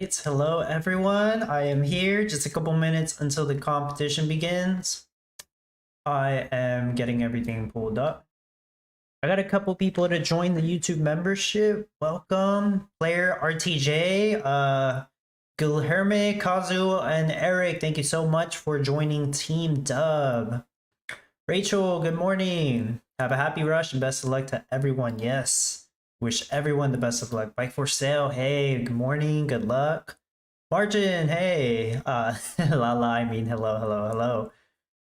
Right, hello everyone. I am here. Just a couple minutes until the competition begins. I am getting everything pulled up. I got a couple people to join the YouTube membership. Welcome, Player RTJ, Guilherme, Kazu, and Eric. Thank you so much for joining Team Dub. Rachel, good morning. Have a happy rush and best of luck to everyone. Yes. Wish everyone the best of luck. Bike for sale. Hey, good morning. Good luck. Margin, hey. Lala, I mean, hello.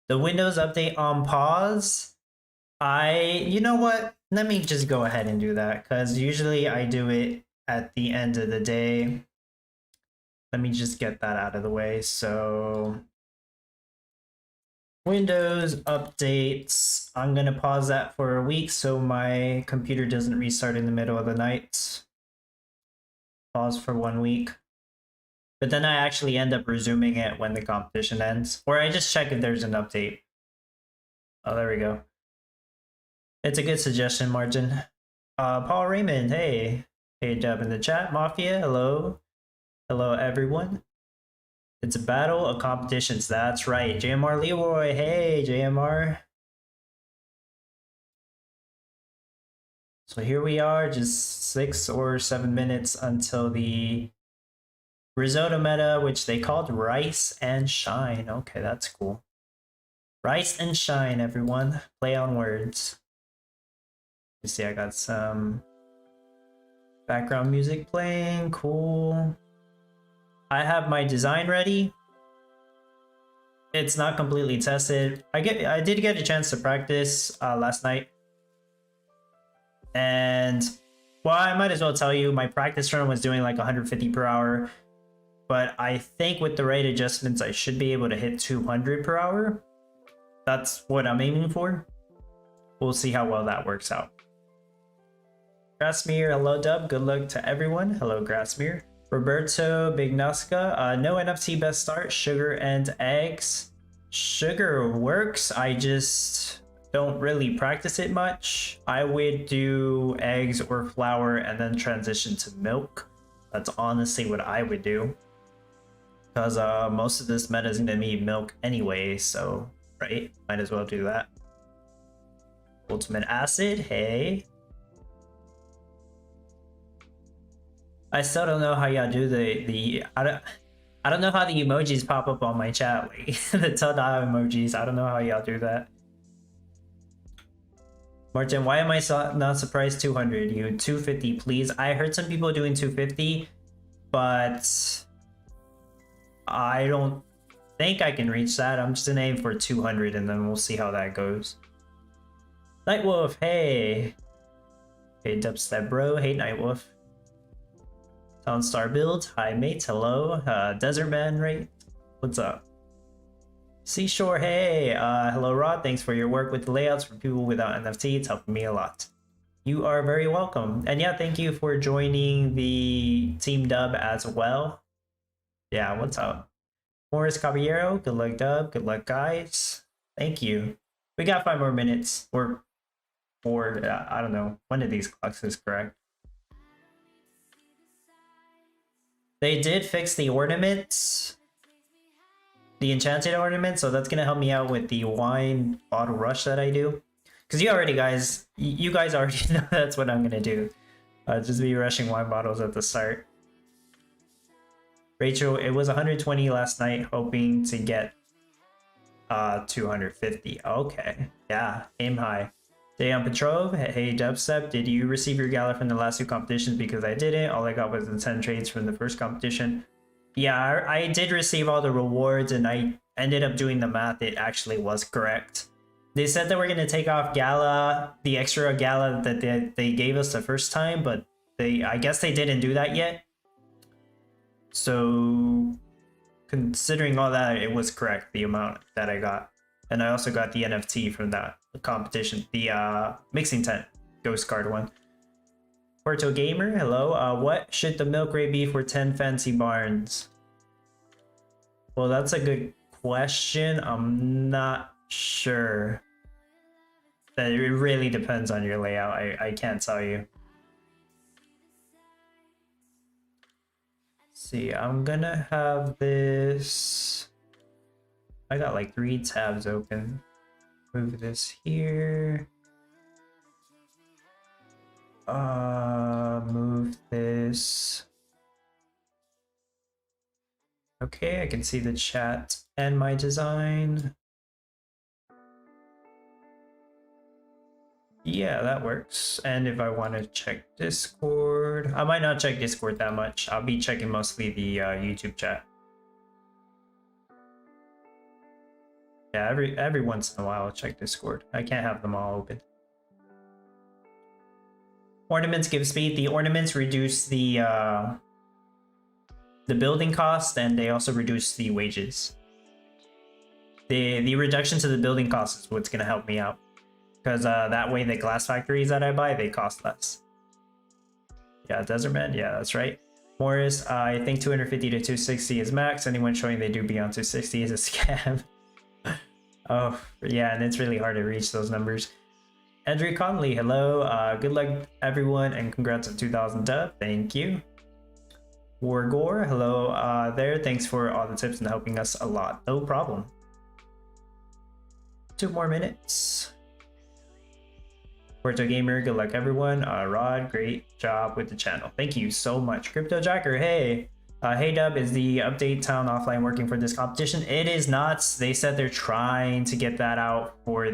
The Windows update on pause. You know what? Let me just go ahead and do that because usually I do it at the end of the day. Let me just get that out of the way. So Windows updates. I'm gonna pause that for a week so my computer doesn't restart in the middle of the night. Pause for 1 week. But then I actually end up resuming it when the competition ends. Or I just check if there's an update. Oh, there we go. It's a good suggestion, Margin. Paul Raymond, hey. Hey, Dub in the chat. Mafia, hello. Hello, everyone. It's a battle of competitions. That's right. JMR Leroy. Hey, JMR. So here we are, just 6 or 7 minutes until the Risotto meta, which they called Rice and Shine. Okay, that's cool. Rice and Shine, everyone. Play on words. You see, I got some background music playing. Cool. I have my design ready. It's not completely tested. I did get a chance to practice last night. And well, I might as well tell you my practice run was doing like 150 per hour. But I think with the rate adjustments, I should be able to hit 200 per hour. That's what I'm aiming for. We'll see how well that works out. Grasmere, hello Dub. Good luck to everyone. Hello Grasmere. Roberto Bignaska, no NFT best start, sugar and eggs. Sugar works, I just don't really practice it much. I would do eggs or flour and then transition to milk. That's honestly what I would do. Because most of this meta is going to need milk anyway, so, right? Might as well do that. Ultimate Acid, hey. I still don't know how y'all do I don't know how the emojis pop up on my chat, like the tada emojis. I don't know how y'all do that. Martin, why am I not surprised 200? You 250, please. I heard some people doing 250, but I don't think I can reach that. I'm just gonna aim for 200 and then we'll see how that goes. Nightwolf, hey. Hey, Dubstep Bro. Hey, Nightwolf. Townstar Build, hi mates, hello. Desert Man, right? What's up? Seashore, hey. Hello Rod, thanks for your work with the layouts for people without NFT. It's helping me a lot. You are very welcome. And yeah, thank you for joining the Team Dub as well. Yeah, what's up? Morris Caballero, good luck Dub, good luck guys. Thank you. We got 5 more minutes, or 4, I don't know. One of these clocks is correct. They did fix the ornaments, the enchanted ornament, so that's gonna help me out with the wine bottle rush that I do. Because you guys already know that's what I'm gonna do. Just be rushing wine bottles at the start. Rachel, it was 120 last night, hoping to get 250. Okay, yeah, aim high. Dayan Petrov, hey Dubstep, did you receive your Gala from the last 2 competitions? Because I didn't. All I got was the 10 trades from the first competition. Yeah, I did receive all the rewards and I ended up doing the math. It actually was correct. They said that we're going to take off Gala, the extra Gala that they gave us the first time, but I guess they didn't do that yet. So considering all that, it was correct, the amount that I got. And I also got the NFT from that competition, the mixing tent ghost card one. Porto Gamer, hello. What should the milk rate be for 10 fancy barns? Well, that's a good question. I'm not sure. It really depends on your layout. I can't tell you. See, I'm gonna have this. I got like 3 tabs open. Move this here. Move this. Okay, I can see the chat and my design. Yeah, that works. And if I want to check Discord, I might not check Discord that much. I'll be checking mostly the YouTube chat. Yeah, every once in a while I'll check Discord. I can't have them all open. Ornaments give speed. The ornaments reduce the building cost, and they also reduce the wages. The reduction to the building cost is what's gonna help me out, because that way the glass factories that I buy, they cost less. Yeah, Desert Man. Yeah, that's right. Morris, I think 250 to 260 is max. Anyone showing they do beyond 260 is a scam. Oh, yeah, and it's really hard to reach those numbers. Andrew Conley, hello. Good luck, everyone, and congrats on 2000 dub. Thank you. Wargore, hello there. Thanks for all the tips and helping us a lot. No problem. 2 more minutes. Puerto Gamer, good luck, everyone. Rod, great job with the channel. Thank you so much. Crypto Jacker, hey. Hey Dub, is the update town offline working for this competition? It is not. They said they're trying to get that out for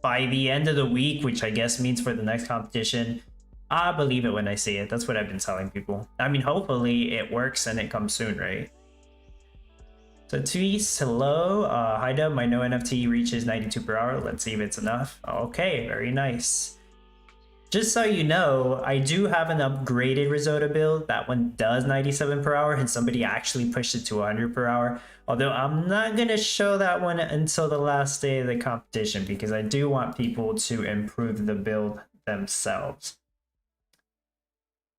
by the end of the week, which I guess means for the next competition. I believe it when I see it. That's what I've been telling people. I mean, hopefully it works and it comes soon, right? So Tweets, hello. Hi Dub, my no NFT reaches 92 per hour. Let's see if it's enough. Okay, very nice. Just so you know, I do have an upgraded Risotto build. That one does 97 per hour, and somebody actually pushed it to 100 per hour. Although I'm not going to show that one until the last day of the competition, because I do want people to improve the build themselves.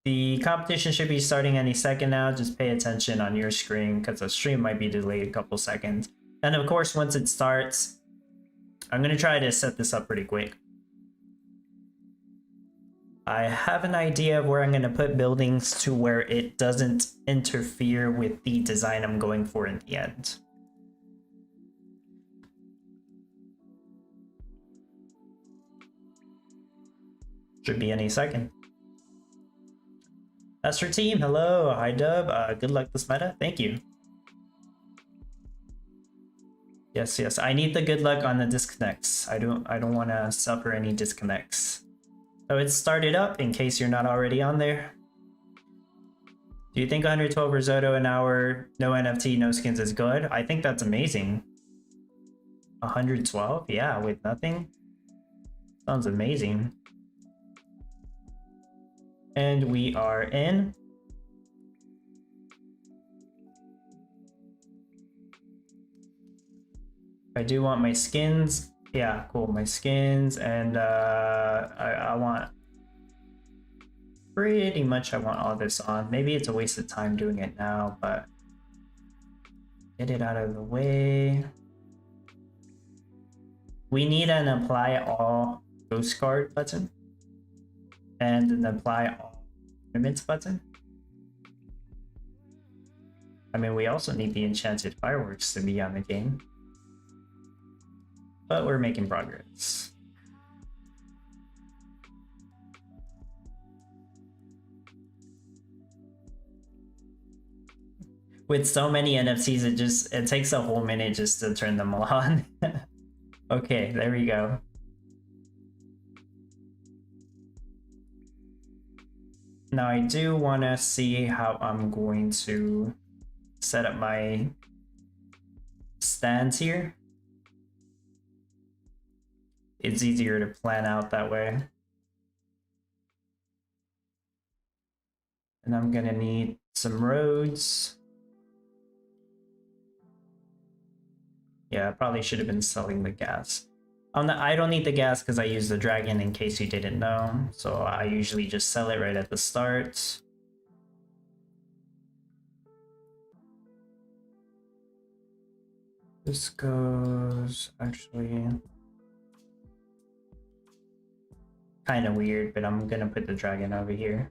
The competition should be starting any second now. Just pay attention on your screen, because the stream might be delayed a couple seconds. And of course, once it starts, I'm going to try to set this up pretty quick. I have an idea of where I'm going to put buildings to where it doesn't interfere with the design I'm going for in the end. Should be any second. That's your team. Hello. Hi Dub. Good luck this meta. Thank you. Yes. I need the good luck on the disconnects. I don't want to suffer any disconnects. So it's started up in case you're not already on there. Do you think 112 Risotto an hour, no NFT, no skins is good? I think that's amazing. 112? Yeah, with nothing? Sounds amazing. And we are in. I do want my skins. Yeah, cool. My skins, and I want pretty much I want all this on. Maybe it's a waste of time doing it now, but get it out of the way. We need an apply all ghost card button and an apply all ornaments button. I mean, we also need the enchanted fireworks to be on the game. But we're making progress. With so many NFTs, it takes a whole minute just to turn them all on. Okay, there we go. Now I do want to see how I'm going to set up my stands here. It's easier to plan out that way. And I'm gonna need some roads. Yeah, I probably should have been selling the gas. I don't need the gas because I use the dragon, in case you didn't know. So I usually just sell it right at the start. This goes actually kind of weird, but I'm gonna put the dragon over here.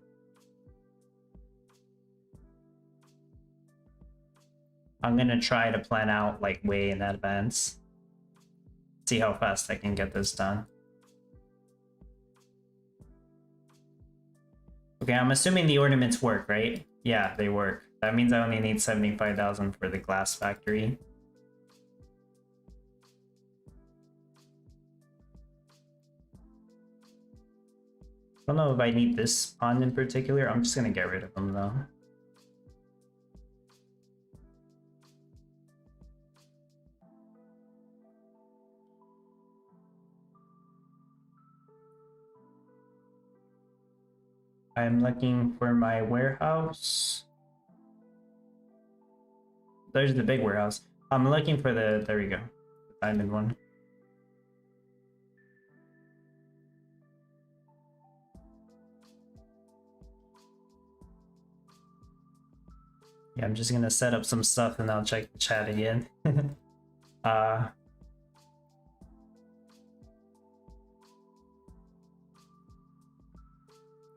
I'm gonna try to plan out like way in advance. See how fast I can get this done. Okay, I'm assuming the ornaments work, right? Yeah, they work. That means I only need 75,000 for the glass factory. I don't know if I need this pawn in particular. I'm just gonna get rid of them though. I'm looking for my warehouse. There's the big warehouse. I'm looking for the, there we go, the diamond one. Yeah, I'm just gonna set up some stuff and I'll check the chat again.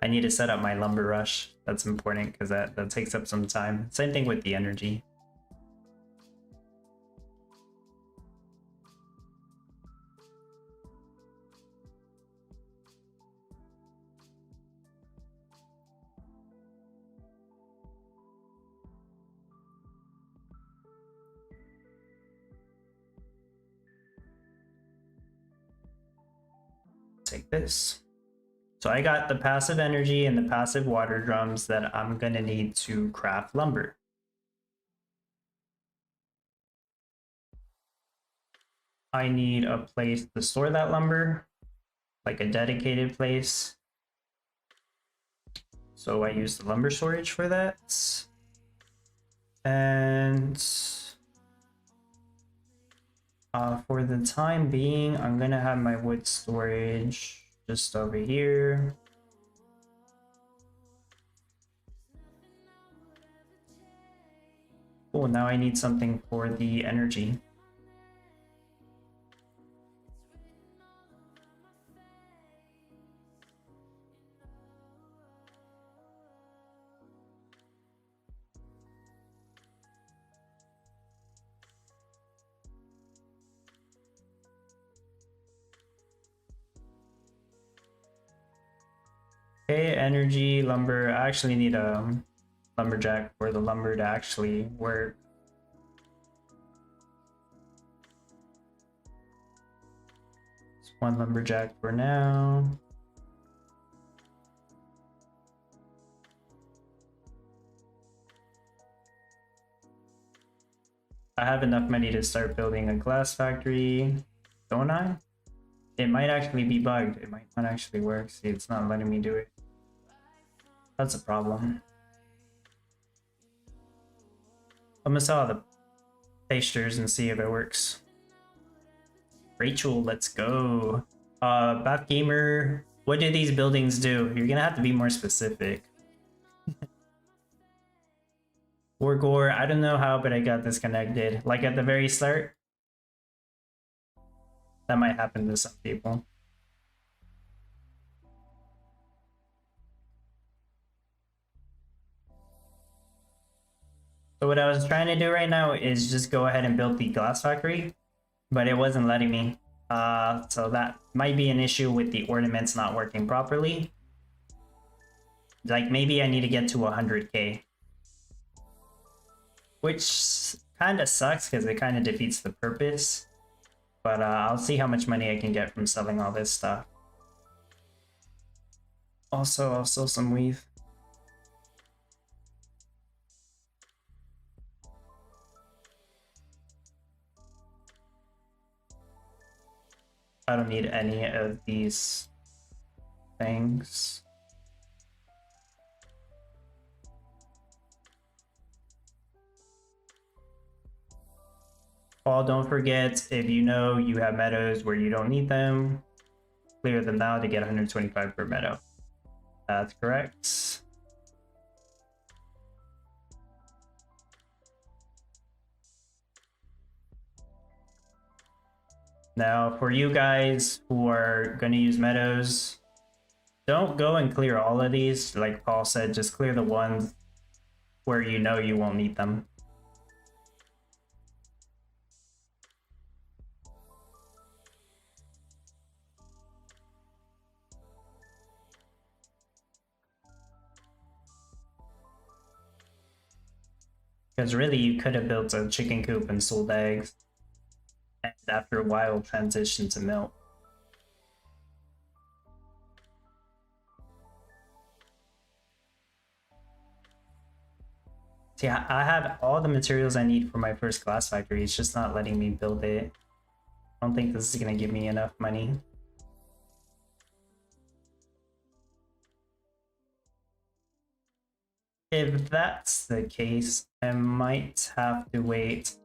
I need to set up my lumber rush. That's important because that takes up some time. Same thing with the energy. Take this. So I got the passive energy and the passive water drums that I'm gonna need to craft lumber. I need a place to store that lumber, like a dedicated place. So I use the lumber storage for that. And for the time being, I'm gonna have my wood storage just over here. Cool, now I need something for the energy. Okay, energy, lumber. I actually need a lumberjack for the lumber to actually work. Just one lumberjack for now. I have enough money to start building a glass factory, don't I? It might actually be bugged. It might not actually work. See, it's not letting me do it. That's a problem. I'm gonna sell the pastures and see if it works. Rachel, let's go. Bath Gamer, what do these buildings do? You're gonna have to be more specific. Gore, I don't know how, but I got disconnected. Like at the very start. That might happen to some people. So what I was trying to do right now is just go ahead and build the glass factory, but it wasn't letting me. So that might be an issue with the ornaments not working properly. Like maybe I need to get to 100k. Which kind of sucks because it kind of defeats the purpose. But I'll see how much money I can get from selling all this stuff. Also, I'll sell some weave. I don't need any of these things. Paul, don't forget, if you know you have meadows where you don't need them, clear them now to get 125 per meadow. That's correct. Now, for you guys who are going to use meadows, don't go and clear all of these. Like Paul said, just clear the ones where you know you won't need them. Because really, you could have built a chicken coop and sold eggs, and after a while, transition to milk. See, I have all the materials I need for my first glass factory. It's just not letting me build it. I don't think this is gonna give me enough money. If that's the case, I might have to wait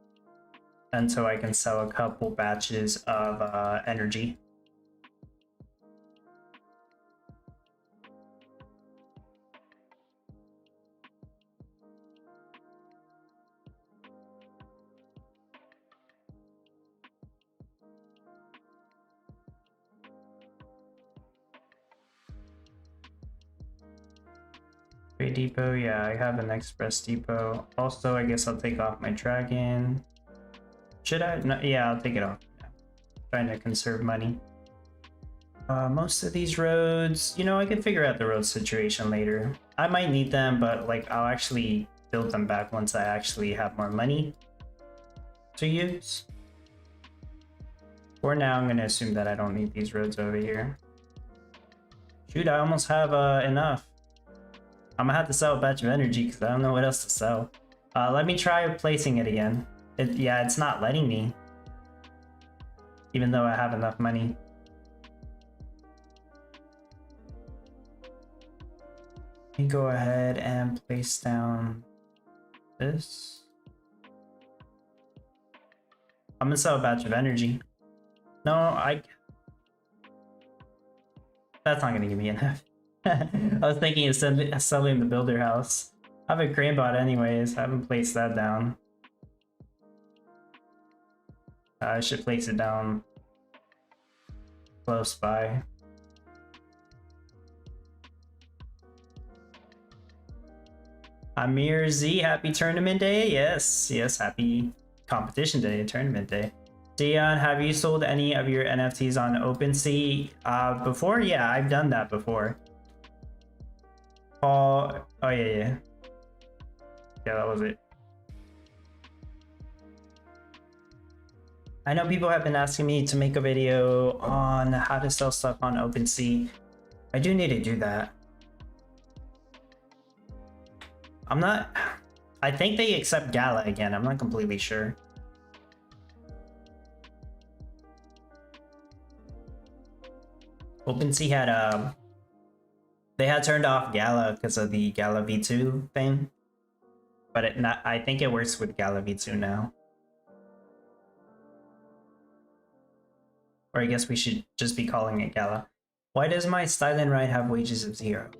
until I can sell a couple batches of energy. Trade depot, yeah, I have an express depot. Also, I guess I'll take off my dragon. Should I? No, yeah, I'll take it off. Trying to conserve money. Most of these roads, you know, I can figure out the road situation later. I might need them, but like I'll actually build them back once I actually have more money to use. For now, I'm gonna assume that I don't need these roads over here. Shoot, I almost have enough. I'm gonna have to sell a batch of energy because I don't know what else to sell. Let me try placing it again. Yeah, it's not letting me. Even though I have enough money. Let me go ahead and place down this. I'm gonna sell a batch of energy. No, that's not gonna give me enough. I was thinking of selling the builder house. I have a crane bot anyways. I haven't placed that down. I should place it down close by. Amir Z, happy tournament day. Yes, happy competition day, tournament day. Dion, have you sold any of your NFTs on OpenSea before? Yeah, I've done that before. Oh yeah. Yeah, that was it. I know people have been asking me to make a video on how to sell stuff on OpenSea. I do need to do that. I think they accept Gala again. I'm not completely sure. OpenSea had they had turned off Gala because of the Gala V2 thing, but I think it works with Gala V2 now. Or I guess we should just be calling it Gala. Why does my Styling Ride have wages of 0?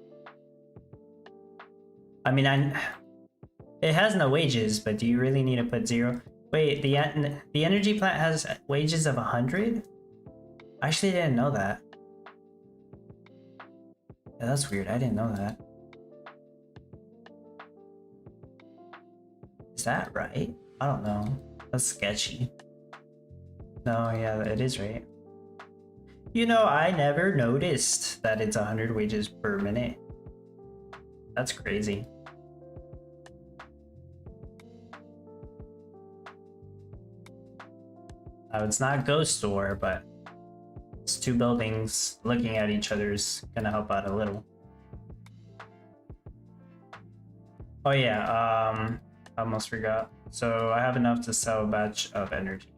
I mean, it has no wages, but do you really need to put 0? Wait, the energy plant has wages of 100? I actually didn't know that. Yeah, that's weird. I didn't know that. Is that right? I don't know. That's sketchy. No, yeah, it is right. You know, I never noticed that it's 100 wages per minute. That's crazy. Now, it's not Ghost Store, but it's two buildings looking at each other's gonna help out a little. Oh yeah, I almost forgot. So I have enough to sell a batch of energy.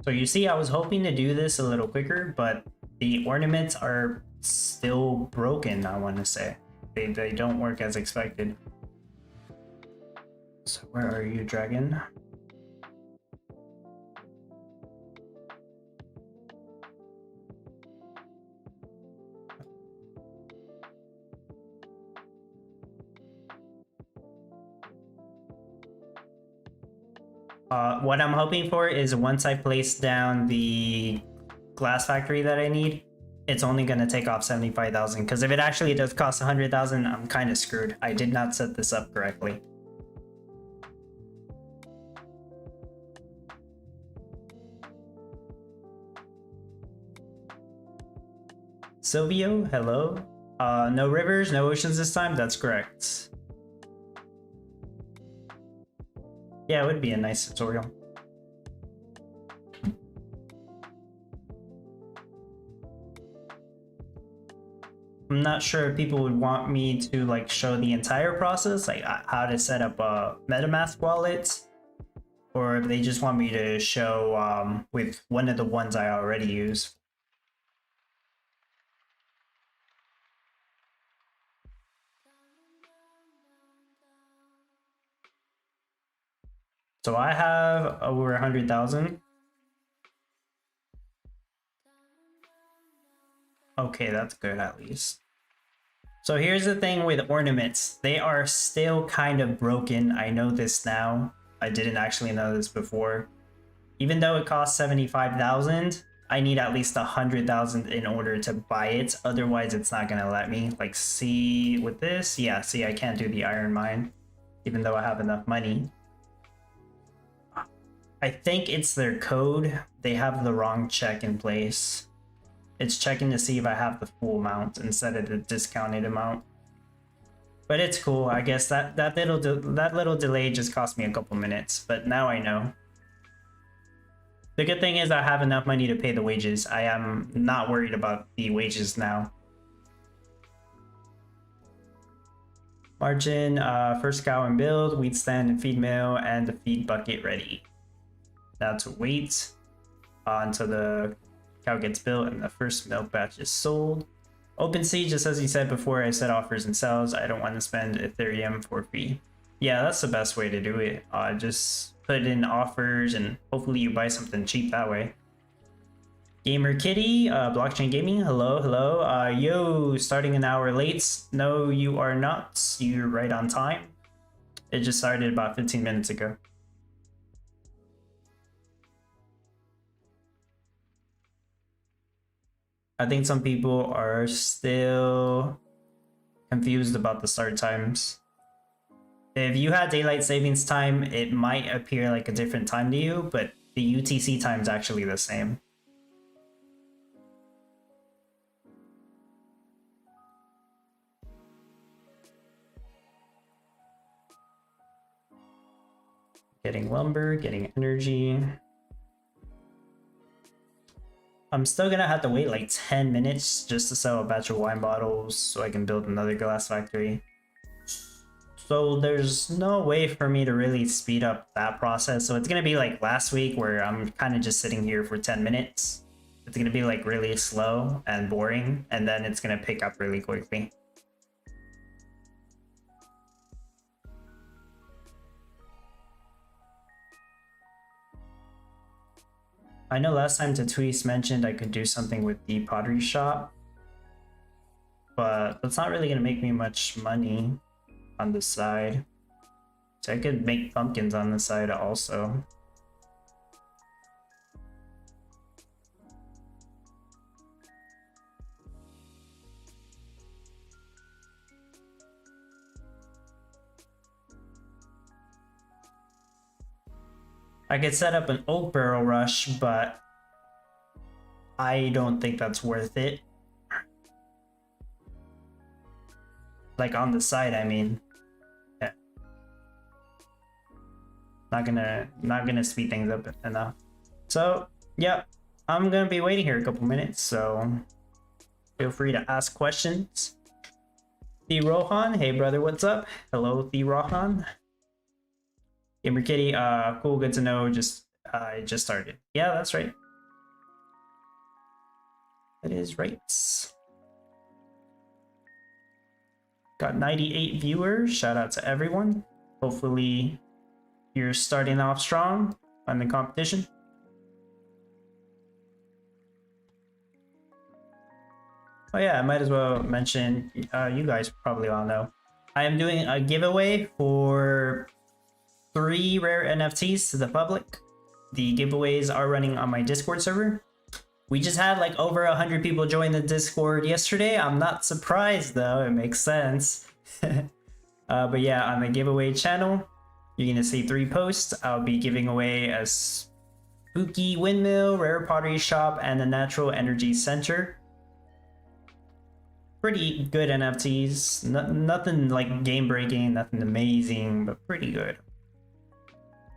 So you see, I was hoping to do this a little quicker, but the ornaments are still broken, I want to say. They don't work as expected. So where are you, dragon? What I'm hoping for is once I place down the glass factory that I need, it's only going to take off 75,000, because if it actually does cost 100,000, I'm kind of screwed. I did not set this up correctly. Silvio, hello. No rivers, no oceans this time? That's correct. Yeah, it would be a nice tutorial. I'm not sure if people would want me to like show the entire process, like how to set up a MetaMask wallet, or if they just want me to show with one of the ones I already use. So I have over 100,000. Okay, that's good at least. So here's the thing with ornaments. They are still kind of broken. I know this now. I didn't actually know this before. Even though it costs 75,000, I need at least 100,000 in order to buy it. Otherwise, it's not gonna let me. Like, see with this? Yeah, see, I can't do the iron mine, even though I have enough money. I think it's their code. They have the wrong check in place. It's checking to see if I have the full amount instead of the discounted amount. But it's cool. I guess that little delay just cost me a couple minutes, but now I know. The good thing is I have enough money to pay the wages. I am not worried about the wages now. Margin, first cow and build, wheat stand and feed mill, and the feed bucket ready. Now to wait until the cow gets built and the first milk batch is sold. OpenSea, just as you said before, I said offers and sells. I don't want to spend Ethereum for fee. Yeah, that's the best way to do it. Just put in offers and hopefully you buy something cheap that way. Gamer Kitty, Blockchain Gaming, hello. Yo, starting an hour late. No, you are not. You're right on time. It just started about 15 minutes ago. I think some people are still confused about the start times. If you had daylight savings time, it might appear like a different time to you, but the UTC time is actually the same. Getting lumber, getting energy. I'm still gonna have to wait like 10 minutes just to sell a batch of wine bottles so I can build another glass factory. So there's no way for me to really speed up that process. So it's gonna be like last week where I'm kind of just sitting here for 10 minutes. It's gonna be like really slow and boring, and then it's gonna pick up really quickly. I know last time Tatouise mentioned I could do something with the pottery shop, but that's not really gonna make me much money on the side. So I could make pumpkins on the side also. I could set up an oak barrel rush, but I don't think that's worth it. Like on the side, I mean. Yeah. Not gonna speed things up enough. So, yeah, I'm gonna be waiting here a couple minutes, so feel free to ask questions. The Rohan, hey brother, what's up? Hello, the Rohan. Gamer Kitty, cool, good to know. I just started. Yeah, that's right. That is right. Got 98 viewers. Shout out to everyone. Hopefully you're starting off strong on the competition. Oh yeah, I might as well mention, you guys probably all know, I am doing a giveaway for 3 rare NFTs to the public. The giveaways are running on my Discord server. We just had like over 100 people join the Discord yesterday. I'm not surprised though, it makes sense. But yeah, on the giveaway channel, you're gonna see 3 posts. I'll be giving away a spooky windmill, rare pottery shop, and the natural energy center. Pretty good NFTs. Nothing like game breaking, nothing amazing, but pretty good.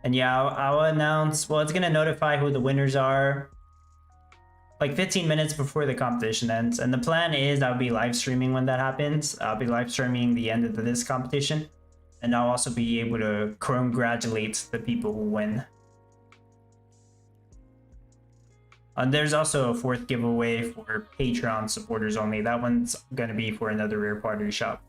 And yeah, I'll announce, well, it's gonna notify who the winners are like 15 minutes before the competition ends. And the plan is I'll be live streaming when that happens. I'll be live streaming the end of this competition. And I'll also be able to congratulate the people who win. And there's also a fourth giveaway for Patreon supporters only. That one's gonna be for another Rare Pottery shop.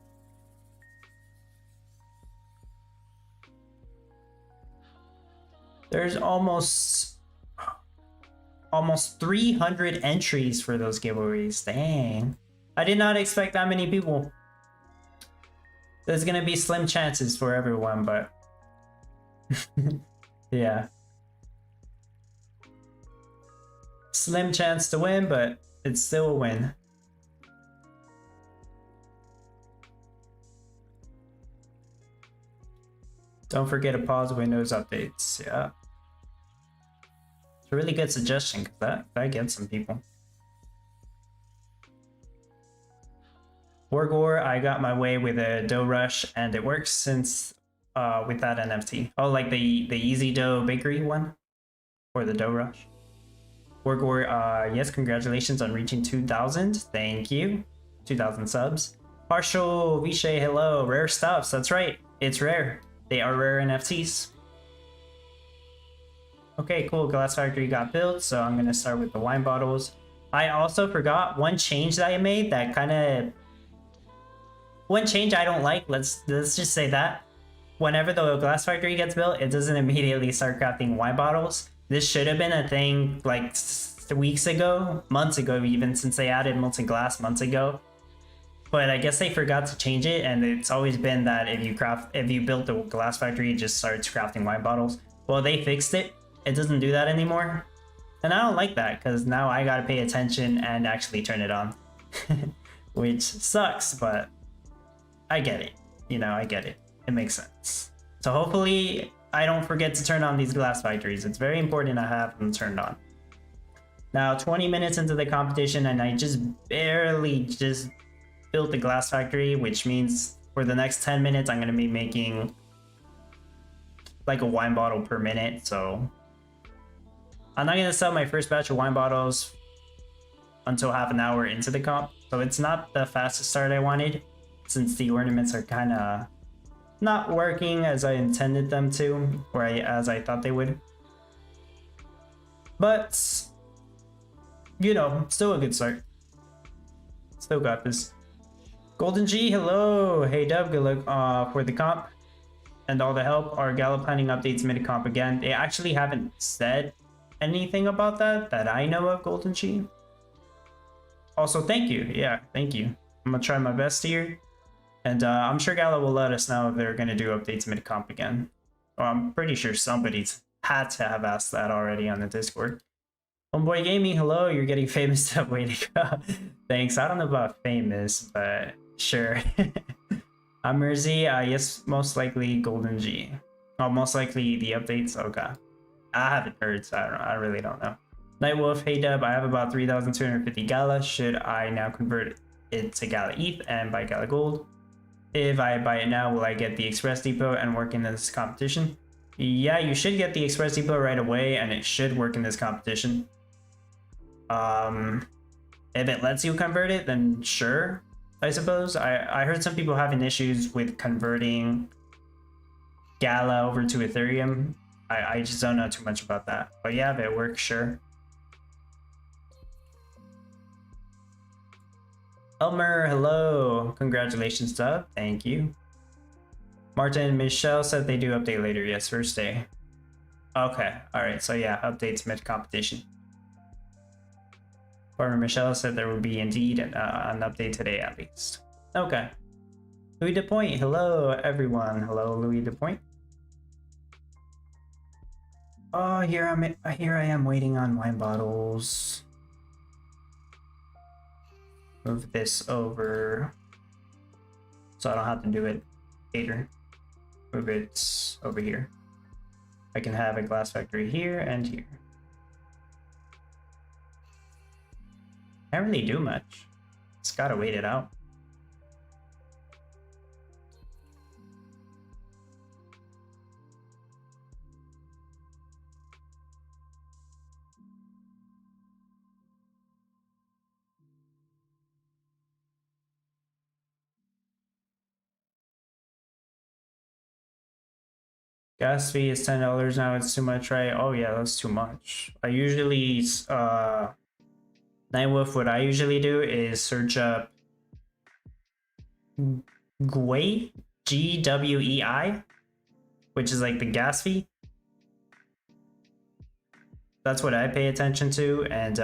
There's almost 300 entries for those giveaways. Dang. I did not expect that many people. There's gonna be slim chances for everyone, but yeah. Slim chance to win, but it's still a win. Don't forget to pause Windows updates. Yeah. It's a really good suggestion because that gets some people. Wargore, I got my way with a dough rush and it works since with that NFT. Oh, like the easy dough bakery one? Or the dough rush? Wargore, yes, congratulations on reaching 2,000. Thank you. 2,000 subs. Partial Vishay, hello. Rare stuffs. That's right. It's rare. They are rare NFTs. Okay, cool. Glass Factory got built, so I'm gonna start with the wine bottles. I also forgot one change that I made that kind of... One change I don't like, let's just say that. Whenever the Glass Factory gets built, it doesn't immediately start crafting wine bottles. This should have been a thing like weeks ago, months ago even, since they added molten glass months ago. But I guess they forgot to change it, and it's always been that if you built the Glass Factory, it just starts crafting wine bottles. Well, they fixed it. It doesn't do that anymore. And I don't like that, because now I gotta pay attention and actually turn it on. Which sucks, but I get it. You know, I get it. It makes sense. So hopefully I don't forget to turn on these Glass Factories. It's very important I have them turned on. Now, 20 minutes into the competition, and I just barely just built the Glass Factory, which means for the next 10 minutes, I'm going to be making like a wine bottle per minute. So I'm not going to sell my first batch of wine bottles until half an hour into the comp. So it's not the fastest start I wanted, since the ornaments are kind of not working as I intended them to, or as I thought they would. But, you know, still a good start. Still got this. Golden G, hello. Hey Dub, good luck for the comp and all the help. Our Gala planning updates mid-comp again. They actually haven't said anything about that I know of, Golden G. Also, thank you. Yeah, thank you. I'm gonna try my best here. And I'm sure Gala will let us know if they're gonna do updates mid-comp again. Well, I'm pretty sure somebody's had to have asked that already on the Discord. Homeboy Gaming, hello, you're getting famous. Way to go. Thanks. I don't know about famous, but sure. I'm Mersey. Yes, most likely Golden G. Oh, most likely the updates. Okay. I haven't heard, so I really don't know. Nightwolf, hey Dub, I have about 3,250 Gala. Should I now convert it to Gala ETH and buy Gala Gold? If I buy it now, will I get the Express Depot and work in this competition? Yeah, you should get the Express Depot right away, and it should work in this competition. If it lets you convert it, then sure, I suppose. I heard some people having issues with converting Gala over to Ethereum. I just don't know too much about that. But yeah, if it works, sure. Elmer, hello. Congratulations, Dub. Thank you. Martin and Michelle said they do update later. Yes, first day. Okay, alright. So yeah, updates mid-competition. Farmer Michelle said there will be indeed an update today at least. Okay. Louis DePoint, hello everyone. Hello, Louis DePoint. Oh, here I am waiting on wine bottles. Move this over so I don't have to do it later. Move it over here. I can have a Glass Factory here and here. Can't really do much. Just gotta wait it out. Gas fee is $10 now. It's too much, right? Oh yeah, that's too much. I usually Nightwolf, what I usually do is search up GWEI, GWEI, which is like the gas fee. That's what I pay attention to, and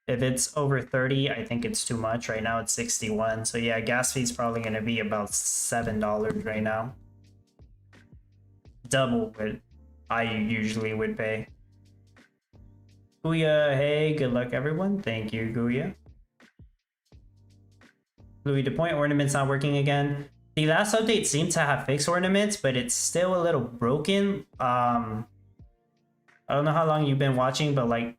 if it's over 30, I think it's too much. Right now it's 61. So yeah, gas fee is probably going to be about $7 right now. Double what I usually would pay. Guya, hey, good luck everyone. Thank you, Guya. Louis, the point ornament's not working again. The last update seemed to have fixed ornaments, but it's still a little broken. I don't know how long you've been watching, but like,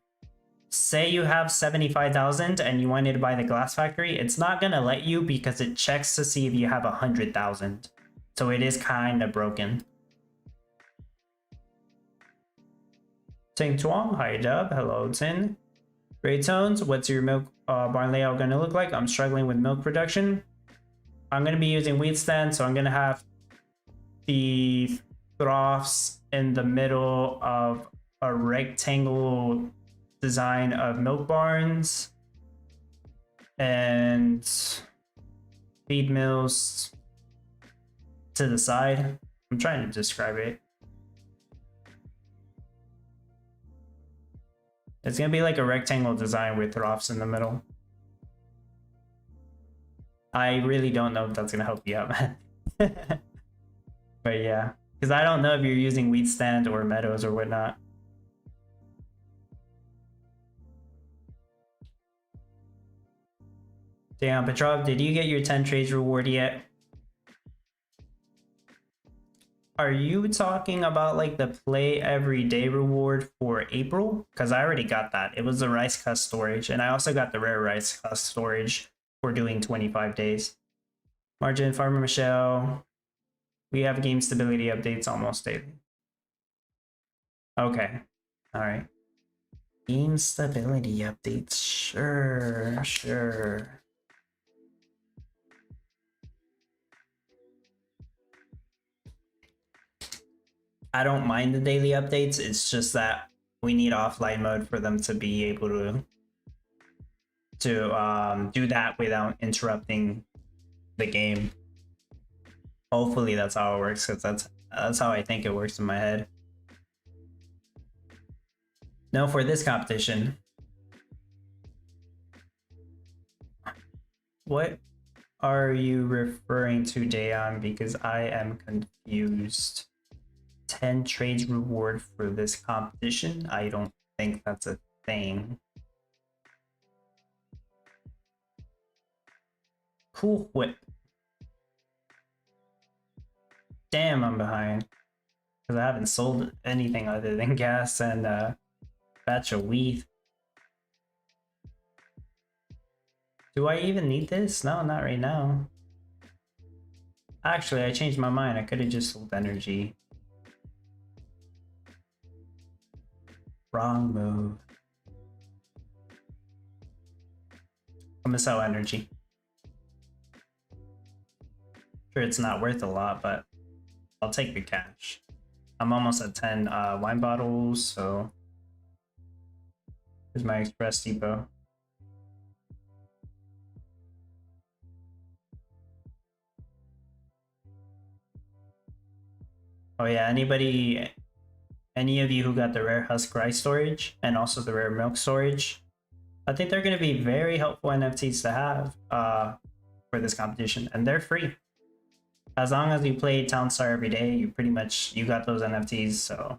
say you have 75,000 and you wanted to buy the glass factory, it's not gonna let you because it checks to see if you have 100,000. So it is kind of broken. Ting Tuong, hi Dub, hello Tin. Great Tones, what's your milk barn layout gonna look like? I'm struggling with milk production. I'm gonna be using wheat stand, so I'm gonna have the troughs in the middle of a rectangle design of milk barns and feed mills to the side. I'm trying to describe it. It's gonna be like a rectangle design with troughs in the middle. I really don't know if that's gonna help you out, man. But yeah, because I don't know if you're using wheat stand or meadows or whatnot. Damn, Petrov, did you get your 10 trades reward yet? Are you talking about like the play every day reward for April? Because I already got that. It was the rice husk storage, and I also got the rare rice husk storage for doing 25 days. Margin, Farmer Michelle. We have game stability updates almost daily. Okay. All right. Game stability updates. Sure, sure. I don't mind the daily updates. It's just that we need offline mode for them to be able to do that without interrupting the game. Hopefully that's how it works, because that's how I think it works in my head. No, for this competition. What are you referring to, Dayon? Because I am confused. 10 trades reward for this competition? I don't think that's a thing. Cool whip. Damn, I'm behind. Because I haven't sold anything other than gas and batch of wheat. Do I even need this? No, not right now. Actually, I changed my mind. I could have just sold energy. Wrong move. I'm gonna sell energy. Sure, it's not worth a lot, but I'll take the cash. I'm almost at 10 wine bottles, so here's my express depot. Oh yeah, any of you who got the rare husk rice storage and also the rare milk storage, I think they're going to be very helpful NFTs to have for this competition, and they're free. As long as you play Town Star every day, you got those NFTs, so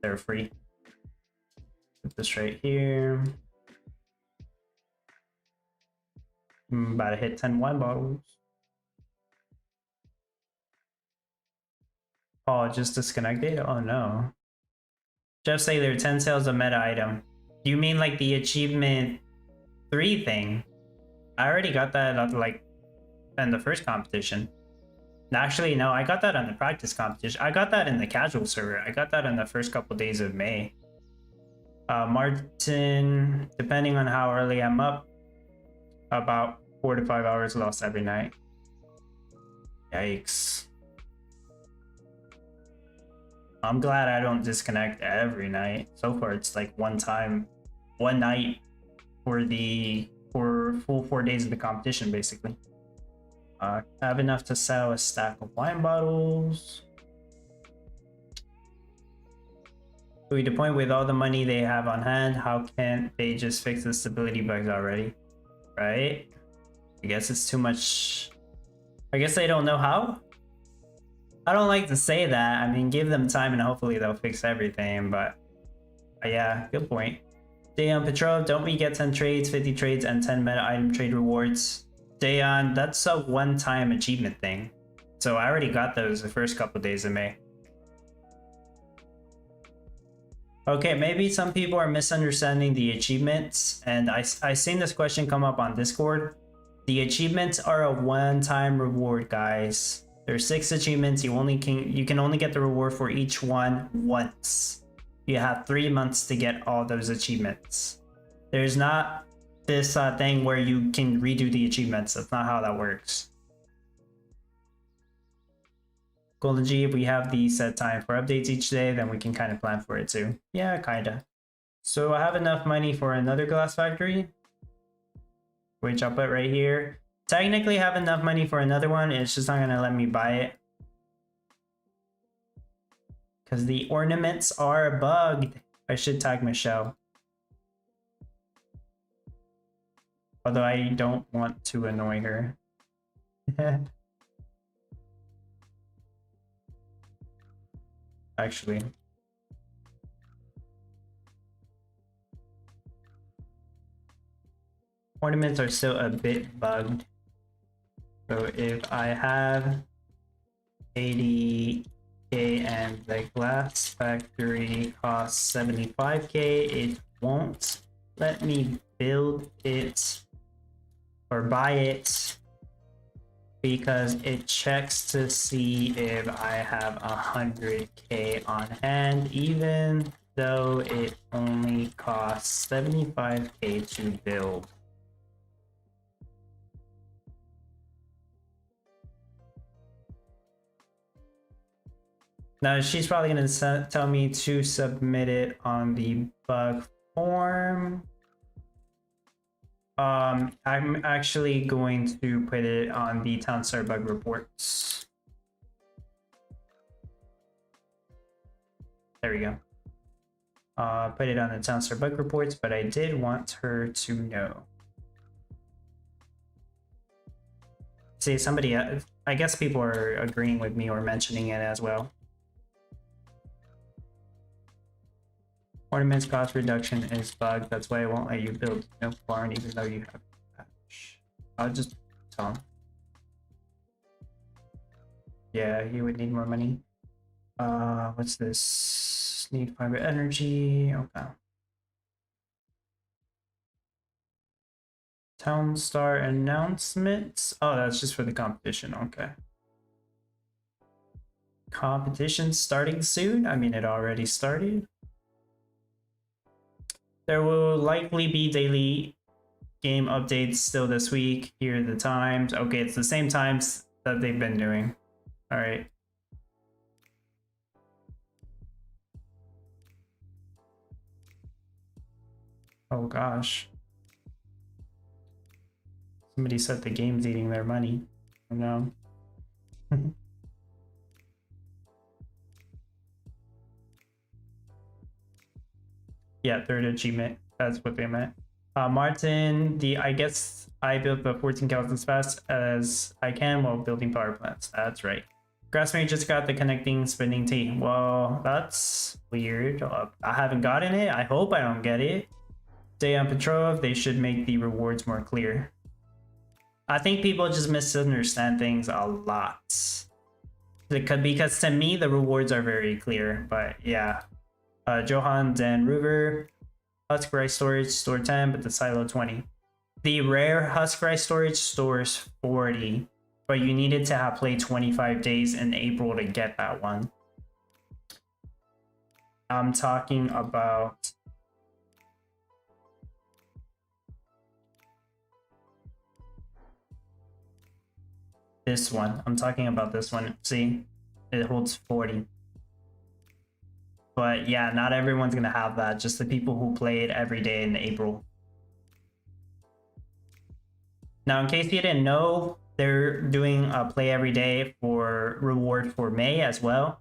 they're free. Put this right here. I'm about to hit 10 wine bottles. Oh, just disconnected? Oh no. Jeff Saylor, 10 sales of meta item. Do you mean like the achievement 3 thing? I already got that like in the first competition. Actually, no, I got that on the practice competition. I got that in the casual server. I got that in the first couple days of May. Martin, depending on how early I'm up, about 4 to 5 hours lost every night. Yikes. I'm glad I don't disconnect every night. So far, it's like one night for full 4 days of the competition, basically. I have enough to sell a stack of wine bottles. To the point with all the money they have on hand, how can't they just fix the stability bugs already? Right? I guess it's too much. I guess they don't know how. I don't like to say that. I mean, give them time and hopefully they'll fix everything, but yeah, good point. Dayon Petrov, don't we get 10 trades, 50 trades, and 10 meta item trade rewards? Dayon, that's a one-time achievement thing. So I already got those the first couple days of May. Okay, maybe some people are misunderstanding the achievements, and I seen this question come up on Discord. The achievements are a one-time reward, guys. There's 6 achievements. You can only get the reward for each one once. You have 3 months to get all those achievements. There's not this thing where you can redo the achievements. That's not how that works. Golden G, if we have the set time for updates each day, then we can kind of plan for it too. Yeah, kinda. So I have enough money for another glass factory, which I'll put right here. Technically have enough money for another one. It's just not gonna let me buy it because the ornaments are bugged. I should tag Michelle. Although I don't want to annoy her. Actually. Ornaments are still a bit bugged. So if I have 80k and the glass factory costs 75k, it won't let me build it or buy it because it checks to see if I have 100k on hand, even though it only costs 75k to build. Now she's probably gonna tell me to submit it on the bug form. I'm actually going to put it on the town star bug reports. There we go. Put it on the town star bug reports, but I did want her to know. See, somebody, I guess people are agreeing with me or mentioning it as well. Ornaments cost reduction is bugged. That's why it won't let you build no barn even though you have patch. I'll just tell him. Yeah, he would need more money. What's this? Need fiber energy. Okay. Town star announcements. Oh, that's just for the competition. Okay. Competition starting soon. I mean, it already started. There will likely be daily game updates still this week. Here are the times. Okay, it's the same times that they've been doing. All right. Oh gosh. Somebody said the game's eating their money. Oh no. Yeah, third achievement. That's what they meant. Martin, I guess I built the 14 cows as fast as I can while building power plants. That's right. Grassmate just got the connecting spinning tea. Well, that's weird. I haven't gotten it. I hope I don't get it. Dayon Petrov, they should make the rewards more clear. I think people just misunderstand things a lot. Because to me, the rewards are very clear, but yeah. Johan Dan Ruger, Husk Rice Storage, store 10, but the silo 20. The rare Husk Rice Storage stores 40, but you needed to have played 25 days in April to get that one. I'm talking about this one. I'm talking about this one. See, it holds 40. But yeah, not everyone's gonna have that. Just the people who played every day in April. Now, in case you didn't know, they're doing a play every day for reward for May as well.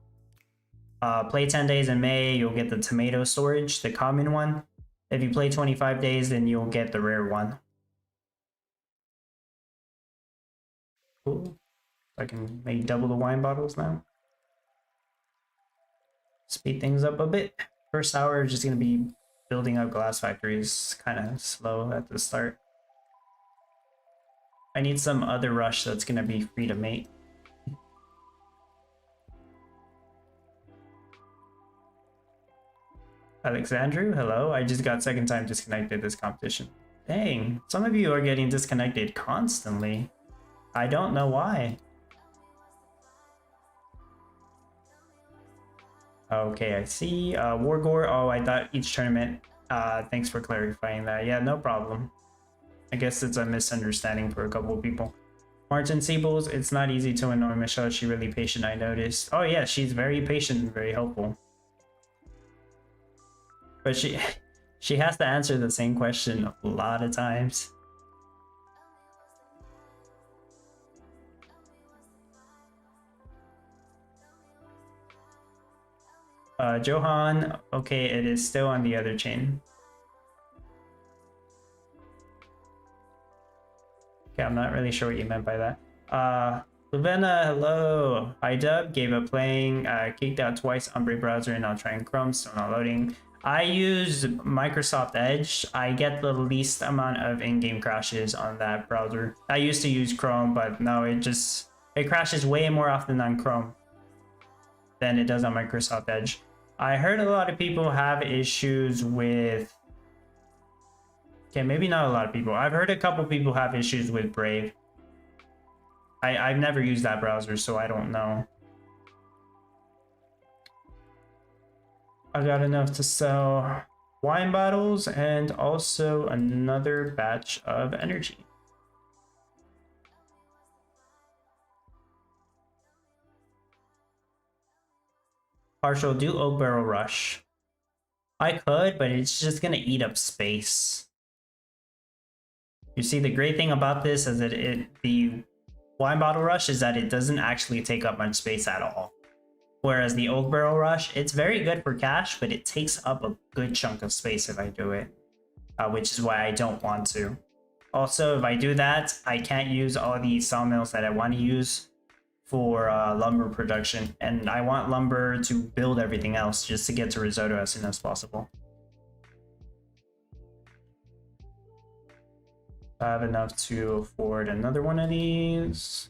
Play 10 days in May, you'll get the tomato storage, the common one. If you play 25 days, then you'll get the rare one. Cool. I can make double the wine bottles now. Speed things up a bit. First hour is just going to be building up glass factories, kind of slow at the start. I need some other rush that's going to be free to mate. Alexandru, hello. I just got second time disconnected this competition. Dang, some of you are getting disconnected constantly. I don't know why. Okay, I see. Wargore, oh, I thought each tournament. Thanks for clarifying that. Yeah, no problem. I guess it's a misunderstanding for a couple of people. Martin Siebels, it's not easy to annoy Michelle. She's really patient, I noticed. Oh yeah, she's very patient and very helpful. But she has to answer the same question a lot of times. Johan, okay, it is still on the other chain. Okay, I'm not really sure what you meant by that. Luvena, hello. iDub, gave up playing, kicked out twice on Brave browser, and now trying Chrome, still not loading. I use Microsoft Edge. I get the least amount of in-game crashes on that browser. I used to use Chrome, but no, it crashes way more often on Chrome than it does on Microsoft Edge. I heard a lot of people have issues with... Okay, maybe not a lot of people. I've heard a couple people have issues with Brave. I've never used that browser, so I don't know. I got enough to sell wine bottles and also another batch of energy. Partial do oak barrel rush. I could, but it's just gonna eat up space. You see, the great thing about this is that the wine bottle rush is that it doesn't actually take up much space at all. Whereas the oak barrel rush, it's very good for cash, but it takes up a good chunk of space if I do it, which is why I don't want to. Also, if I do that, I can't use all the sawmills that I want to use for lumber production, and I want lumber to build everything else just to get to Risotto as soon as possible. I have enough to afford another one of these.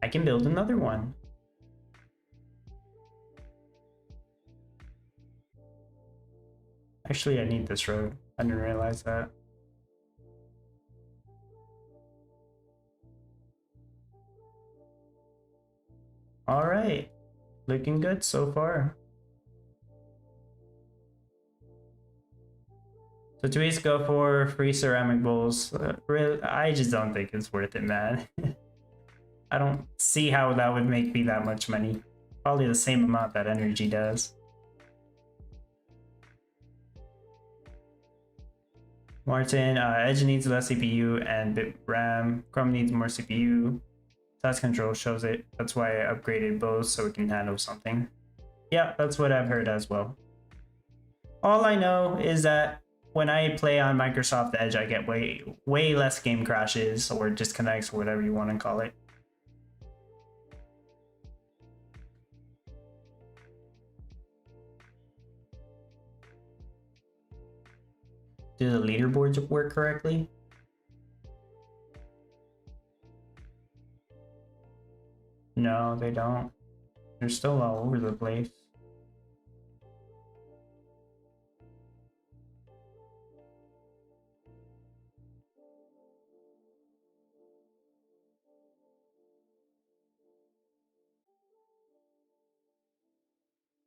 I can build another one. Actually, I need this road. I didn't realize that. All right, looking good so far. So tweets go for free ceramic bowls. Really, I just don't think it's worth it, man. I don't see how that would make me that much money. Probably the same amount that energy does. Martin, Edge needs less CPU and bit RAM. Chrome needs more CPU. Task control shows it. That's why I upgraded both so it can handle something. Yeah, that's what I've heard as well. All I know is that when I play on Microsoft Edge, I get way less game crashes or disconnects or whatever you want to call it. Do the leaderboards work correctly? No, they don't. They're still all over the place.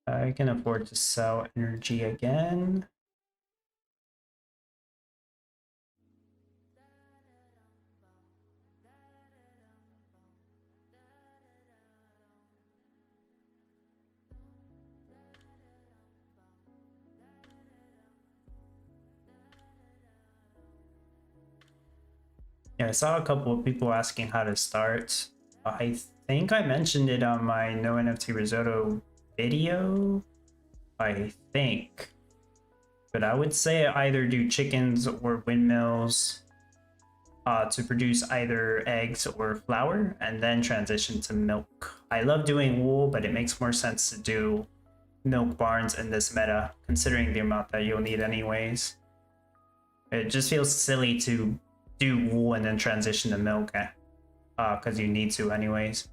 I can afford to sell energy again. Yeah, I saw a couple of people asking how to start. I think I mentioned it on my No NFT Risotto video. I think. But I would say either do chickens or windmills to produce either eggs or flour, and then transition to milk. I love doing wool, but it makes more sense to do milk barns in this meta, considering the amount that you'll need anyways. It just feels silly to do wool and then transition to milk, because you need to anyways.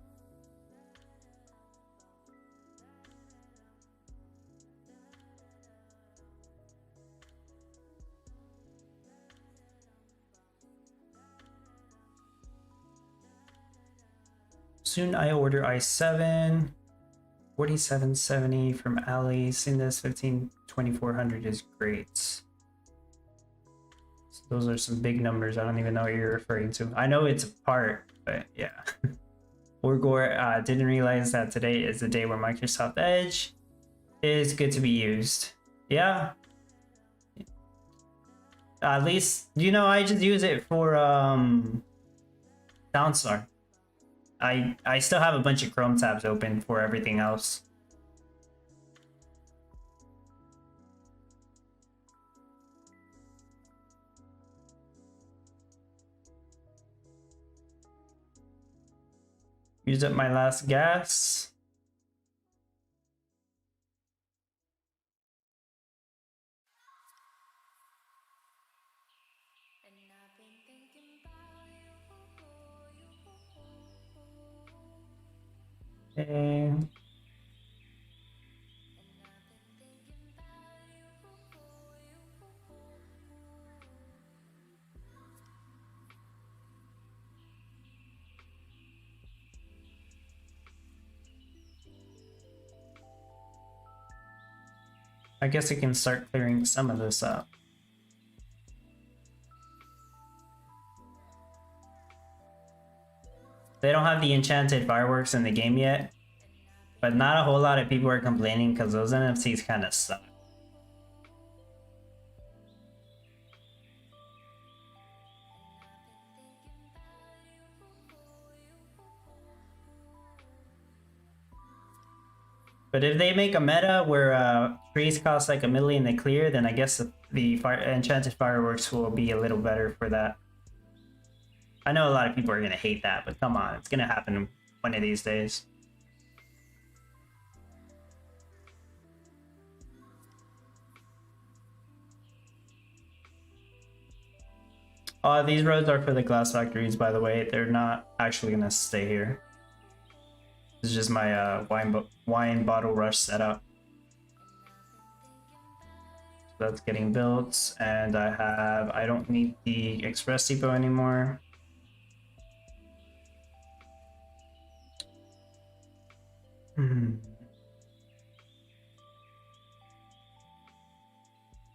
Soon I order i7, 4770 from Ali. Seeing this 2400 is great. So those are some big numbers. I don't even know what you're referring to. I know it's a part, but yeah. Orgor didn't realize that today is the day where Microsoft Edge is good to be used. Yeah. At least, you know, I just use it for Downstar. I still have a bunch of Chrome tabs open for everything else. Use up my last gas. Okay. I guess I can start clearing some of this up. They don't have the enchanted fireworks in the game yet, but not a whole lot of people are complaining because those NFTs kind of suck. But if they make a meta where trees cost like 1 million to clear, then I guess the enchanted fireworks will be a little better for that. I know a lot of people are going to hate that, but come on, it's going to happen one of these days. These roads are for the glass factories, by the way. They're not actually going to stay here. This is just my wine bottle rush setup. So that's getting built, and I don't need the express depot anymore.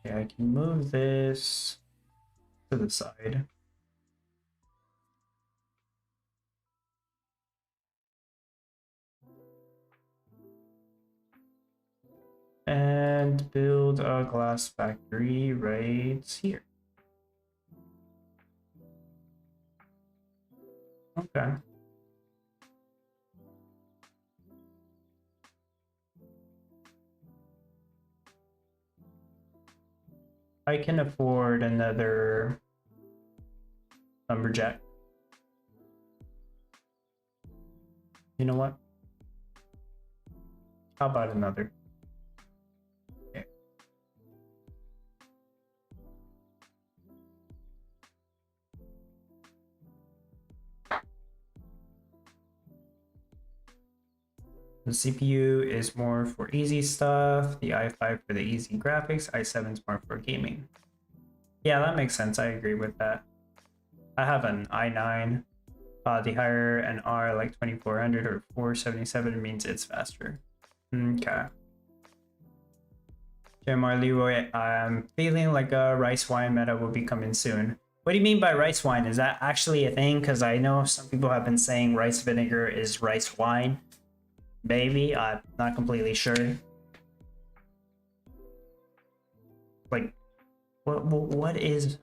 Okay, I can move this to the side. And build a glass factory right here. Okay. I can afford another lumberjack. You know what? How about another? Okay. The CPU is more for easy stuff, the i5 for the easy graphics, i7 is more for gaming. Yeah, that makes sense. I agree with that. I have an i9. The higher an R like 2400 or 477 means it's faster. Okay. Jeremiah Leroy, I'm feeling like a rice wine meta will be coming soon. What do you mean by rice wine? Is that actually a thing? Because I know some people have been saying rice vinegar is rice wine. Maybe, I'm not completely sure. Like, what is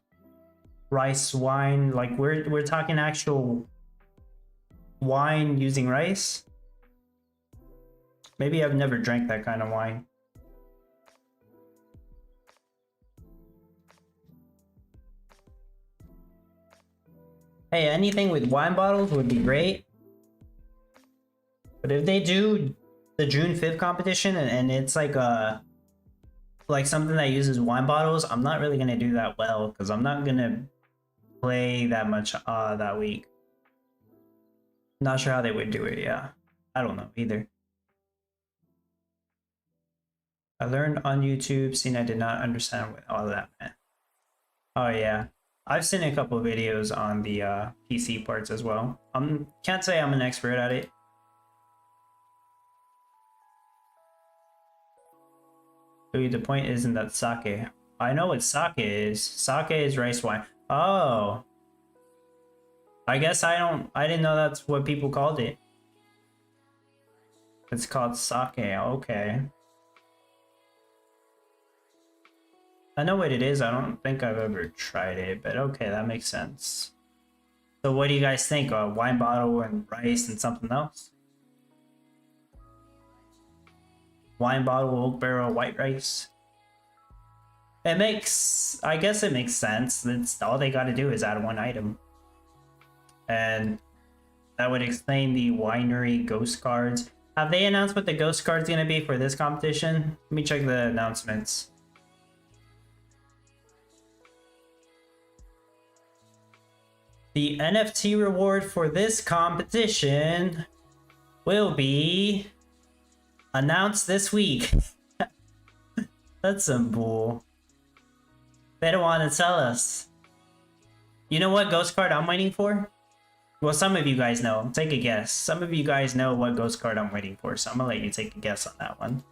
rice wine. Like we're talking actual wine using rice. Maybe I've never drank that kind of wine. Hey, anything with wine bottles would be great. But if they do the June 5th competition and it's like something that uses wine bottles, I'm not really gonna do that well because I'm not gonna play that much that week. Not sure how they would do it, yeah. I don't know either. I learned on YouTube, seeing I did not understand what all that meant. Oh yeah. I've seen a couple of videos on the PC parts as well. Can't say I'm an expert at it. The point isn't that sake. I know what sake is. Sake is rice wine. Oh. I guess I didn't know that's what people called it. It's called sake, okay. I know what it is, I don't think I've ever tried it, but okay, that makes sense. So what do you guys think? A wine bottle and rice and something else? Wine bottle, oak barrel, white rice. I guess it makes sense. It's all they gotta do is add one item. And that would explain the winery ghost cards. Have they announced what the ghost card's gonna be for this competition? Let me check the announcements. The NFT reward for this competition will be announced this week. That's some bull. They don't want to tell us. You know what ghost card I'm waiting for? Well, some of you guys know. Take a guess. Some of you guys know what ghost card I'm waiting for, so I'm gonna let you take a guess on that one.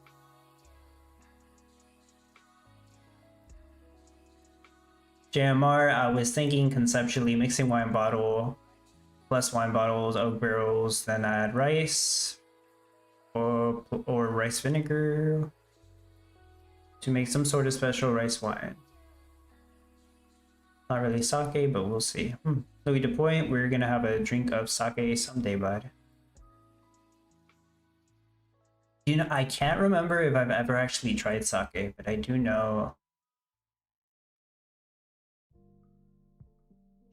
JMR, I was thinking conceptually mixing wine bottle plus wine bottles, oak barrels, then add rice or rice vinegar to make some sort of special rice wine. Not really sake, but we'll see. Louis the point, we're gonna have a drink of sake someday, bud. You know, I can't remember if I've ever actually tried sake, but I do know.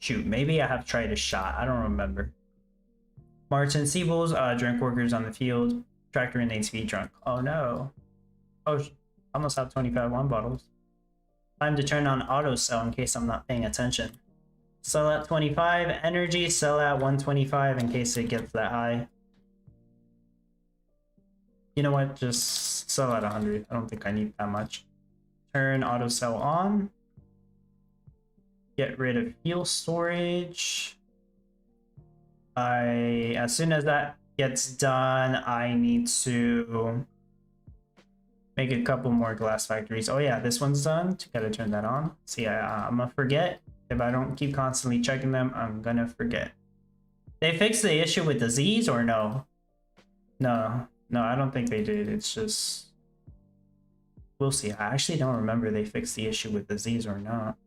Shoot, maybe I have tried a shot. I don't remember. Martin Siebels, drink workers on the field. Tractor needs to be drunk. Oh no. Oh, almost have 25 wine bottles. Time to turn on auto sell in case I'm not paying attention. Sell at 25 energy, sell at 125 in case it gets that high. You know what? Just sell at 100. I don't think I need that much. Turn auto sell on. Get rid of fuel storage. As soon as that gets done, I need to make a couple more glass factories. Oh yeah, this one's done. Gotta turn that on. See, I'm gonna forget. If I don't keep constantly checking them, I'm gonna forget. They fixed the issue with the Z's or no? No, I don't think they did. It's just... we'll see. I actually don't remember they fixed the issue with the Z's or not.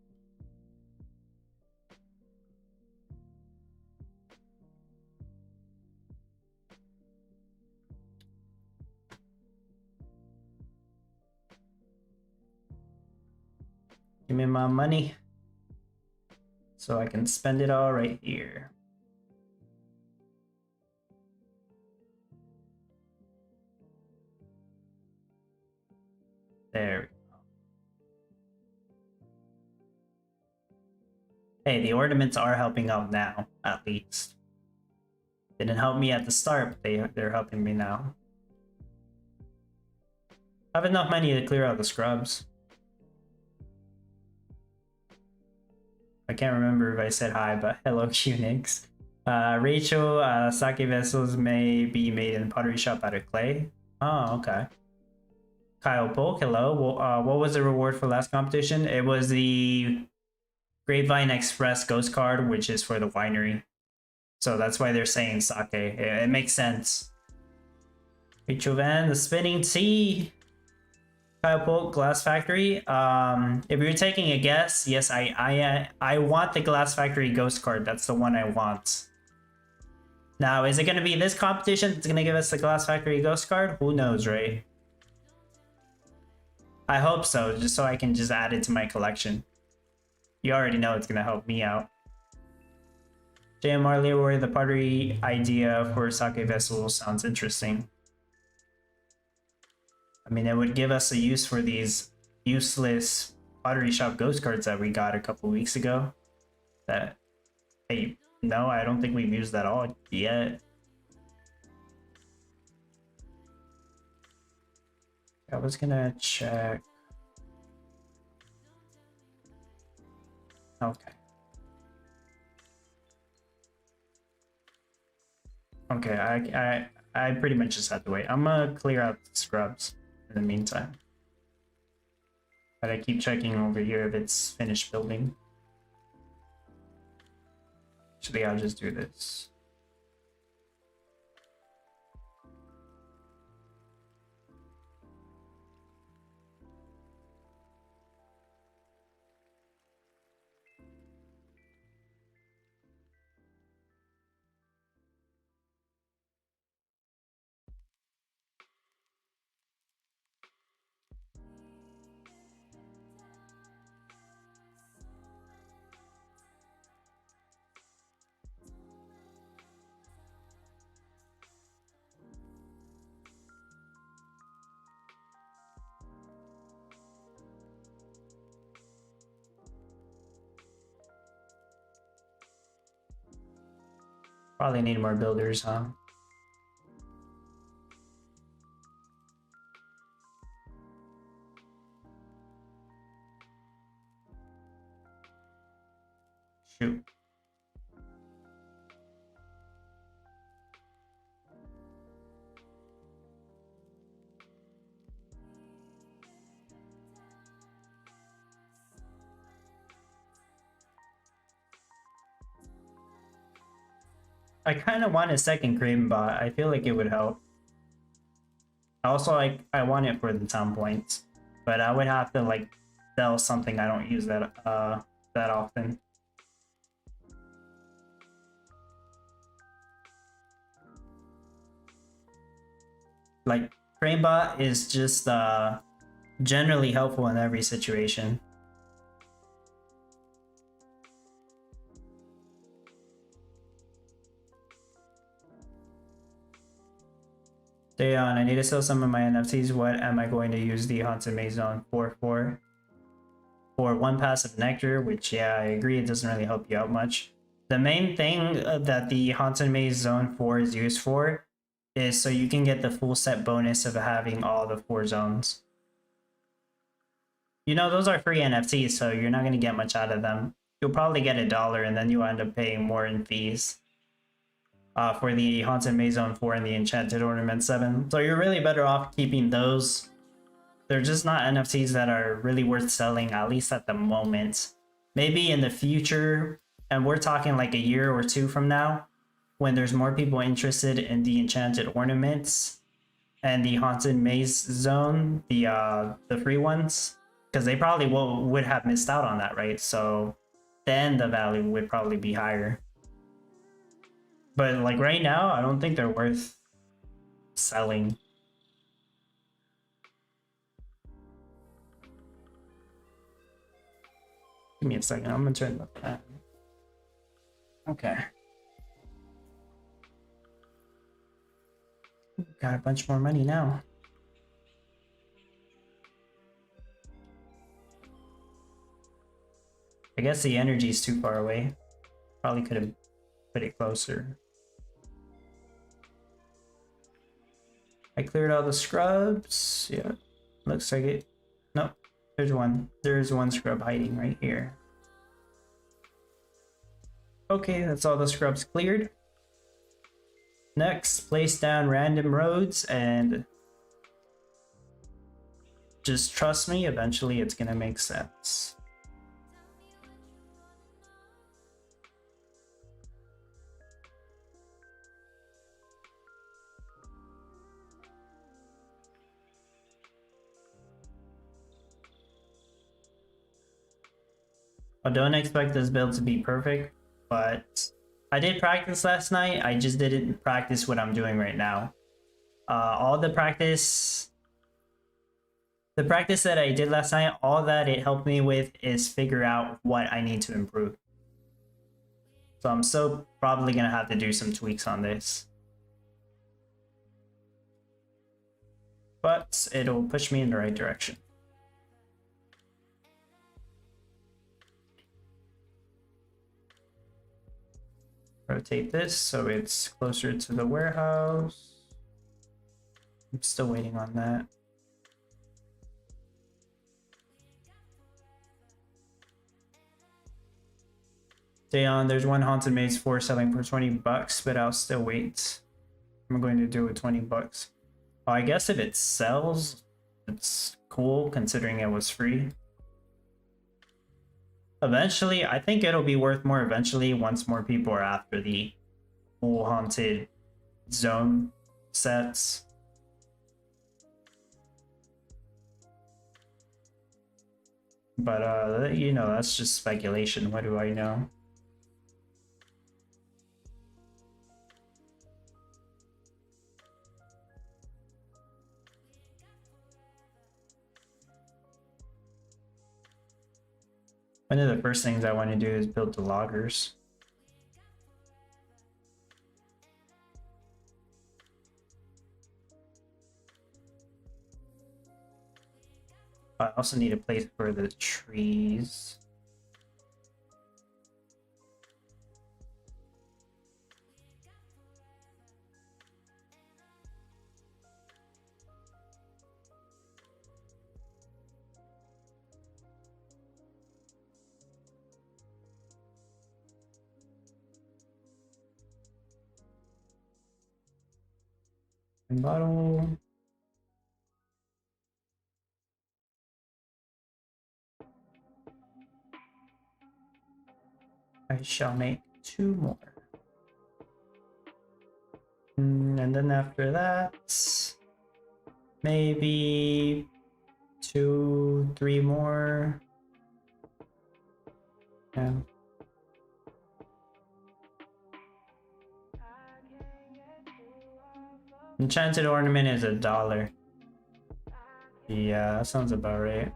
Give me my money so I can spend it all right here. There we go. Hey, the ornaments are helping out now, at least. Didn't help me at the start, but they're helping me now. I have enough money to clear out the scrubs. I can't remember if I said hi, but hello, Qnix. Rachel, sake vessels may be made in pottery shop out of clay. Oh, okay. Kyle Polk, hello. What was the reward for last competition? It was the Grapevine Express Ghost card, which is for the winery. So that's why they're saying sake. It makes sense. Rachel Van, the spinning tea. Kyle Glass Factory. If you're taking a guess, yes, I want the Glass Factory Ghost card. That's the one I want. Now, is it going to be this competition that's going to give us the Glass Factory Ghost card? Who knows, right? I hope so, just so I can just add it to my collection. You already know it's going to help me out. JMR Leroy, the pottery idea for sake vessel sounds interesting. I mean, it would give us a use for these useless pottery shop ghost cards that we got a couple weeks ago. That, hey, no, I don't think we've used that all yet. I was gonna check. Okay. Okay, I pretty much just have to wait. I'm gonna clear out the scrubs in the meantime. But I keep checking over here if it's finished building. Actually, I'll just do this. Probably need more builders, huh? Shoot. I kind of want a second cream bot. I feel like it would help. Also, I want it for the town points, but I would have to like sell something I don't use that that often. Like Craimbot is just generally helpful in every situation. Dayon, I need to sell some of my NFTs. What am I going to use the Haunted Maze Zone for? For one passive nectar, which yeah, I agree, it doesn't really help you out much. The main thing that the Haunted Maze Zone 4 is used for is so you can get the full set bonus of having all the 4 zones. You know, those are free NFTs, so you're not going to get much out of them. You'll probably get $1 and then you'll end up paying more in fees for the Haunted Maze Zone 4 and the Enchanted Ornament 7. So you're really better off keeping those. They're just not NFTs that are really worth selling, at least at the moment. Maybe in the future, and we're talking like a year or two from now, when there's more people interested in the Enchanted Ornaments and the Haunted Maze Zone, the free ones, because they probably would have missed out on that, right? So then the value would probably be higher. But like right now, I don't think they're worth selling. Give me a second, I'm gonna turn the fan. Okay. Got a bunch more money now. I guess the energy is too far away. Probably could have put it closer. I cleared all the scrubs. Yeah, looks like it. Nope, there's one. There's one scrub hiding right here. Okay, that's all the scrubs cleared. Next, place down random roads and just trust me, eventually it's gonna make sense. I don't expect this build to be perfect, but I did practice last night. I just didn't practice what I'm doing right now. All the practice that I did last night, all that it helped me with is figure out what I need to improve. So I'm still probably gonna have to do some tweaks on this. But it'll push me in the right direction. Rotate this so it's closer to the warehouse. I'm still waiting on that. Dayon, there's one haunted maze 4 selling for 20 bucks, but I'll still wait. I'm going to do it 20 bucks. Oh, I guess if it sells, it's cool considering it was free. Eventually, I think it'll be worth more eventually once more people are after the full haunted zone sets. But you know, that's just speculation. What do I know? One of the first things I want to do is build the loggers. I also need a place for the trees. Bottle. I shall make 2 more. And then after that, maybe 2, 3 more. Yeah. Enchanted ornament is $1. Yeah, that sounds about right.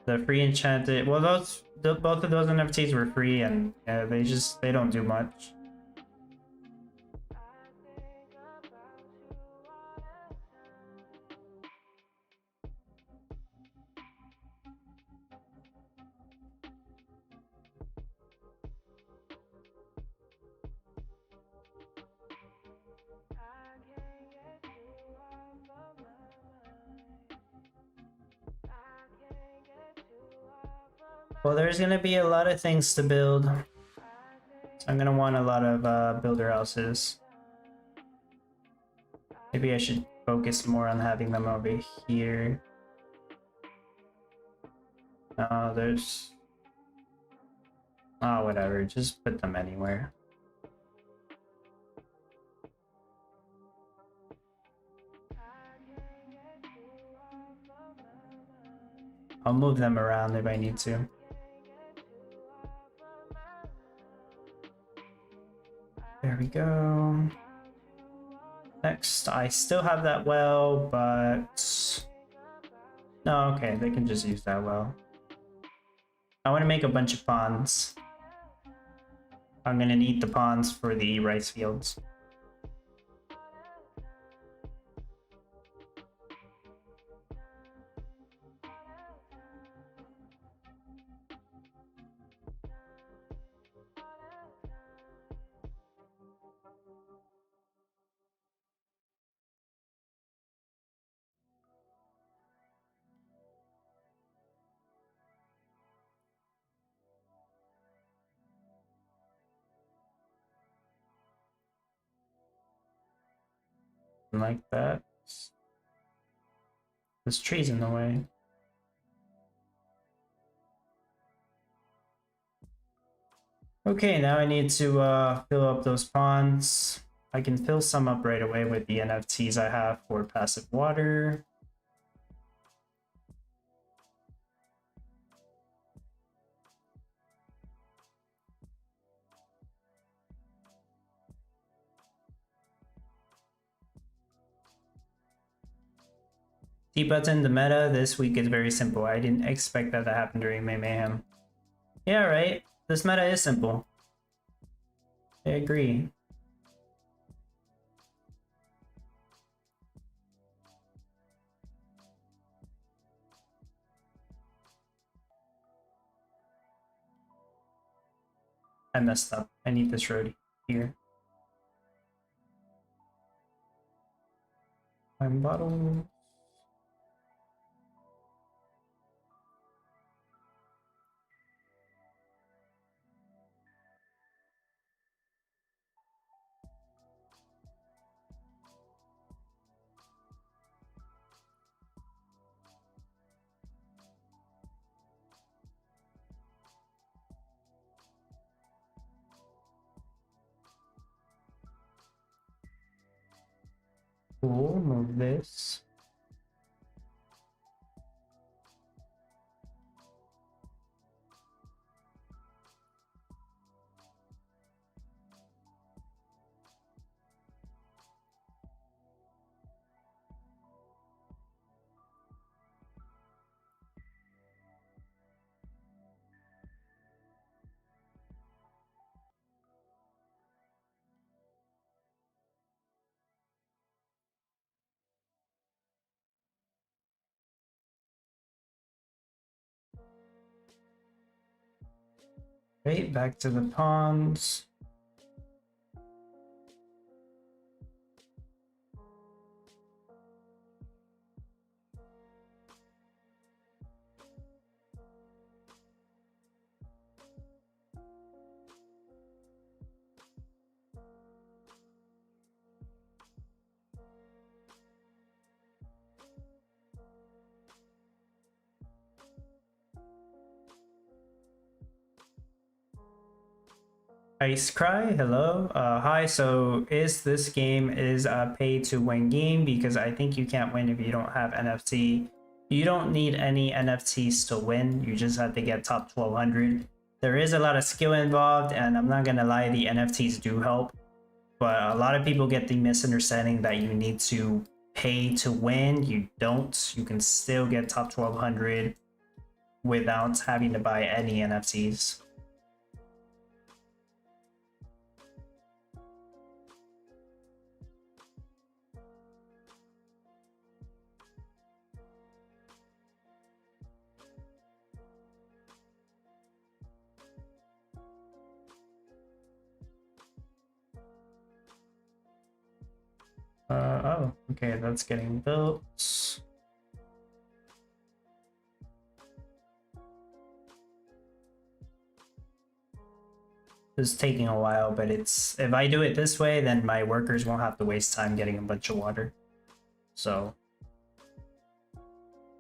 The free enchanted, well, both of those NFTs were free, and yeah, they don't do much. Well, there's gonna be a lot of things to build. So I'm gonna want a lot of builder houses. Maybe I should focus more on having them over here. There's... Oh, whatever, just put them anywhere. I'll move them around if I need to. There we go. Next, I still have that well, but... No, okay, they can just use that well. I want to make a bunch of ponds. I'm gonna need the ponds for the rice fields. Like that. There's trees in the way. Okay, now I need to fill up those ponds. I can fill some up right away with the NFTs I have for passive water. Key button, the meta this week is very simple. I didn't expect that to happen during May Mayhem. Yeah, right. This meta is simple. I agree. I messed up. I need this road here. Wine bottle. Cool, move this. Right, back to the pawns. Ice Cry, hello. Hi, so is this game is a pay to win game? Because I think you can't win if you don't have NFT. You don't need any NFTs to win. You just have to get top 1200. There is a lot of skill involved, and I'm not gonna lie, the NFTs do help. But a lot of people get the misunderstanding that you need to pay to win. You don't. You can still get top 1200 without having to buy any NFTs. Oh, okay, that's getting built. It's taking a while, but it's if I do it this way, then my workers won't have to waste time getting a bunch of water. So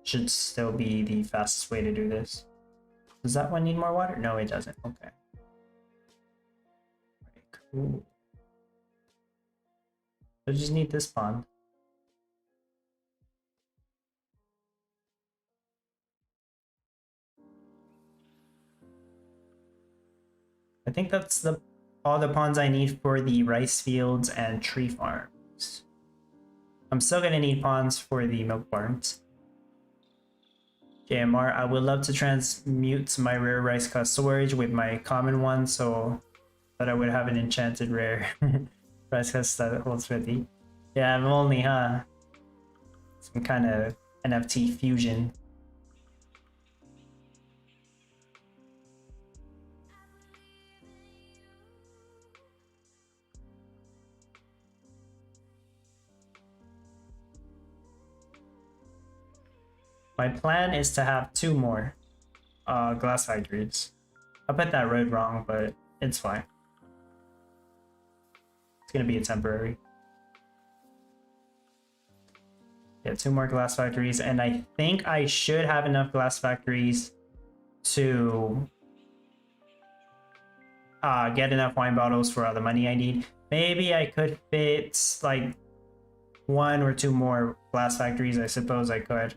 should still be the fastest way to do this. Does that one need more water? No, it doesn't. Okay. Right, cool. So just need this pond. I think that's all the ponds I need for the rice fields and tree farms. I'm still gonna need ponds for the milk barns. JMR, I would love to transmute my rare rice cup storage with my common one so that I would have an enchanted rare rice cup that holds 50. Yeah, I'm only, huh? Some kind of NFT fusion. My plan is to have 2 more glass factories. I put that road wrong, but it's fine. It's gonna be a temporary. Yeah, 2 more glass factories, and I think I should have enough glass factories to get enough wine bottles for all the money I need. Maybe I could fit like 1 or 2 more glass factories. I suppose I could,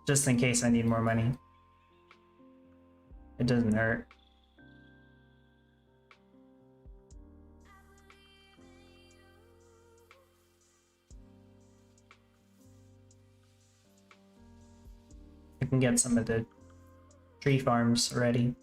just in case I need more money. It doesn't hurt. can get some of the tree farms ready.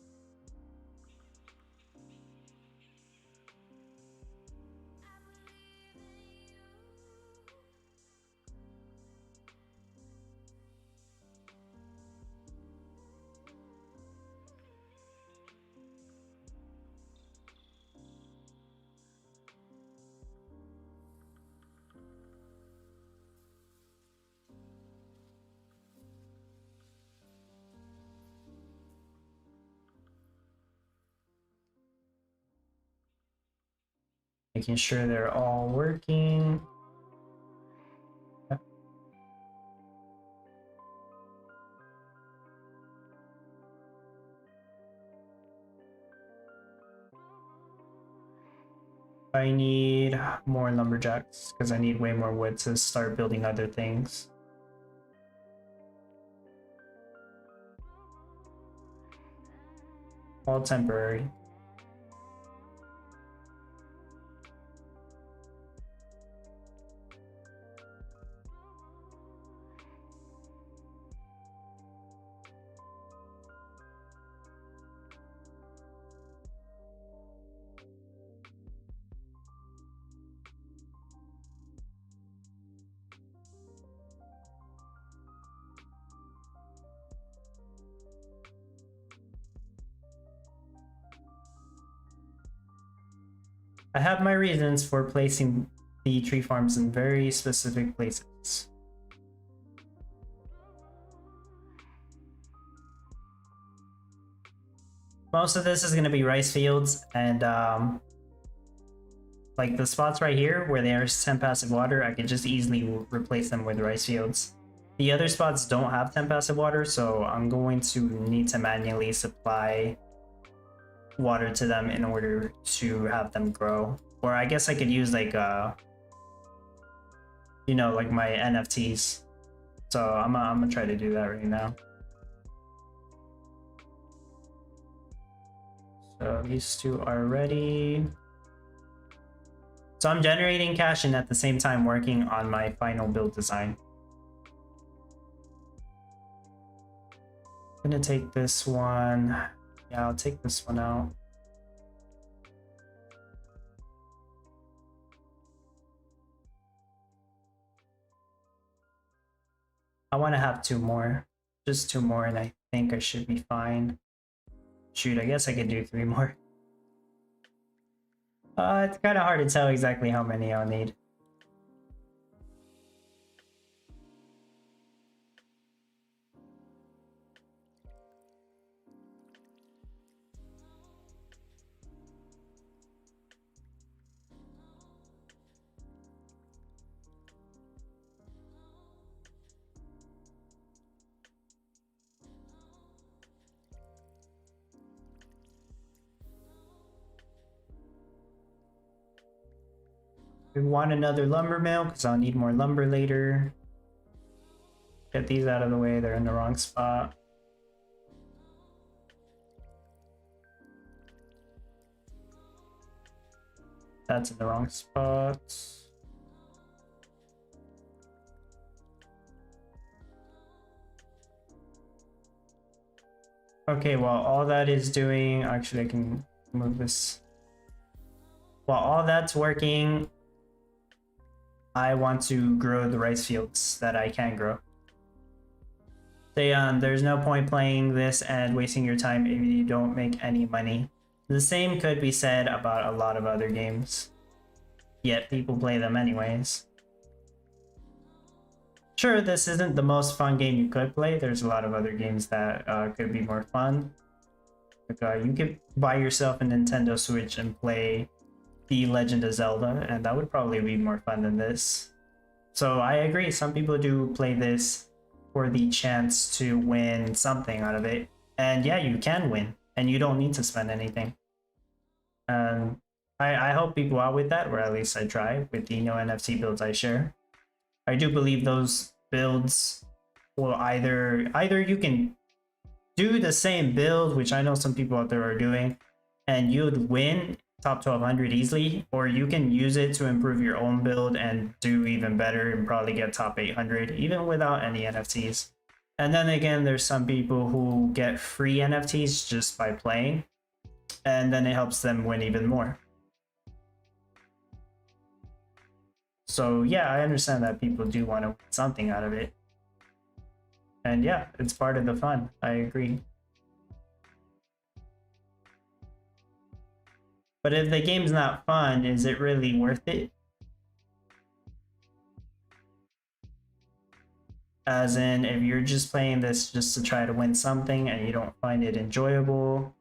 Making sure they're all working. I need more lumberjacks because I need way more wood to start building other things. All temporary. I have my reasons for placing the tree farms in very specific places. Most of this is going to be rice fields, and like the spots right here where there's 10 passive water, I could just easily replace them with rice fields. The other spots don't have 10 passive water, so I'm going to need to manually supply water to them in order to have them grow. Or I guess I could use like you know, like my NFTs. So I'm gonna try to do that right now. So these two are ready. So I'm generating cash and at the same time working on my final build design. I'm gonna take this one. Yeah, I'll take this one out. I want to have two more. Just two more and I think I should be fine. Shoot, I guess I could do three more. It's kind of hard to tell exactly how many I'll need. We want another lumber mill because I'll need more lumber later. Get these out of the way, they're in the wrong spot. That's in the wrong spot. Okay, while all that is doing, actually I can move this. While all that's working, I want to grow the rice fields that I can grow. There's no point playing this and wasting your time if you don't make any money. The same could be said about a lot of other games, yet people play them anyways. Sure, this isn't the most fun game you could play. There's a lot of other games that could be more fun. Like, you could buy yourself a Nintendo Switch and play The Legend of Zelda, and that would probably be more fun than this. So I agree, some people do play this for the chance to win something out of it. And yeah, you can win, and you don't need to spend anything. I help people out with that, or at least I try with the no NFT builds I share. I do believe those builds will either you can do the same build, which I know some people out there are doing, and you'd win top 1200 easily, or you can use it to improve your own build and do even better and probably get top 800 even without any NFTs. And then again, there's some people who get free NFTs just by playing, and then it helps them win even more. So yeah, I understand that people do want to win something out of it. And yeah, it's part of the fun. I agree. But if the game's not fun, is it really worth it? As in, if you're just playing this just to try to win something and you don't find it enjoyable,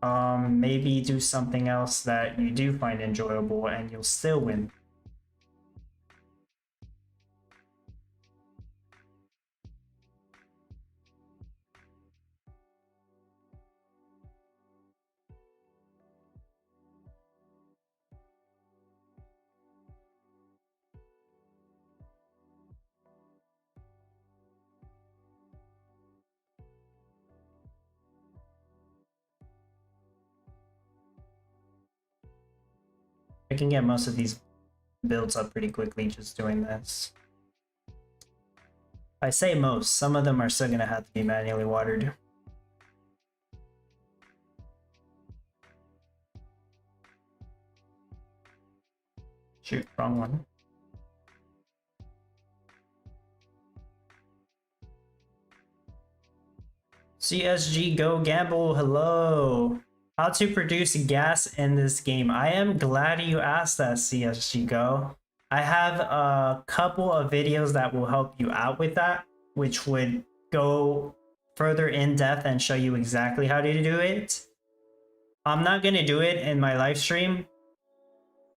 maybe do something else that you do find enjoyable and you'll still win. I can get most of these builds up pretty quickly just doing this. I say most, some of them are still gonna have to be manually watered. Shoot, wrong one. CSG Go Gamble, hello. How to produce gas in this game. I am glad you asked that, CSG Go. I have a couple of videos that will help you out with that, which would go further in depth and show you exactly how to do it. I'm not gonna do it in my live stream,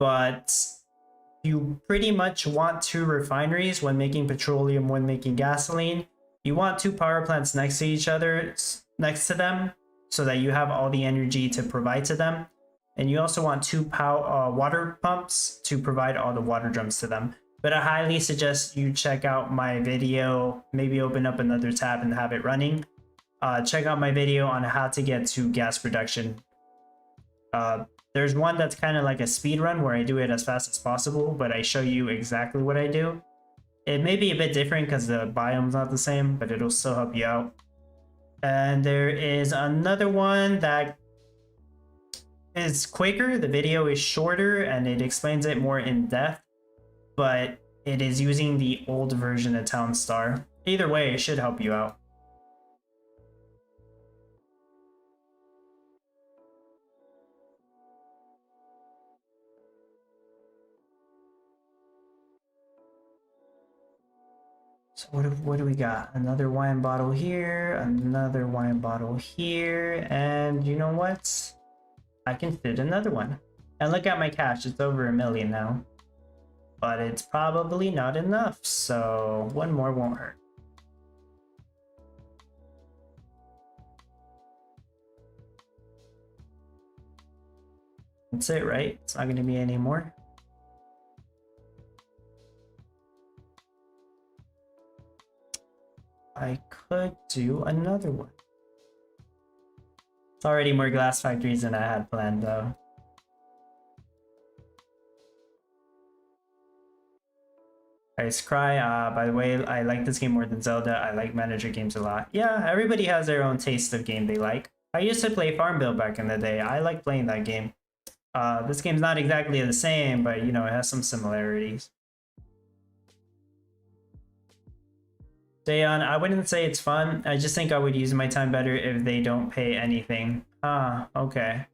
but you pretty much want two refineries when making petroleum, when making gasoline. You want two power plants next to each other, next to them, so that you have all the energy to provide to them. And you also want two water pumps to provide all the water drums to them. But I highly suggest you check out my video, maybe open up another tab and have it running. Check out my video on how to get to gas production. There's one that's kind of like a speed run where I do it as fast as possible, but I show you exactly what I do. It may be a bit different because the biome's not the same, but it'll still help you out. And there is another one that is quicker. The video is shorter and it explains it more in depth, but it is using the old version of Townstar. Either way, it should help you out. So what do we got? Another wine bottle here, another wine bottle here, and you know what? I can fit another one. And look at my cash, it's over 1 million now. But it's probably not enough, so one more won't hurt. That's it, right? It's not gonna be any more. I could do another one. It's already more glass factories than I had planned though. Ice Cry, by the way, I like this game more than Zelda. I like manager games a lot. Yeah, everybody has their own taste of game they like. I used to play Farmville back in the day. I like playing that game. This game's not exactly the same, but you know, it has some similarities. Dayon, I wouldn't say it's fun. I just think I would use my time better if they don't pay anything. Ah, okay.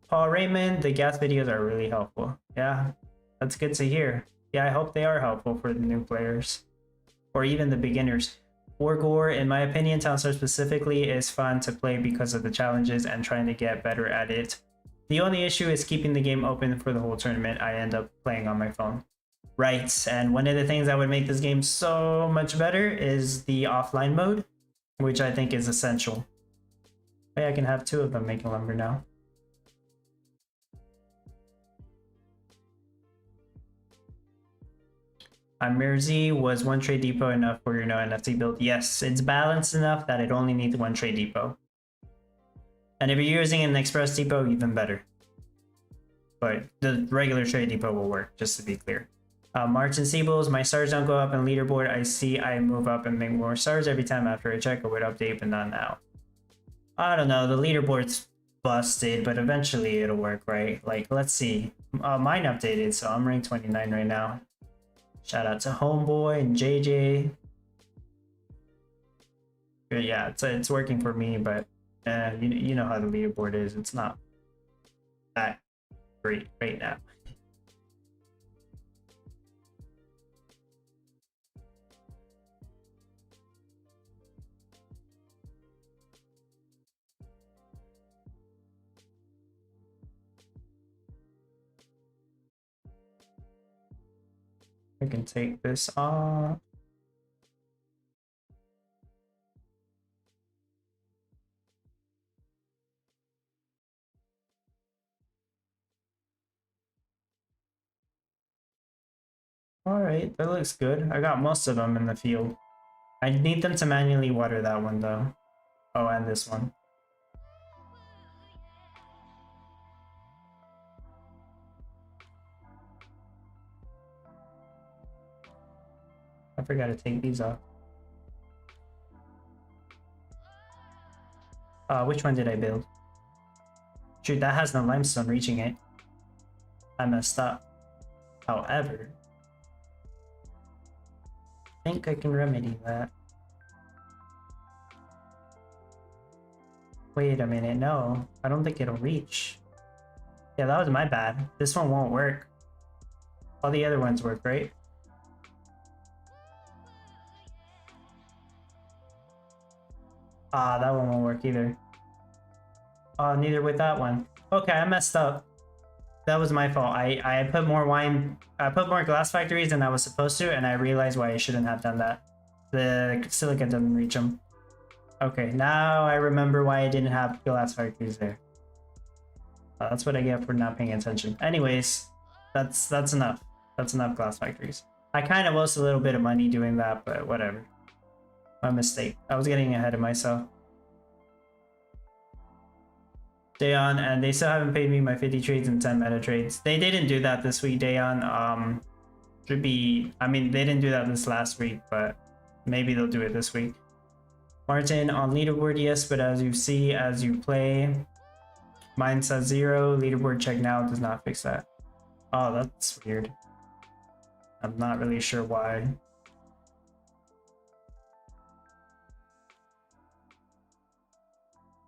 Paul Raymond, the gas videos are really helpful. Yeah, that's good to hear. Yeah, I hope they are helpful for the new players. Or even the beginners. Wargore, in my opinion, Townstar specifically, is fun to play because of the challenges and trying to get better at it. The only issue is keeping the game open for the whole tournament. I end up playing on my phone. Right, and one of the things that would make this game so much better is the offline mode, which I think is essential. Hey, I can have two of them making lumber now. Mirzi, was one trade depot enough for your no NFT build? Yes, it's balanced enough that it only needs one trade depot. And if you're using an express depot, even better. But the regular trade depot will work, just to be clear. Martin Siebels, my stars don't go up in leaderboard. I see I move up and make more stars every time after I check. I would update, but not now. I don't know. The leaderboard's busted, but eventually it'll work, right? Like, let's see. Mine updated, so I'm ranked 29 right now. Shout out to Homeboy and JJ. But yeah, it's working for me, but you know how the leaderboard is. It's not that great right now. I can take this off. All right, that looks good. I got most of them in the field. I need them to manually water that one though. Oh, and this one. I forgot to take these off. Which one did I build? Shoot, that has no limestone reaching it. I messed up. However, I think I can remedy that. Wait a minute, no. I don't think it'll reach. Yeah, that was my bad. This one won't work. All the other ones work, right? Ah, that one won't work either. Oh, neither with that one. Okay, I messed up. That was my fault. I put more wine. I put more glass factories than I was supposed to, and I realized why I shouldn't have done that. The silica doesn't reach them. Okay, now I remember why I didn't have glass factories there. That's what I get for not paying attention. Anyways, that's enough. That's enough glass factories. I kind of lost a little bit of money doing that, but whatever. My mistake. I was getting ahead of myself. Dayon, and they still haven't paid me my 50 trades and 10 meta trades. They didn't do that this week, Dayon. Should be, I mean, they didn't do that this last week, but maybe they'll do it this week. Martin, on leaderboard, yes, but as you see, as you play, mine says 0. Leaderboard check now does not fix that. Oh, that's weird. I'm not really sure why.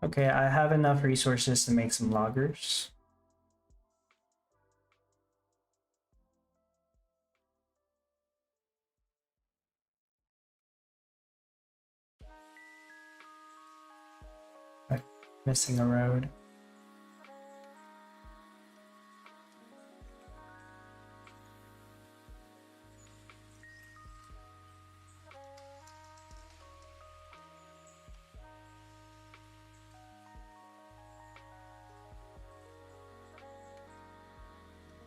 Okay, I have enough resources to make some loggers. Missing a road.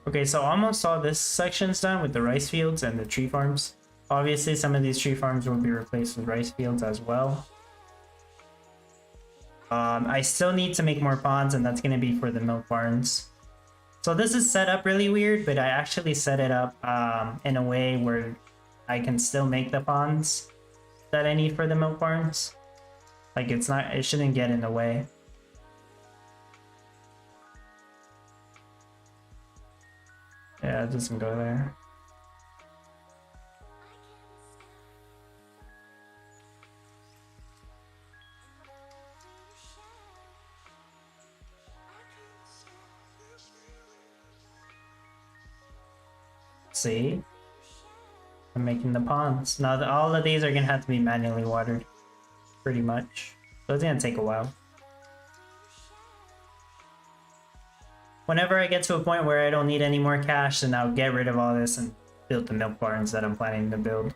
Okay, so almost all this section's done with the rice fields and the tree farms. Obviously, some of these tree farms will be replaced with rice fields as well. I still need to make more ponds, and that's going to be for the milk barns. So this is set up really weird, but I actually set it up in a way where I can still make the ponds that I need for the milk barns. Like, it shouldn't get in the way. Yeah, it doesn't go there. See? I'm making the ponds. Now, all of these are gonna have to be manually watered. Pretty much. So it's gonna take a while. Whenever I get to a point where I don't need any more cash, then I'll get rid of all this and build the milk barns that I'm planning to build.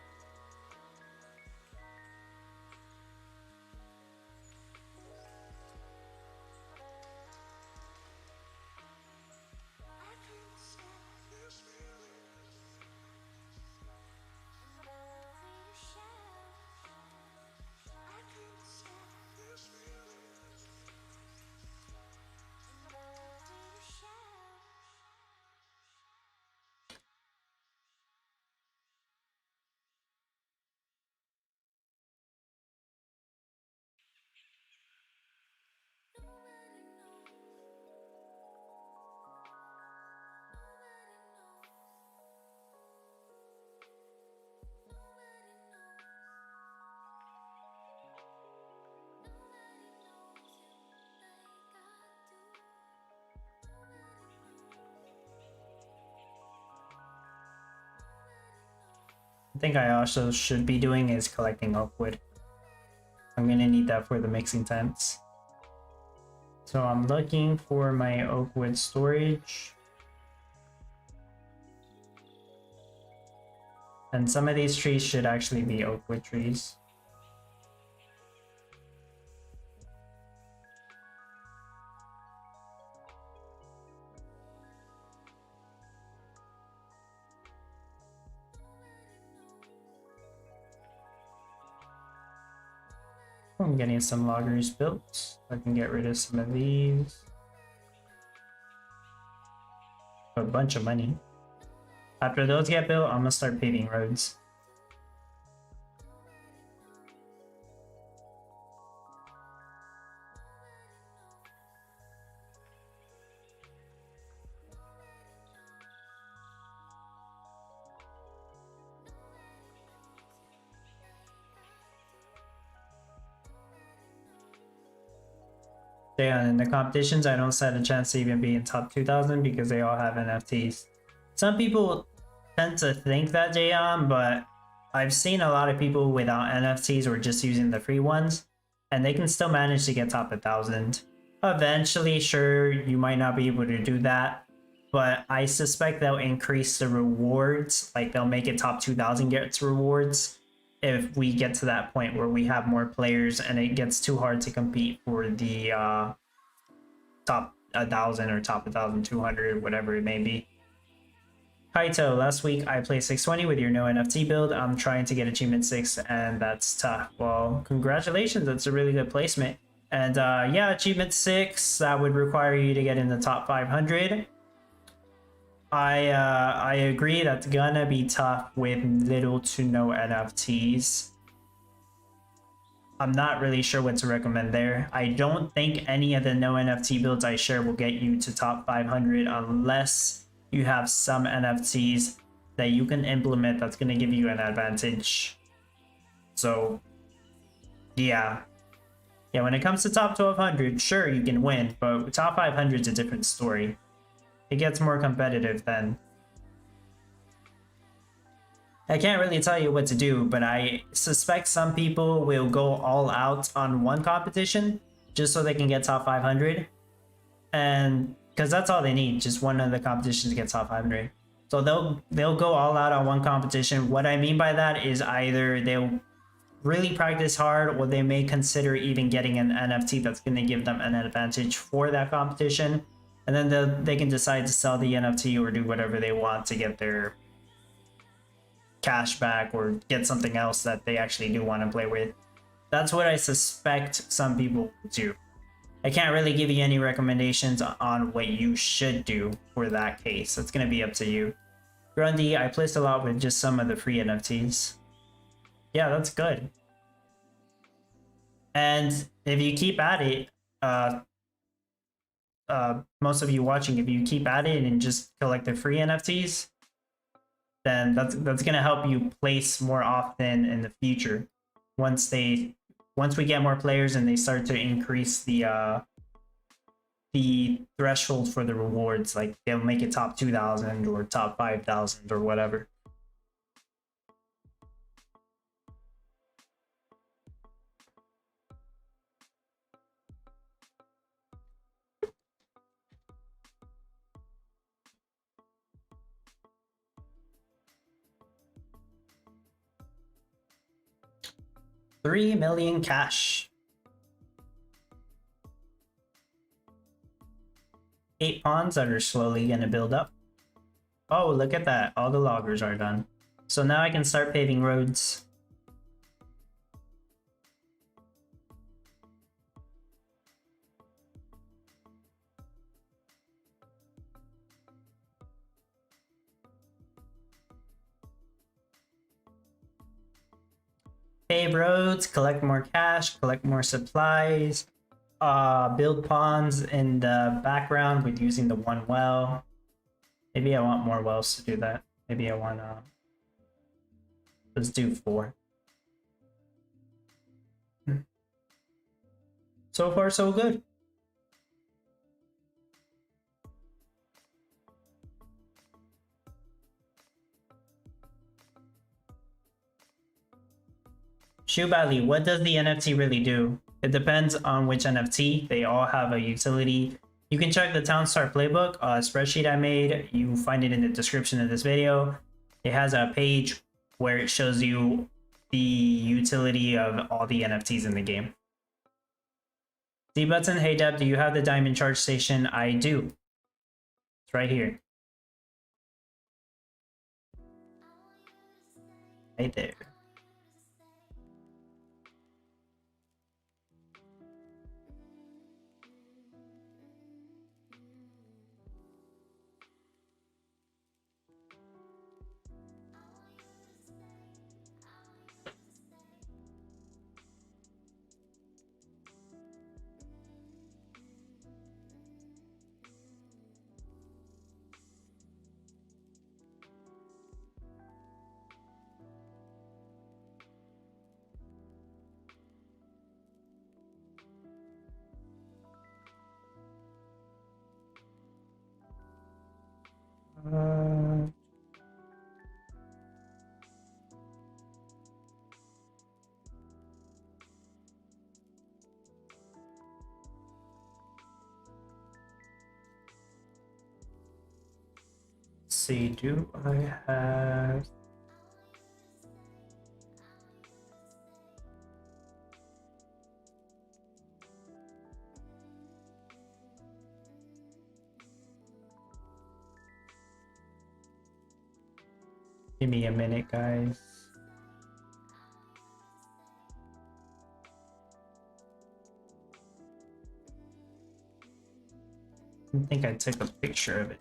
I think I also should be doing is collecting oak wood. I'm gonna need that for the mixing tents. So I'm looking for my oak wood storage. And some of these trees should actually be oak wood trees. I'm getting some loggers built. I can get rid of some of these. A bunch of money. After those get built, I'm gonna start paving roads. Yeah, in the competitions, I don't stand a chance to even be in top 2000 because they all have NFTs. Some people tend to think that they but I've seen a lot of people without NFTs or just using the free ones, and they can still manage to get top 1000. Eventually, sure, you might not be able to do that, but I suspect they'll increase the rewards, like they'll make it top 2000 gets rewards if we get to that point where we have more players and it gets too hard to compete for the top 1000 or top 1200, whatever it may be. Kaito, last week I played 620 with your no NFT build. I'm trying to get achievement 6 and that's tough. Well, congratulations, that's a really good placement. And yeah, achievement 6, that would require you to get in the top 500. I agree that's gonna be tough with little to no NFTs. I'm not really sure what to recommend there. I don't think any of the no NFT builds I share will get you to top 500 unless you have some NFTs that you can implement that's going to give you an advantage. So yeah, when it comes to top 1200, sure, you can win, but top 500 is a different story. It gets more competitive then. I can't really tell you what to do, but I suspect some people will go all out on one competition just so they can get top 500. And because that's all they need, just one of the competitions to get top 500. So they'll go all out on one competition. What I mean by that is either they'll really practice hard or they may consider even getting an NFT that's going to give them an advantage for that competition. And then they can decide to sell the NFT or do whatever they want to get their cash back or get something else that they actually do want to play with. That's what I suspect some people do. I can't really give you any recommendations on what you should do for that case. It's going to be up to you. Grundy, I placed a lot with just some of the free NFTs. Yeah, that's good. And if you keep at it, most of you watching, if you keep at it and just collect the free NFTs, then that's gonna help you place more often in the future. Once we get more players and they start to increase the threshold for the rewards, like they'll make it top 2000 or top 5000 or whatever. $3 million cash. 8 pawns that are slowly gonna build up. Oh, look at that. All the loggers are done. So now I can start paving roads. Pave roads, collect more cash, collect more supplies, build ponds in the background with using the one well. Maybe I want more wells to do that. Maybe I want let's do 4. So far, so good. Shubali, what does the NFT really do? It depends on which NFT. They all have a utility. You can check the Townstar playbook, a spreadsheet I made. You find it in the description of this video. It has a page where it shows you the utility of all the NFTs in the game. D button, hey Deb, do you have the diamond charge station? I do. It's right here. Right there. See, do I have... Give me a minute, guys. I think I took a picture of it.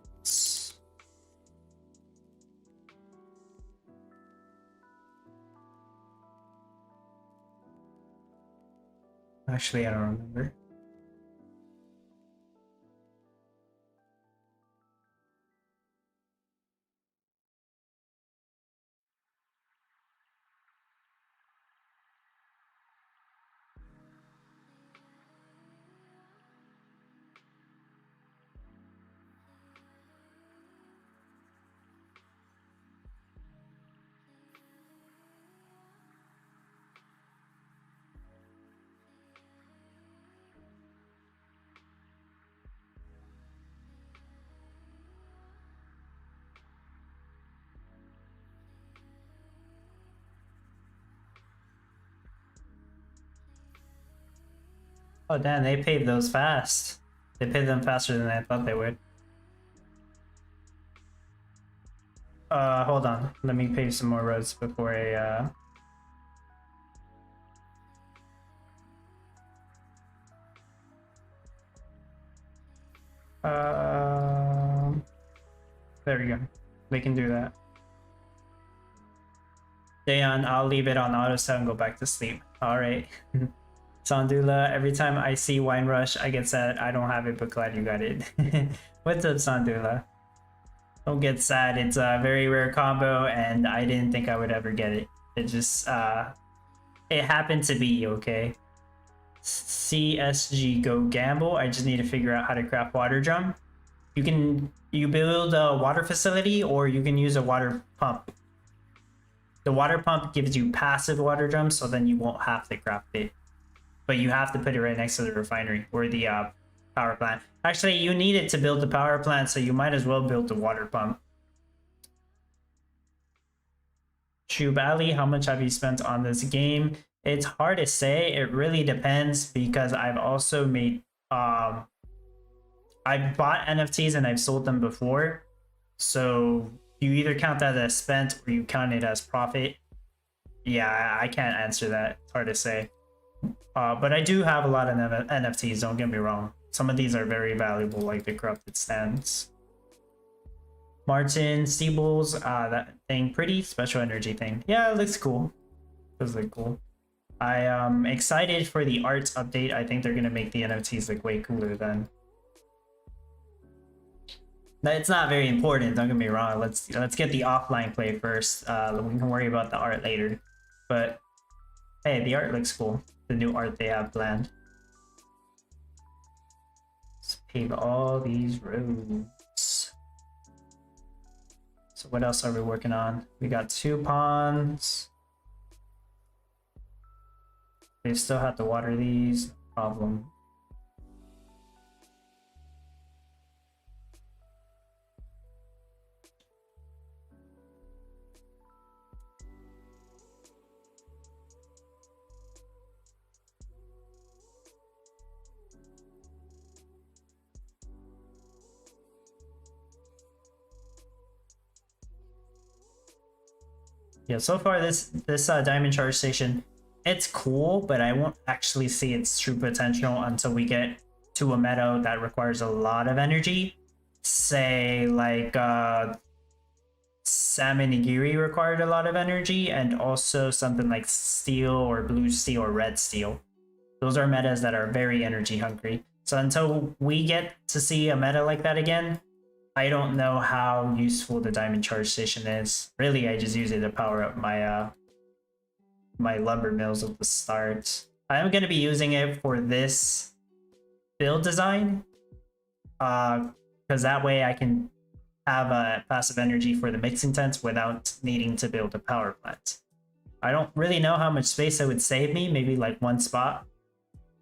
Actually, I don't remember. Oh damn, they paved those fast. They paved them faster than I thought they would. Hold on. Let me pave some more roads before I there we go. They can do that. Dayon, I'll leave it on auto set and go back to sleep. Alright. Sandula, every time I see Wine Rush, I get sad. I don't have it, but glad you got it. What's up, Sandula? Don't get sad. It's a very rare combo, and I didn't think I would ever get it. It just, it happened to be, okay? CSG Go Gamble. I just need to figure out how to craft water drum. You build a water facility, or you can use a water pump. The water pump gives you passive water drums, so then you won't have to craft it. But you have to put it right next to the refinery or the power plant. Actually, you need it to build the power plant, so you might as well build the water pump. Shubali, how much have you spent on this game? It's hard to say. It really depends, because I've also made... I've bought NFTs and I've sold them before. So you either count that as spent or you count it as profit. Yeah, I can't answer that. It's hard to say. But I do have a lot of NFTs, don't get me wrong. Some of these are very valuable, like the Corrupted Stands. Martin, Steebles, that thing, pretty special energy thing. Yeah, it looks cool. It does look cool. I am excited for the arts update. I think they're going to make the NFTs look way cooler then. It's not very important, don't get me wrong. Let's get the offline play first. We can worry about the art later. But hey, the art looks cool. The new art they have planned. Let's pave all these roads. So what else are we working on? We got 2 ponds. They still have to water these. No problem. Yeah, so far this diamond charge station, it's cool, but I won't actually see its true potential until we get to a meadow that requires a lot of energy. Say like salmon nigiri required a lot of energy, and also something like steel or blue steel or red steel. Those are metas that are very energy hungry. So until we get to see a meta like that again, I don't know how useful the diamond charge station is. Really, I just use it to power up my my lumber mills at the start. I'm gonna be using it for this build design, because that way I can have a passive energy for the mixing tents without needing to build a power plant. I don't really know how much space it would save me, maybe like one spot,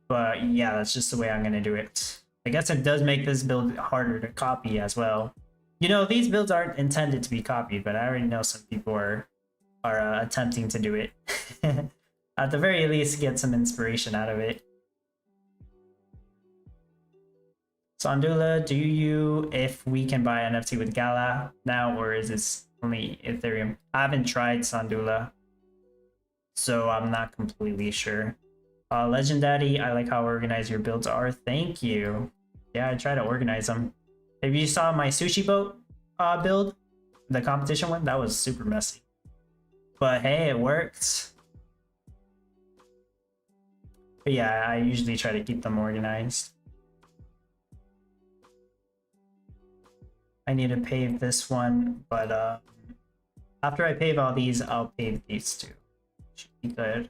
but yeah, that's just the way I'm gonna do it. I guess it does make this build harder to copy as well. You know, these builds aren't intended to be copied, but I already know some people are attempting to do it. At the very least, get some inspiration out of it. Sondula, do you, if we can buy NFT with Gala now, or is this only Ethereum? I haven't tried Sondula, so I'm not completely sure. Legend Daddy, I like how organized your builds are. Thank you. Yeah, I try to organize them. If you saw my sushi boat build, the competition one, that was super messy. But hey, it worked. But yeah, I usually try to keep them organized. I need to pave this one, but after I pave all these, I'll pave these two. Should be good.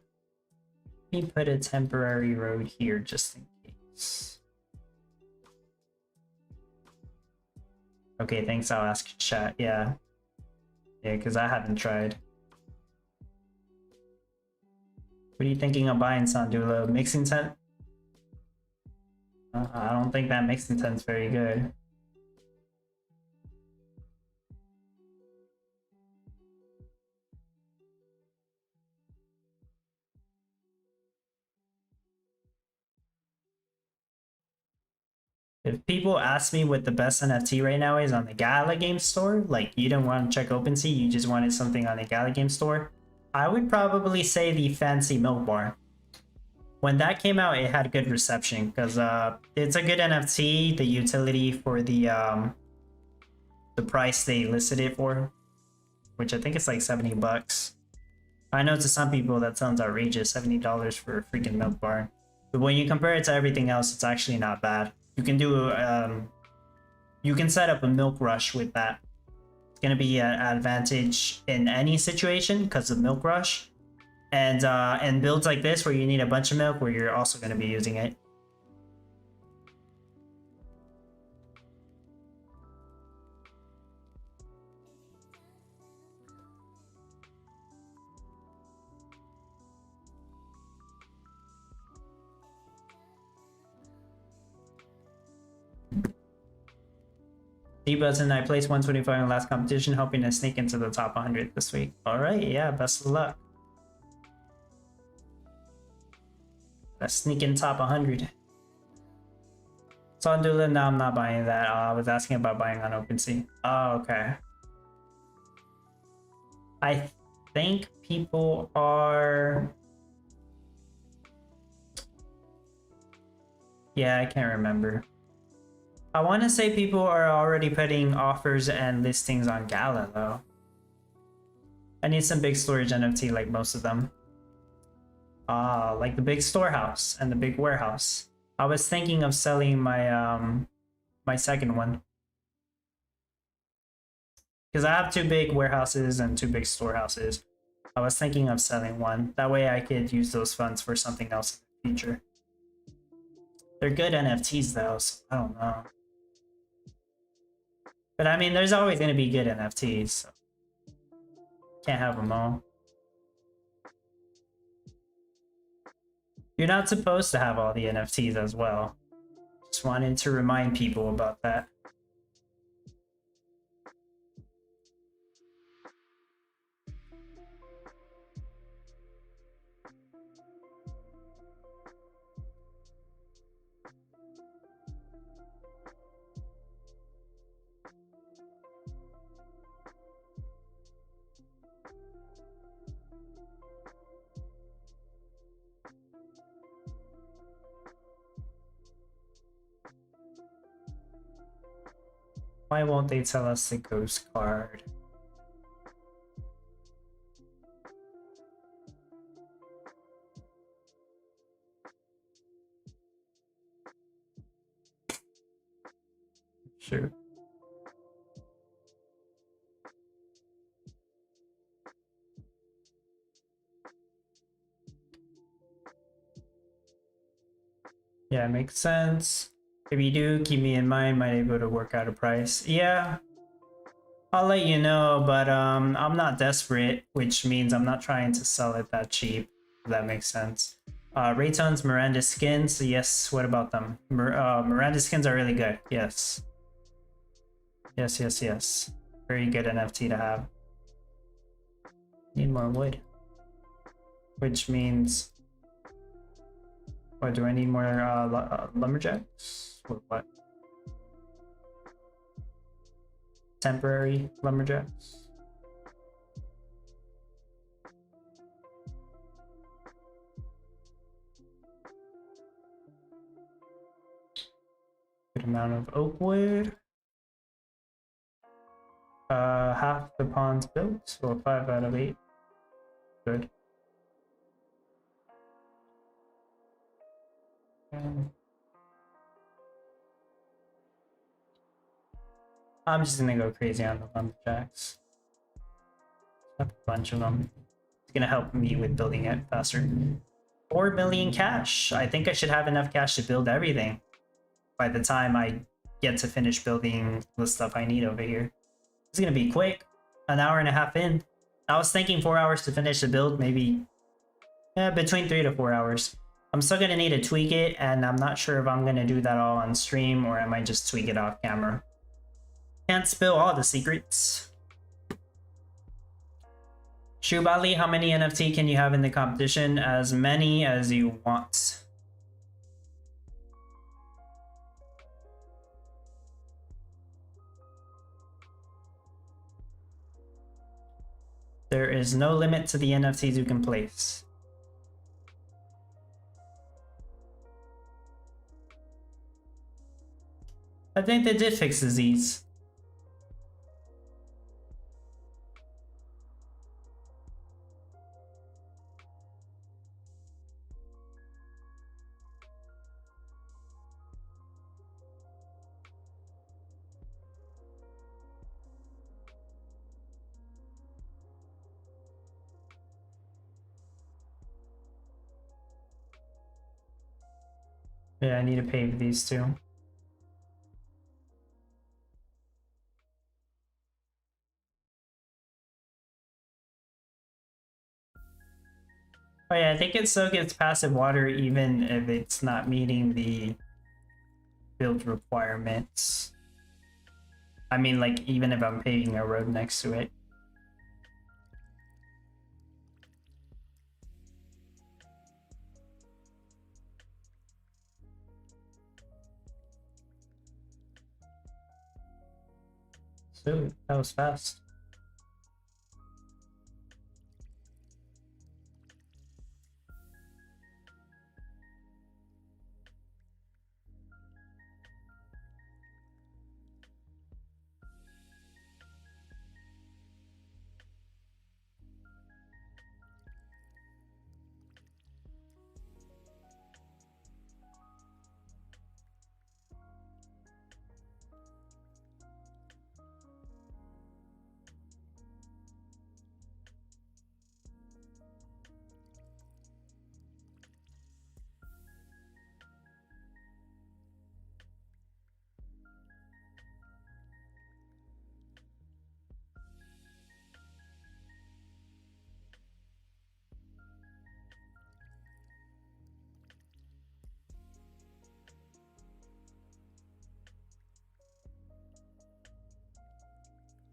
Let me put a temporary road here just in case. Okay, thanks. I'll ask chat. Yeah. Yeah, because I haven't tried. What are you thinking of buying, Sandula? Mixing tent? I don't think that mixing tent's very good. If people ask me what the best NFT right now is on the Gala game store, like you don't want to check OpenSea, you just wanted something on the Gala game store, I would probably say the fancy milk bar. When that came out, it had good reception because it's a good NFT. The utility for the price they listed it for, which I think it's like 70 bucks. I know to some people that sounds outrageous, $70 for a freaking milk bar. But when you compare it to everything else, it's actually not bad. You can do you can set up a milk rush with that. It's gonna be an advantage in any situation because of milk rush. And builds like this where you need a bunch of milk, where you're also gonna be using it. D-Button, I placed 125 in the last competition, hoping to sneak into the top 100 this week. Alright, yeah, best of luck. Let's sneak in top 100. Sondula, no, I'm not buying that. I was asking about buying on OpenSea. Oh, okay. I think people are... Yeah, I can't remember. I want to say people are already putting offers and listings on Gala, though. I need some big storage NFT like most of them. Like the big storehouse and the big warehouse. I was thinking of selling my my second one. Because I have two big warehouses and two big storehouses. I was thinking of selling one. That way I could use those funds for something else in the future. They're good NFTs though, so I don't know. But I mean, there's always going to be good NFTs, so can't have them all. You're not supposed to have all the NFTs as well. Just wanted to remind people about that. Why won't they tell us the ghost card? Sure. Yeah, makes sense. If you do, keep me in mind, might able to work out a price. Yeah, I'll let you know, but I'm not desperate, which means I'm not trying to sell it that cheap, if that makes sense. Rayton's Miranda skins, yes, what about them? Miranda skins are really good, yes. Yes, yes, yes. Very good NFT to have. Need more wood. Which means... What, do I need more lumberjacks? What? Temporary lumberjacks? Good amount of oak wood. Half the pond's built, or 5 out of 8. Good. I'm just gonna go crazy on the lumberjacks. Have a bunch of them. It's gonna help me with building it faster. 4 million cash. I think I should have enough cash to build everything by the time I get to finish building the stuff I need over here. It's gonna be quick. An hour and a half in. I was thinking 4 hours to finish the build, maybe between 3 to 4 hours. I'm still gonna need to tweak it, and I'm not sure if I'm gonna do that all on stream or I might just tweak it off camera. Can't spill all the secrets. Shubali, how many NFT can you have in the competition? As many as you want. There is no limit to the NFTs you can place. I think they did fix disease. Yeah, I need to pay for these two. Oh yeah, I think it still gets passive water even if it's not meeting the build requirements. I mean, like, even if I'm paving a road next to it. So, that was fast.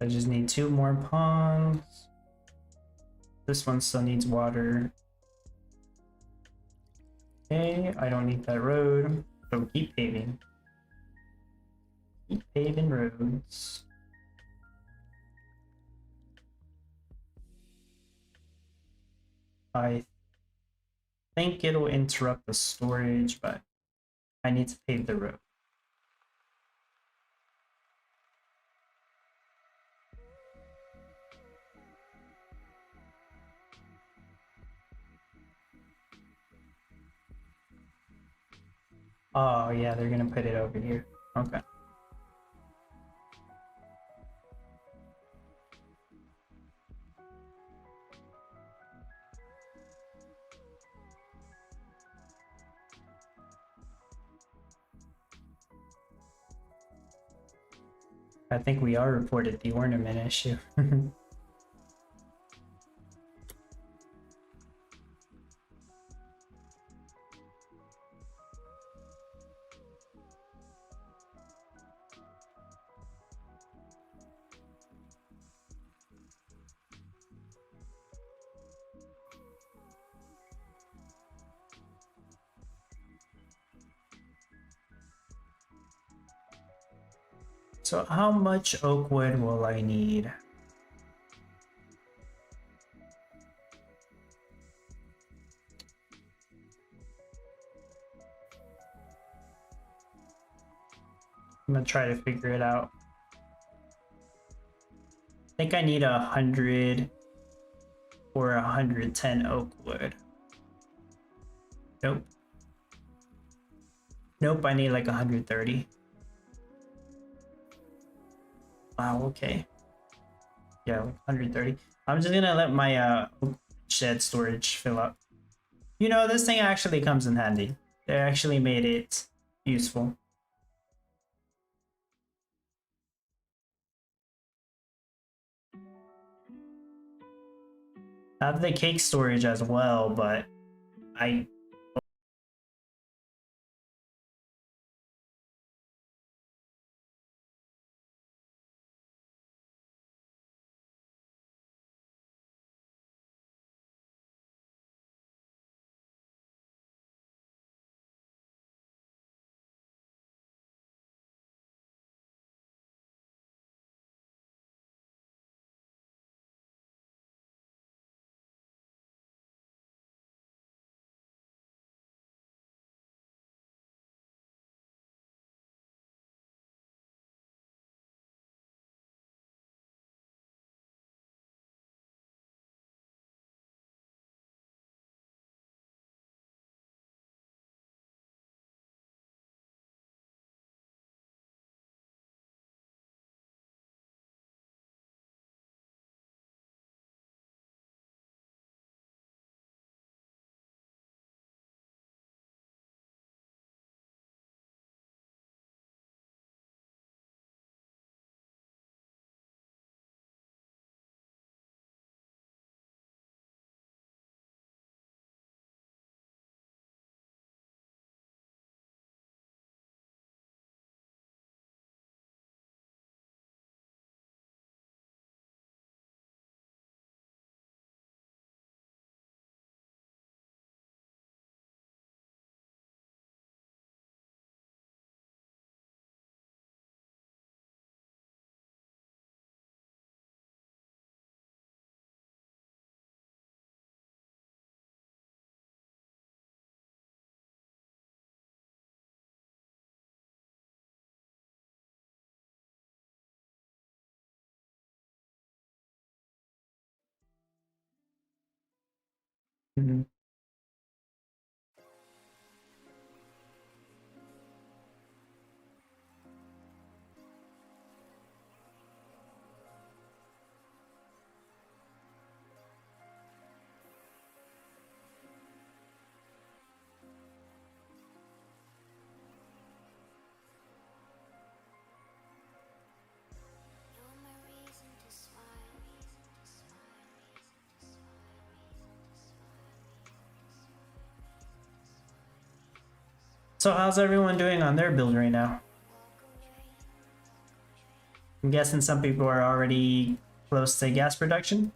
I just need 2 more ponds. This one still needs water. Okay, I don't need that road, so keep paving. Keep paving roads. I think it'll interrupt the storage, but I need to pave the road. Oh yeah, they're gonna put it over here. Okay. I think we are reported the ornament issue. So how much oak wood will I need? I'm gonna try to figure it out. I think I need 100 or 110 oak wood. Nope. Nope, I need like 130. Wow, okay. Yeah, like 130. I'm just gonna let my shed storage fill up. You know, this thing actually comes in handy. They actually made it useful. I have the cake storage as well, but I Mhm. So how's everyone doing on their build right now? I'm guessing some people are already close to gas production.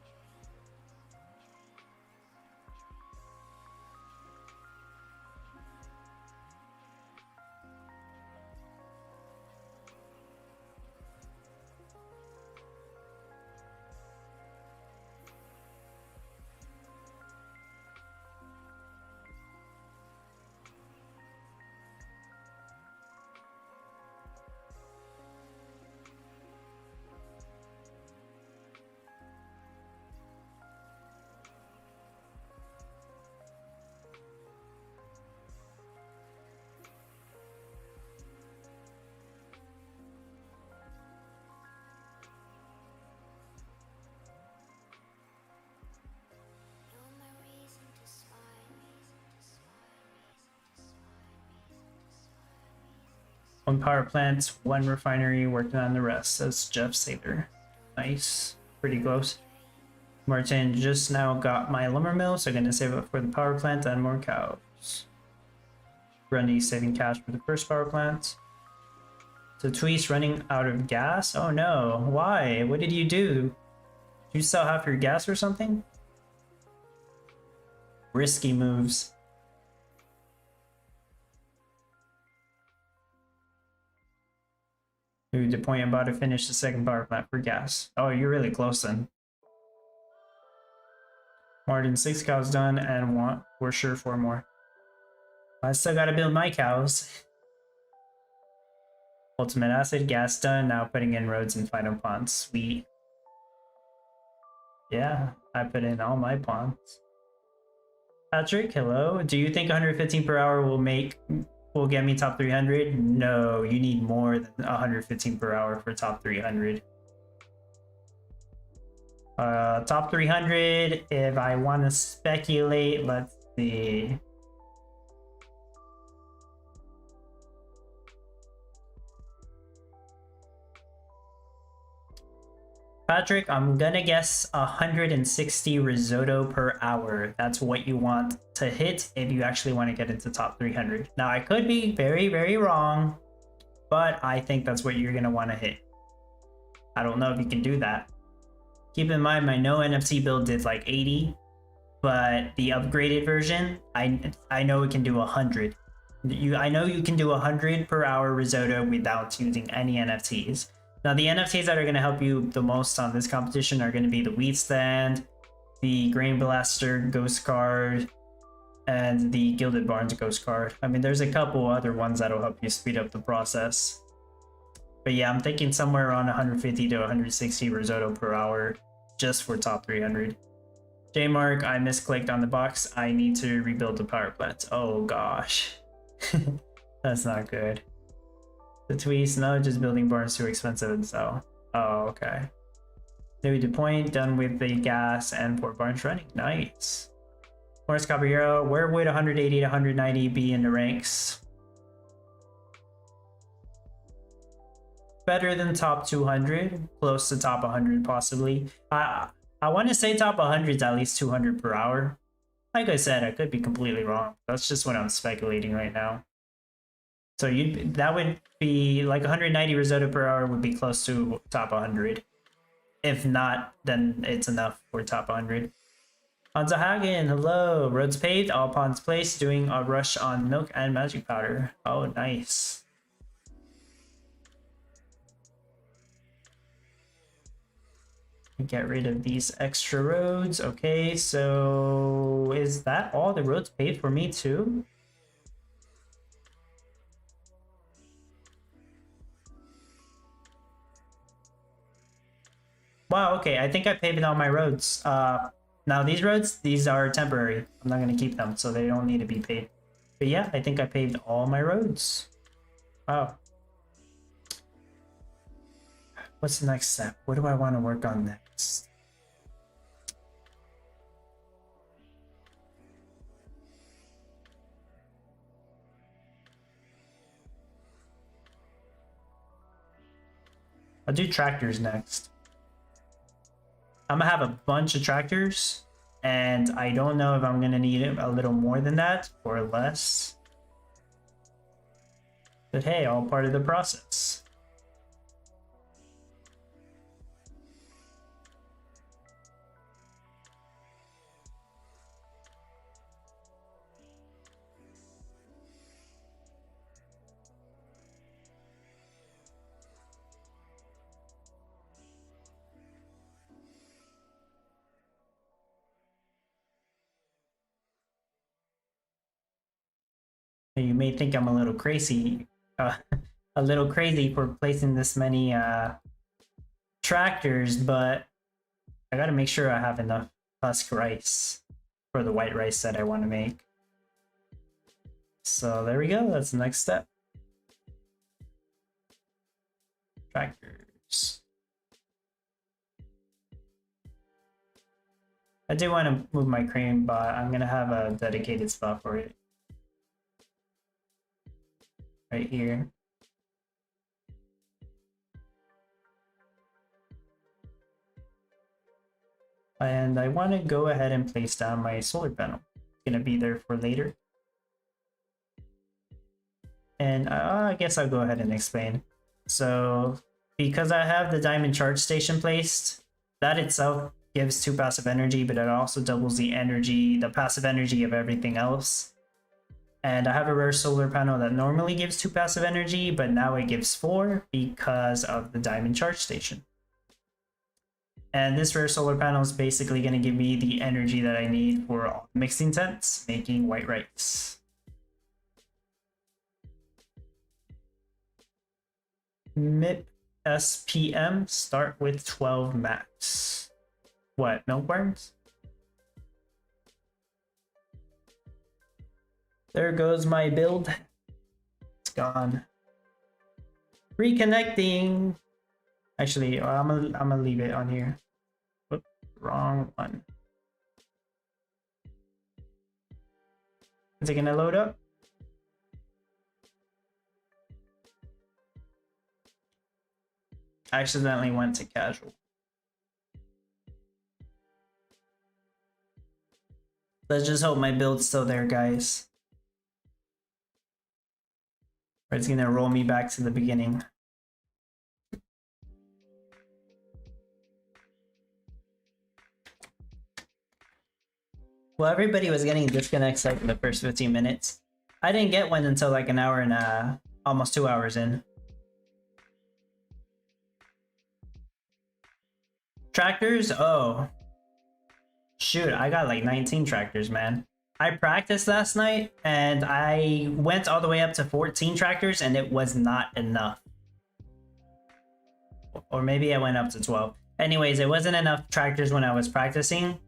One power plant, one refinery, working on the rest. That's Jeff Saber. Nice. Pretty close. Martin just now got my lumber mill, so I'm gonna save up for the power plant and more cows. Grundy saving cash for the first power plant. So Tweet's running out of gas? Oh no, why? What did you do? Did you sell half your gas or something? Risky moves. Ooh, the point I'm about to finish the second power plant for gas. Oh, you're really close then. Martin, 6 cows done, and we're sure 4 more. I still gotta build my cows. Ultimate acid, gas done, now putting in roads and final ponds. Sweet. Yeah, I put in all my ponds. Patrick, hello. Do you think 115 per hour will get me top 300? No, you need more than 115 per hour for top 300. Top 300, if I want to speculate, let's see. Patrick, I'm gonna guess 160 risotto per hour. That's what you want to hit if you actually want to get into top 300. Now, I could be very, very wrong, but I think that's what you're gonna want to hit. I don't know if you can do that. Keep in mind, my no NFT build did like 80, but the upgraded version, I know it can do 100. I know you can do 100 per hour risotto without using any NFTs. Now, the NFTs that are going to help you the most on this competition are going to be the Wheat Stand, the Grain Blaster Ghost card, and the Gilded Barns Ghost card. I mean, there's a couple other ones that'll help you speed up the process. But yeah, I'm thinking somewhere around 150 to 160 risotto per hour just for top 300. J-Mark, I misclicked on the box. I need to rebuild the power plant. Oh gosh. That's not good. The tweets, no, just building barns too expensive and so. Oh, okay. Maybe the point, done with the gas and 4 barns running. Nice. Morris Caballero, where would 180 to 190 be in the ranks? Better than top 200, close to top 100 possibly. I want to say top 100 is at least 200 per hour. Like I said, I could be completely wrong. That's just what I'm speculating right now. So that would be like 190 risotto per hour would be close to top 100. If not, then it's enough for top 100. Hansa Hagen, hello. Roads paved, all ponds placed, doing a rush on milk and magic powder. Oh, nice. Get rid of these extra roads. Okay, so is that all the roads paved for me too? Wow, okay, I think I paved all my roads. Now these roads, these are temporary. I'm not gonna keep them, so they don't need to be paved. But yeah, I think I paved all my roads. Wow. What's the next step? What do I want to work on next? I'll do tractors next. I'm gonna have a bunch of tractors, and I don't know if I'm gonna need a little more than that or less. But hey, all part of the process. And you may think I'm a little crazy, a little crazy for placing this many tractors, but I gotta make sure I have enough husk rice for the white rice that I want to make. So there we go. That's the next step. Tractors. I do want to move my crane, but I'm gonna have a dedicated spot for it. Right here. And I want to go ahead and place down my solar panel. It's gonna be there for later. And I guess I'll go ahead and explain. So because I have the diamond charge station placed, that itself gives 2 passive energy, but it also doubles the energy, the passive energy of everything else. And I have a rare solar panel that normally gives 2 passive energy, but now it gives 4 because of the diamond charge station. And this rare solar panel is basically going to give me the energy that I need for all mixing tents, making white rice. MIP SPM, start with 12 max. What, milk worms? There goes my build. It's gone. Reconnecting. Actually, I'm gonna leave it on here. Whoop, wrong one. Is it gonna load up? I accidentally went to casual. Let's just hope my build's still there, guys. Or it's gonna roll me back to the beginning. Well, everybody was getting disconnects like in the first 15 minutes. I didn't get one until like an hour and almost 2 hours in. Tractors? Oh. Shoot, I got like 19 tractors, man. I practiced last night and I went all the way up to 14 tractors and it was not enough. Or maybe I went up to 12. Anyways, it wasn't enough tractors when I was practicing.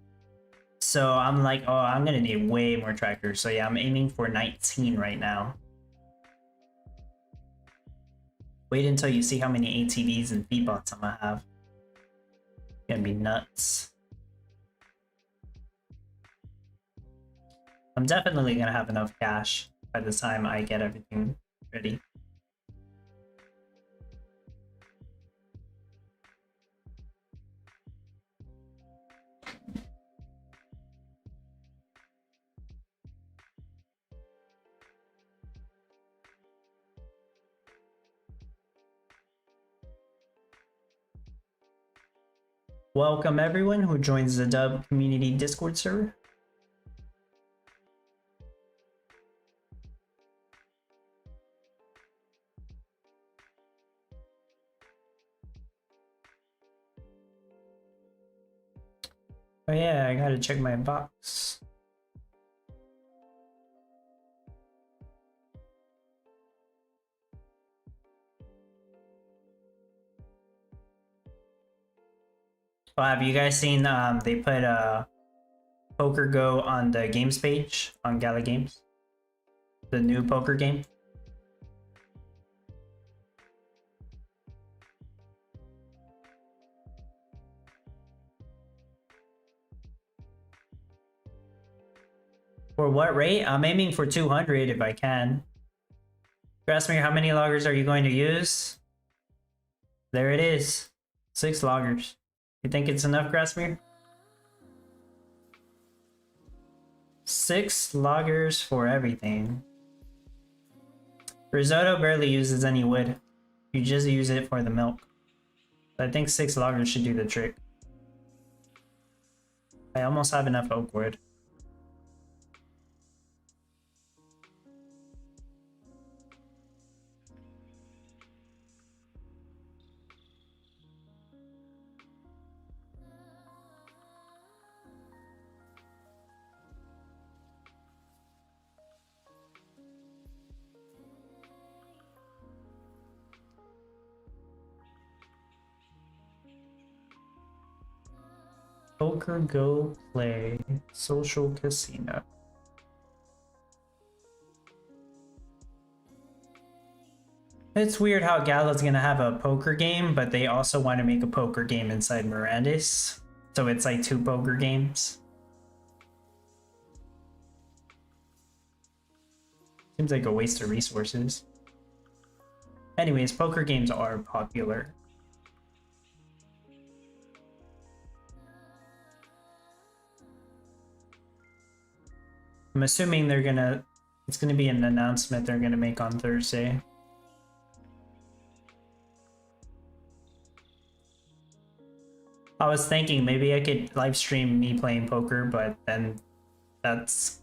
So I'm like, oh, I'm gonna need way more tractors. So yeah, I'm aiming for 19 right now. Wait until you see how many ATVs and feedbots I'm gonna have. It's gonna be nuts. I'm definitely gonna have enough cash by the time I get everything ready. Welcome everyone who joins the Dub Community Discord server. Oh yeah, I gotta check my box. Oh, have you guys seen they put Poker Go on the games page on Gala Games? The new poker game. For what rate? I'm aiming for 200 if I can. Grasmere, how many loggers are you going to use? There it is. 6 loggers. You think it's enough, Grasmere? 6 loggers for everything. Risotto barely uses any wood. You just use it for the milk. I think 6 loggers should do the trick. I almost have enough oak wood. Poker Go Play Social Casino. It's weird how Gala's gonna have a poker game, but they also want to make a poker game inside Mirandis. So it's like 2 poker games. Seems like a waste of resources. Anyways, poker games are popular. I'm assuming it's gonna be an announcement they're gonna make on Thursday. I was thinking maybe I could live stream me playing poker, but then that's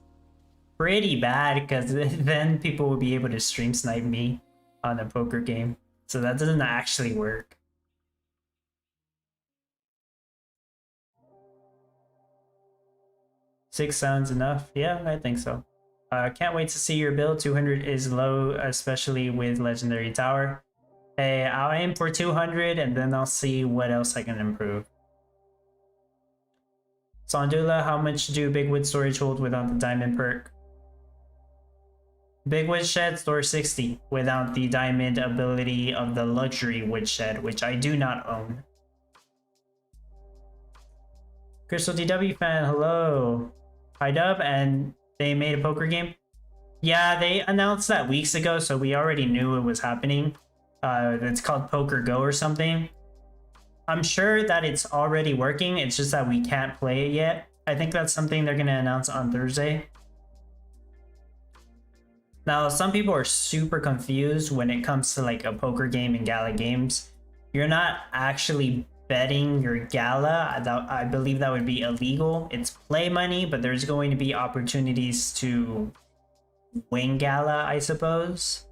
pretty bad because then people will be able to stream snipe me on a poker game. So that doesn't actually work. Six sounds enough. Yeah, I think so. Can't wait to see your build. 200 is low, especially with Legendary Tower. Hey, I'll aim for 200 and then I'll see what else I can improve. Sondula, how much do Big Wood storage hold without the diamond perk? Big Woodshed store 60 without the diamond ability of the luxury woodshed, which I do not own. Crystal DW fan, hello. Hi Dub, and they made a poker game? Yeah, they announced that weeks ago, so we already knew it was happening. It's called Poker Go or something. I'm sure that it's already working, it's just that we can't play it yet. I think that's something they're gonna announce on Thursday. Now, some people are super confused when it comes to like a poker game in Gala games. You're not actually betting your Gala. I believe that would be illegal. It's play money, but there's going to be opportunities to win Gala, I suppose.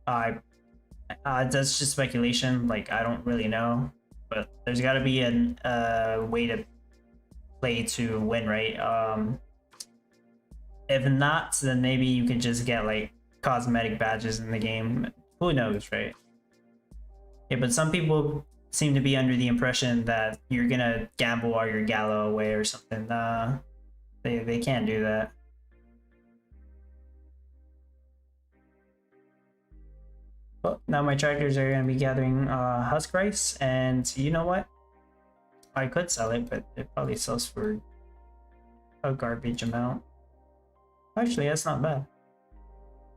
That's just speculation. Like, I don't really know, but there's got to be a way to play to win, right? If not, then maybe you could just get like cosmetic badges in the game. Who knows, right? Yeah, but some people seem to be under the impression that you're gonna gamble all your Gala away or something. They can't do that. Well, now my tractors are gonna be gathering husk rice, and you know what? I could sell it, but it probably sells for a garbage amount. Actually, that's not bad.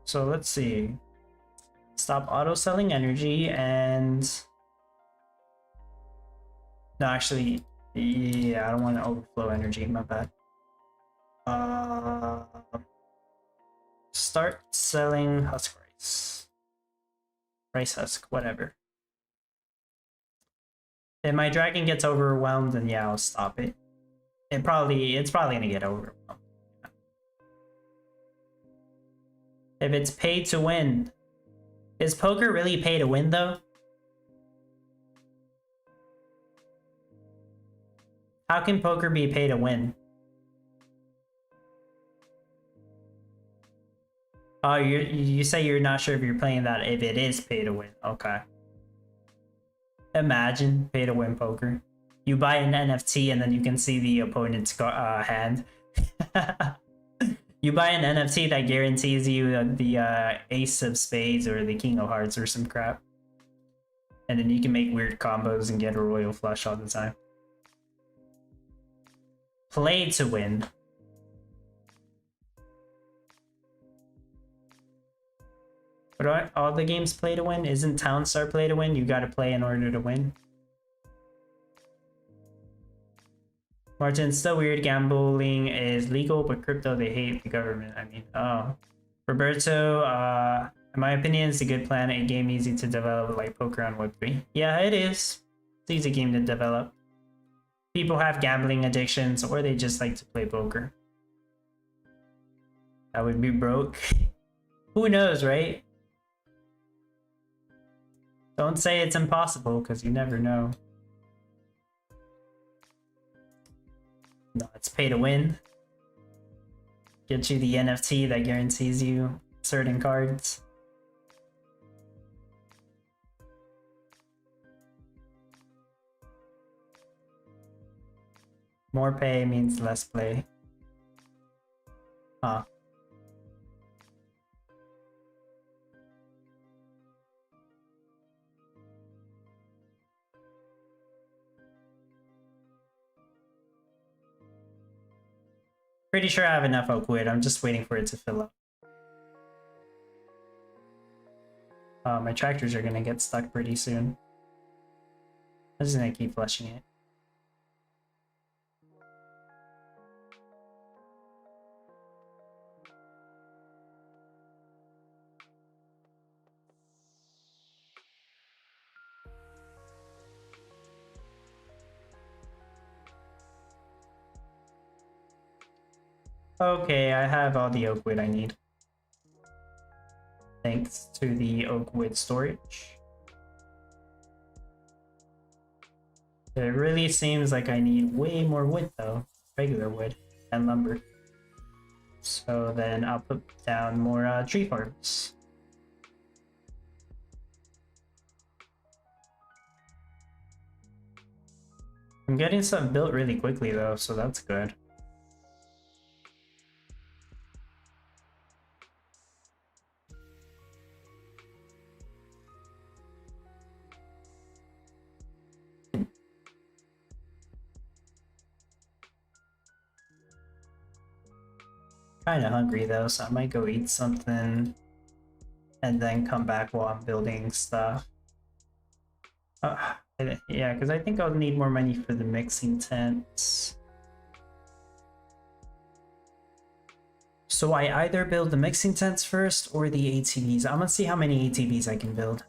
So let's see. Stop auto selling energy and... No, actually, yeah, I don't want to overflow energy, my bad. Start selling husk rice. Rice husk, whatever. If my dragon gets overwhelmed, then yeah, I'll stop it. It's probably gonna get overwhelmed. If it's pay to win. Is poker really pay to win though? How can poker be pay to win? Oh, you say you're not sure if you're playing that if it is pay to win. Okay. Imagine pay to win poker. You buy an NFT and then you can see the opponent's hand. You buy an NFT that guarantees you the ace of spades or the king of hearts or some crap. And then you can make weird combos and get a royal flush all the time. Play to win. But aren't all the games play to win? Isn't Townstar play to win? You gotta play in order to win. Martin, it's still weird. Gambling is legal, but crypto, they hate the government. I mean, oh. Roberto, in my opinion, it's a good plan. A game easy to develop like poker on Web3. Yeah, it is. It's an easy game to develop. People have gambling addictions or they just like to play poker. That would be broke. Who knows, right? Don't say it's impossible because you never know. No, it's pay to win. Get you the NFT that guarantees you certain cards. More pay means less play. Huh. Pretty sure I have enough oak wood. I'm just waiting for it to fill up. My tractors are gonna get stuck pretty soon. I'm just gonna keep flushing it. Okay, I have all the oak wood I need. Thanks to the oak wood storage. It really seems like I need way more wood though. Regular wood and lumber. So then I'll put down more tree farms. I'm getting stuff built really quickly though, so that's good. Kinda hungry though, so I might go eat something and then come back while I'm building stuff. Yeah, because I think I'll need more money for the mixing tents. So I either build the mixing tents first or the ATVs. I'm gonna see how many ATVs I can build.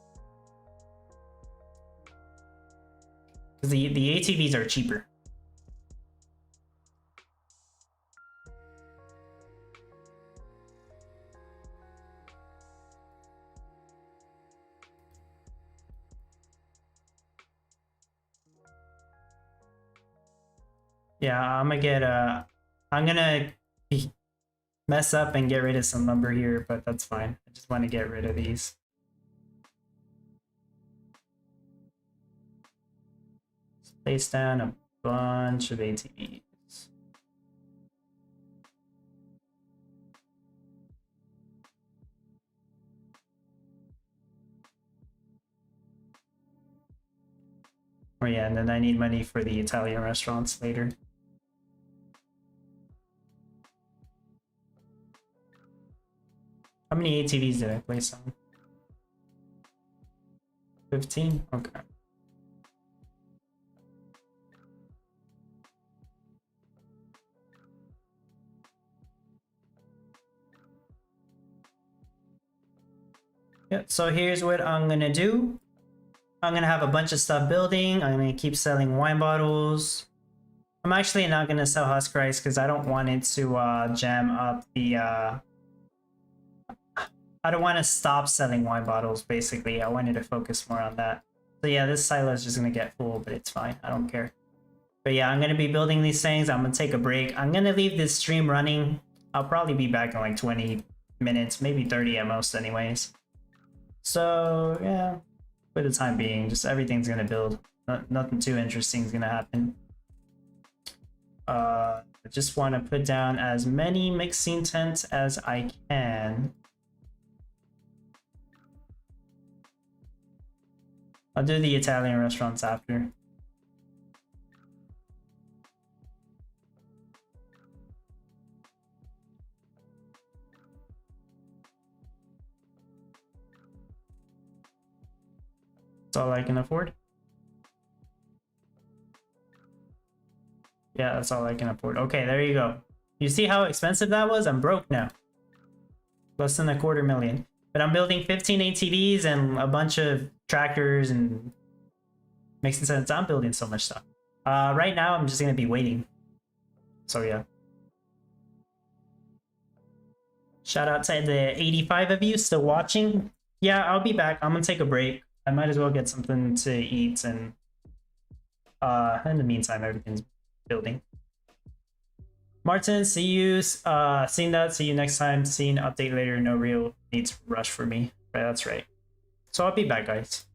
Because the ATVs are cheaper. Yeah, I'm gonna mess up and get rid of some lumber here, but that's fine. I just want to get rid of these. Place down a bunch of ATVs. Oh yeah, and then I need money for the Italian restaurants later. How many ATVs did I place on? 15? Okay. Yeah, so here's what I'm gonna do. I'm gonna have a bunch of stuff building. I'm gonna keep selling wine bottles. I'm actually not gonna sell husk rice because I don't want it to jam up the I don't want to stop selling wine bottles, basically. I wanted to focus more on that. So yeah, this silo is just gonna get full, but it's fine. I don't care. But yeah, I'm gonna be building these things. I'm gonna take a break. I'm gonna leave this stream running. I'll probably be back in like 20 minutes, maybe 30 at most anyways. So yeah, for the time being, just everything's gonna build. Nothing too interesting is gonna happen. I just want to put down as many mixing tents as I can. I'll do the Italian restaurants after. That's all I can afford. Yeah, that's all I can afford. Okay, there you go. You see how expensive that was? I'm broke now. Less than $250,000. But I'm building 15 ATVs and a bunch of tractors and mixing sense. I'm building so much stuff. Right now, I'm just gonna be waiting. So yeah. Shout out to the 85 of you still watching. Yeah, I'll be back. I'm gonna take a break. I might as well get something to eat, and in the meantime, everything's building. Martin, see you. Seeing that. See you next time. Seeing update later. No real need to rush for me. Right, that's right. So I'll be back, guys.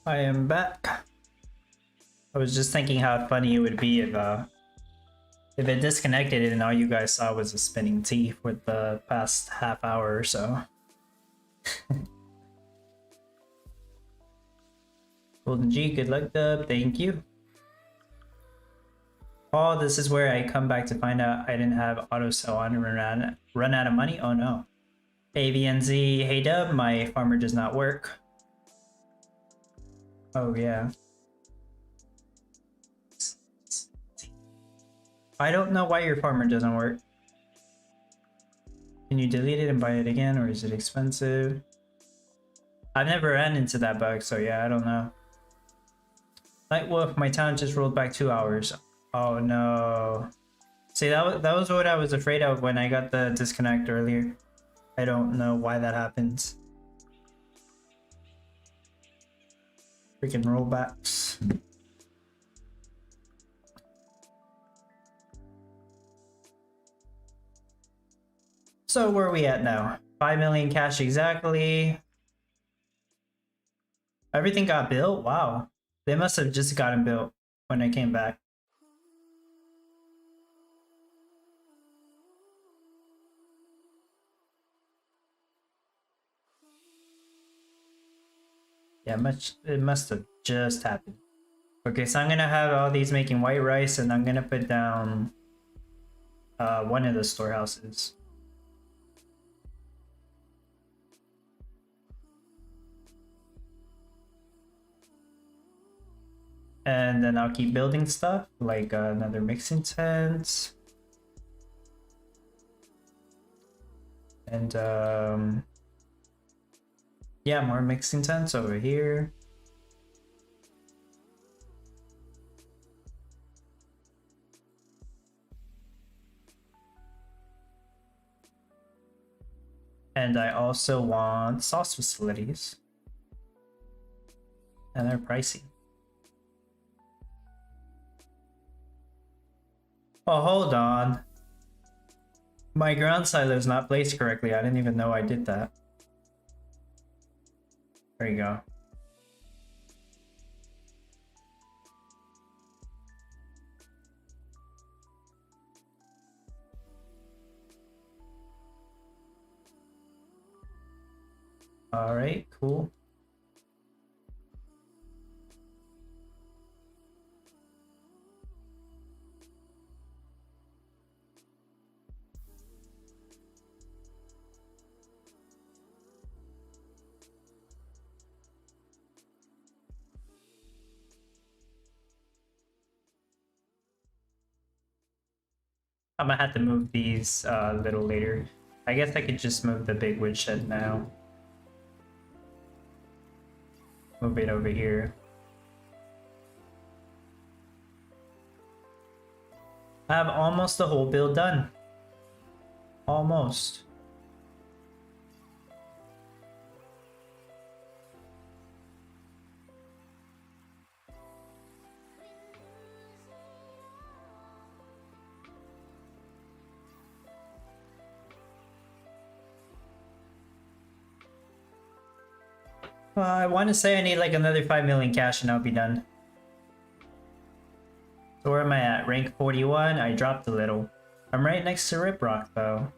I am back. I was just thinking how funny it would be if it disconnected and all you guys saw was a spinning T for the past half hour or so. Golden G, good luck, Dub. Thank you. Oh, this is where I come back to find out I didn't have auto sell on and run out of money. Oh no. AVNZ, hey Dub, my farmer does not work. Oh yeah. I don't know why your farmer doesn't work. Can you delete it and buy it again, or is it expensive? I've never ran into that bug, so yeah, I don't know. Night Wolf, my town just rolled back 2 hours. Oh no. See, that was what I was afraid of when I got the disconnect earlier. I don't know why that happens. Freaking rollbacks. So where are we at now? 5 million cash exactly. Everything got built? Wow. They must have just gotten built when I came back. Yeah, it must have just happened. Okay, so I'm gonna have all these making white rice, and I'm gonna put down one of the storehouses. And then I'll keep building stuff, like another mixing tent. And yeah, more mixing tents over here. And I also want sauce facilities. And they're pricey. Oh, hold on. My ground silo is not placed correctly. I didn't even know I did that. There you go. All right, cool. I'm gonna have to move these a little later. I guess I could just move the big woodshed now. Move it over here. I have almost the whole build done. Almost. I want to say I need like another 5 million cash and I'll be done. So where am I at? Rank 41? I dropped a little. I'm right next to Rip Rock though.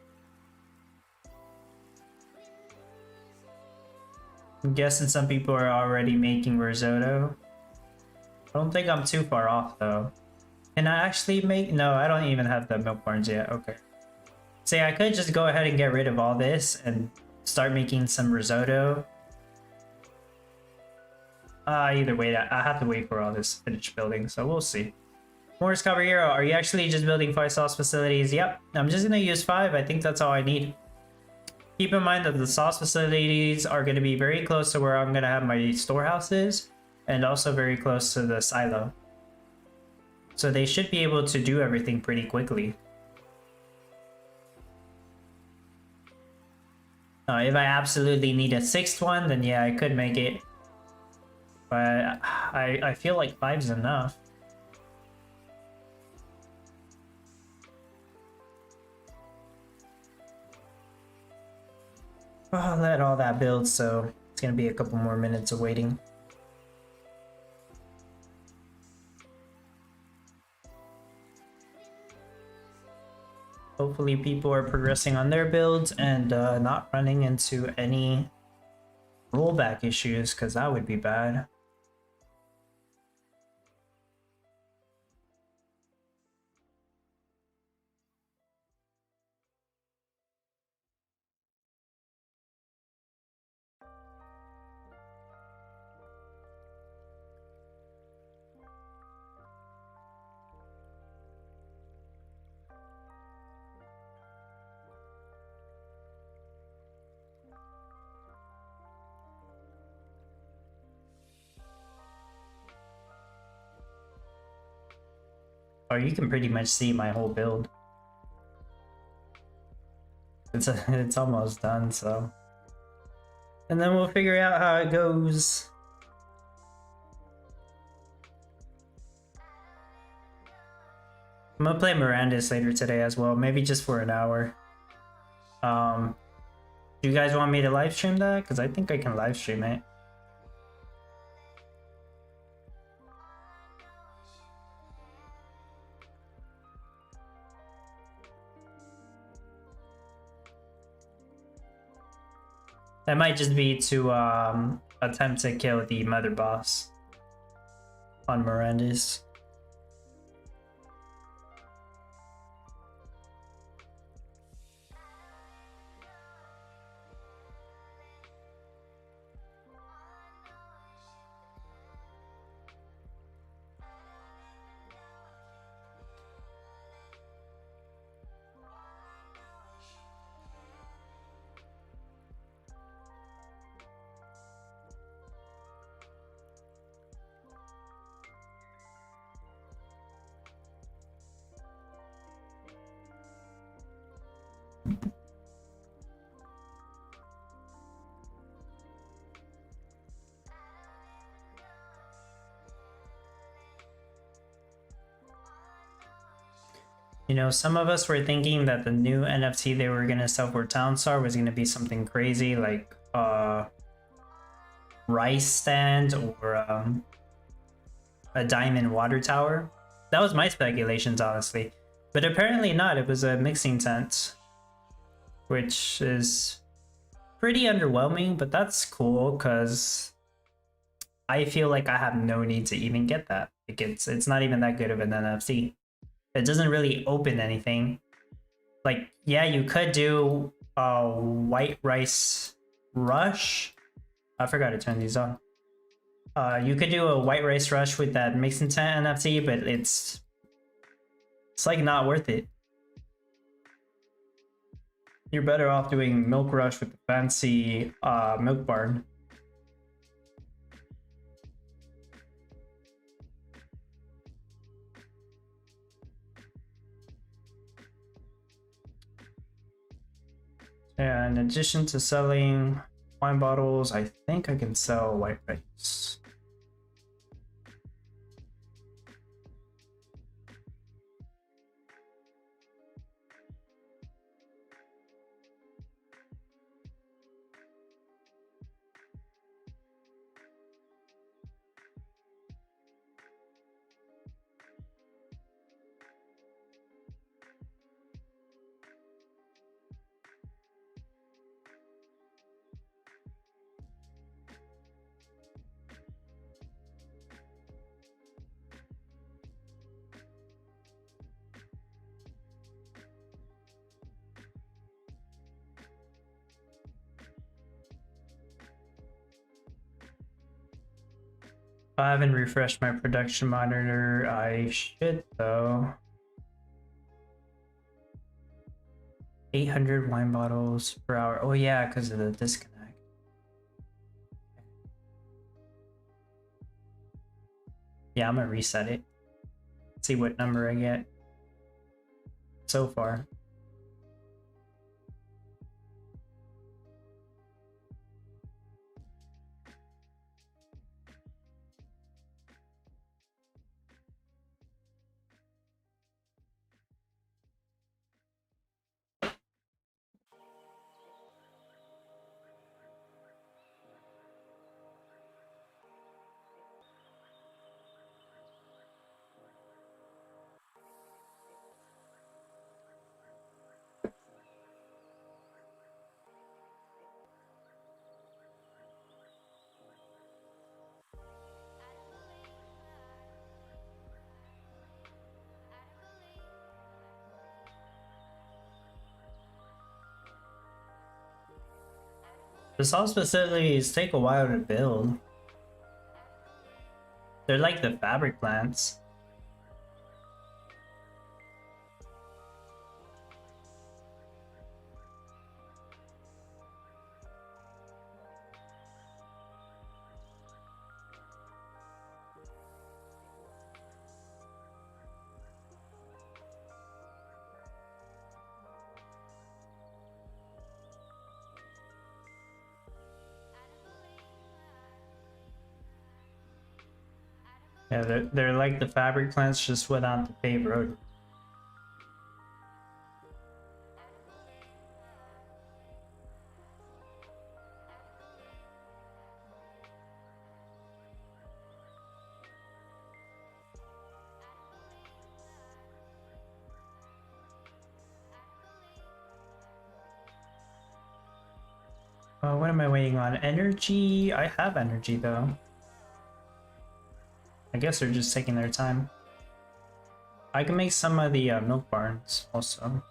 I'm guessing some people are already making risotto. I don't think I'm too far off though. Can I actually make... No, I don't even have the milk barns yet. Okay. See, I could just go ahead and get rid of all this and start making some risotto. Either way, I have to wait for all this finished building, so we'll see. Morris Caballero, are you actually just building 5 sauce facilities? Yep, I'm just gonna use 5. I think that's all I need. Keep in mind that the sauce facilities are gonna be very close to where I'm gonna have my storehouses, and also very close to the silo. So they should be able to do everything pretty quickly. If I absolutely need a 6th one, then yeah, I could make it. But I feel like 5's enough. I'll let all that build, so it's gonna be a couple more minutes of waiting. Hopefully people are progressing on their builds and not running into any rollback issues, because that would be bad. Or you can pretty much see my whole build. It's almost done, so. And then we'll figure out how it goes. I'm gonna play Miranda's later today as well, maybe just for an hour. Do you guys want me to live stream that? Because I think I can live stream it. That might just be to attempt to kill the mother boss on Miranda's. You know, some of us were thinking that the new NFT they were gonna sell for Townstar was gonna be something crazy like rice stand or a diamond water tower. That was my speculations, honestly. But apparently not. It was a mixing tent, which is pretty underwhelming, but that's cool because I feel like I have no need to even get that. Like it's not even that good of an NFT. It doesn't really open anything. Like, yeah, you could do a white rice rush. I forgot to turn these on. You could do a white rice rush with that mix intent NFT, but it's like not worth it. You're better off doing milk rush with the fancy milk barn. Yeah, in addition to selling wine bottles, I think I can sell white rice. I haven't refreshed my production monitor. I should though. 800 wine bottles per hour. Oh yeah, because of the disconnect. Yeah, I'm gonna reset it. See what number I get so far. The soft facilities take a while to build. They're like the fabric plants. Yeah, they're like the fabric plants just without the paved road. What am I waiting on? Energy? I have energy though. I guess they're just taking their time. I can make some of the milk barns also.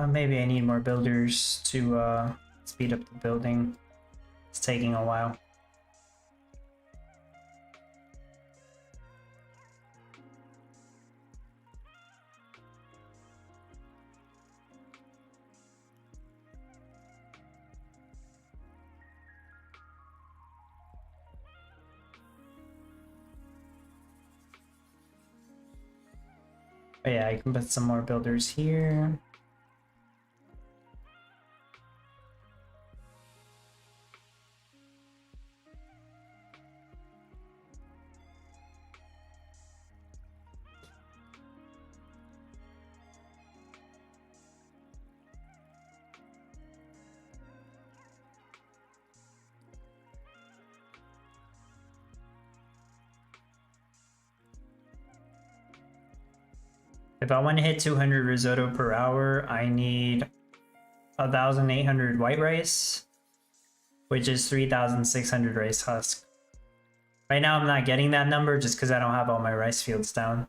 Maybe I need more builders to speed up the building. It's taking a while. Oh yeah, I can put some more builders here. If I want to hit 200 risotto per hour, I need 1,800 white rice, which is 3,600 rice husk. Right now I'm not getting that number just because I don't have all my rice fields down.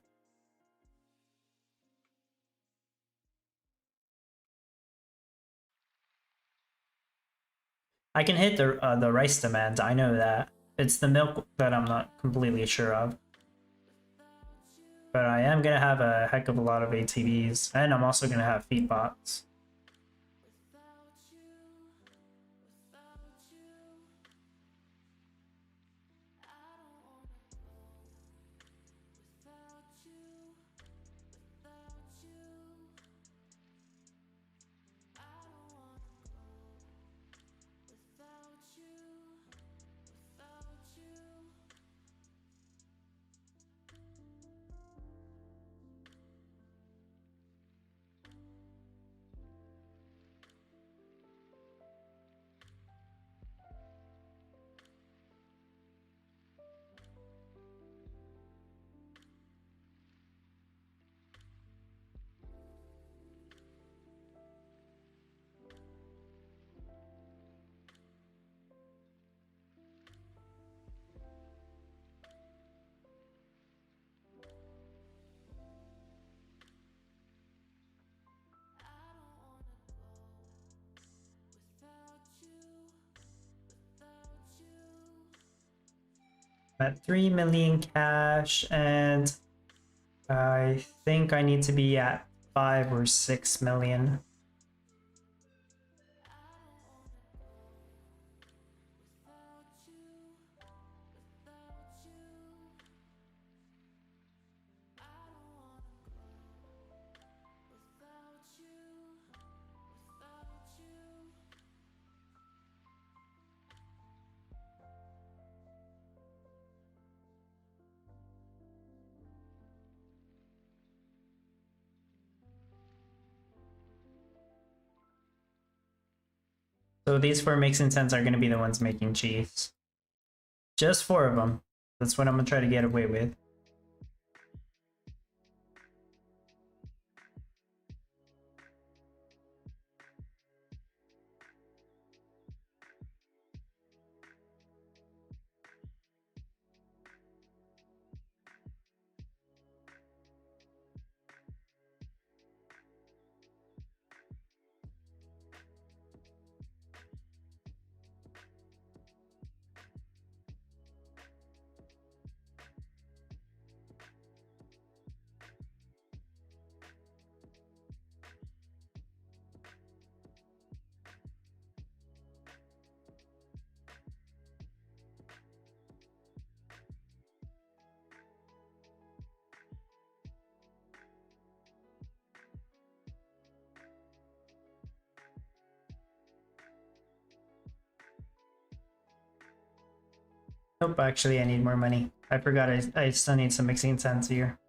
I can hit the rice demand, I know that. It's the milk that I'm not completely sure of. But I am going to have a heck of a lot of ATVs, and I'm also going to have feed bots. At 3 million cash, and I think I need to be at 5 or 6 million. So these 4 mixing tents are going to be the ones making cheese. Just 4 of them. That's what I'm going to try to get away with. Nope, actually I need more money. I forgot I still need some mixing tents here.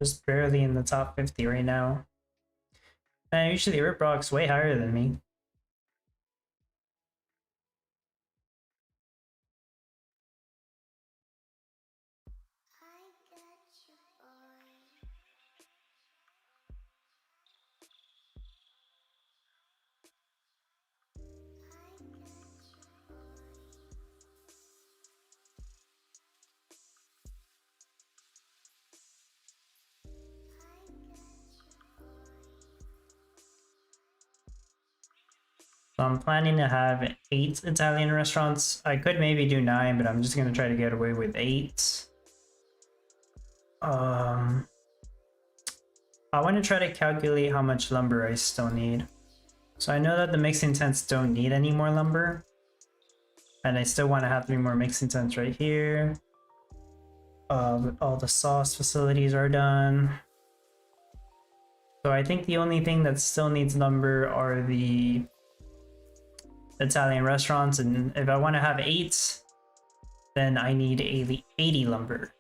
Just barely in the top 50 right now. And usually Rip Rock's way higher than me. So I'm planning to have 8 Italian restaurants. I could maybe do 9, but I'm just gonna try to get away with 8. I want to try to calculate how much lumber I still need. So I know that the mixing tents don't need any more lumber. And I still want to have 3 more mixing tents right here. All the sauce facilities are done. So I think the only thing that still needs lumber are the Italian restaurants, and if I want to have 8, then I need 80 lumber.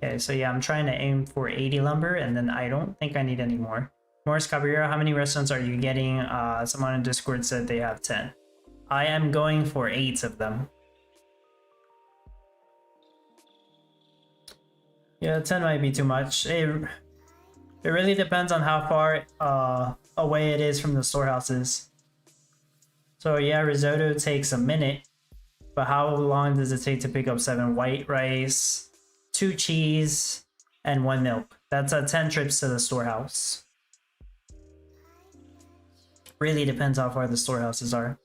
Okay, so yeah, I'm trying to aim for 80 lumber, and then I don't think I need any more. Morris Caballero, how many restaurants are you getting? Someone in Discord said they have 10. I am going for 8 of them. Yeah, 10 might be too much. It really depends on how far away it is from the storehouses. So yeah, risotto takes a minute, but how long does it take to pick up 7 white rice, 2 cheese, and 1 milk? That's 10 trips to the storehouse. Really depends how far the storehouses are.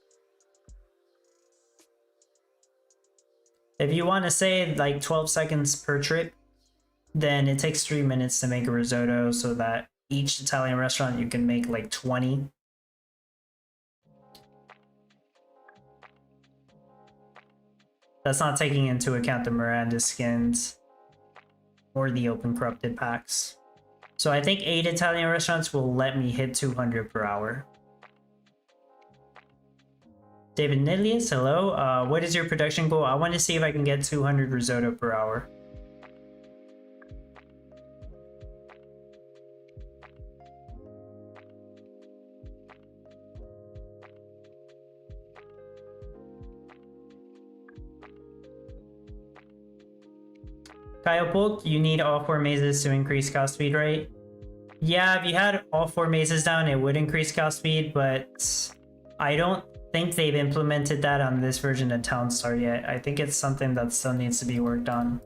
If you want to say like 12 seconds per trip, then it takes 3 minutes to make a risotto, so that each Italian restaurant you can make like 20. That's not taking into account the Miranda skins or the open corrupted packs. So I think 8 Italian restaurants will let me hit 200 per hour. David Nidlius, hello. What is your production goal? I want to see if I can get 200 risotto per hour. Kyle Polk, you need all 4 mazes to increase cow speed, right? Yeah, if you had all 4 mazes down, it would increase cow speed, but I don't think they've implemented that on this version of Townstar yet. I think it's something that still needs to be worked on.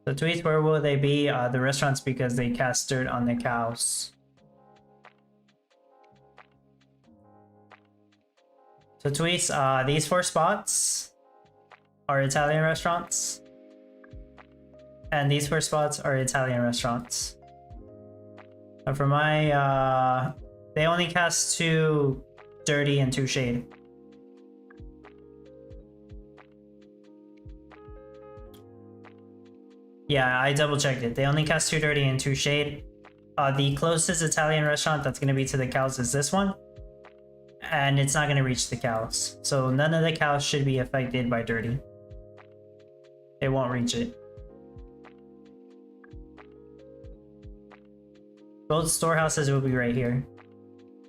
So tweets, where will they be? The restaurants, because they cast dirt on the cows. So tweets, these 4 spots are Italian restaurants. And these 4 spots are Italian restaurants. And for my, they only cast 2 dirty and 2 shade. Yeah, I double checked it. They only cast 2 dirty and 2 shade. The closest Italian restaurant that's going to be to the cows is this one. And it's not going to reach the cows. So none of the cows should be affected by dirty. It won't reach it. Both storehouses will be right here.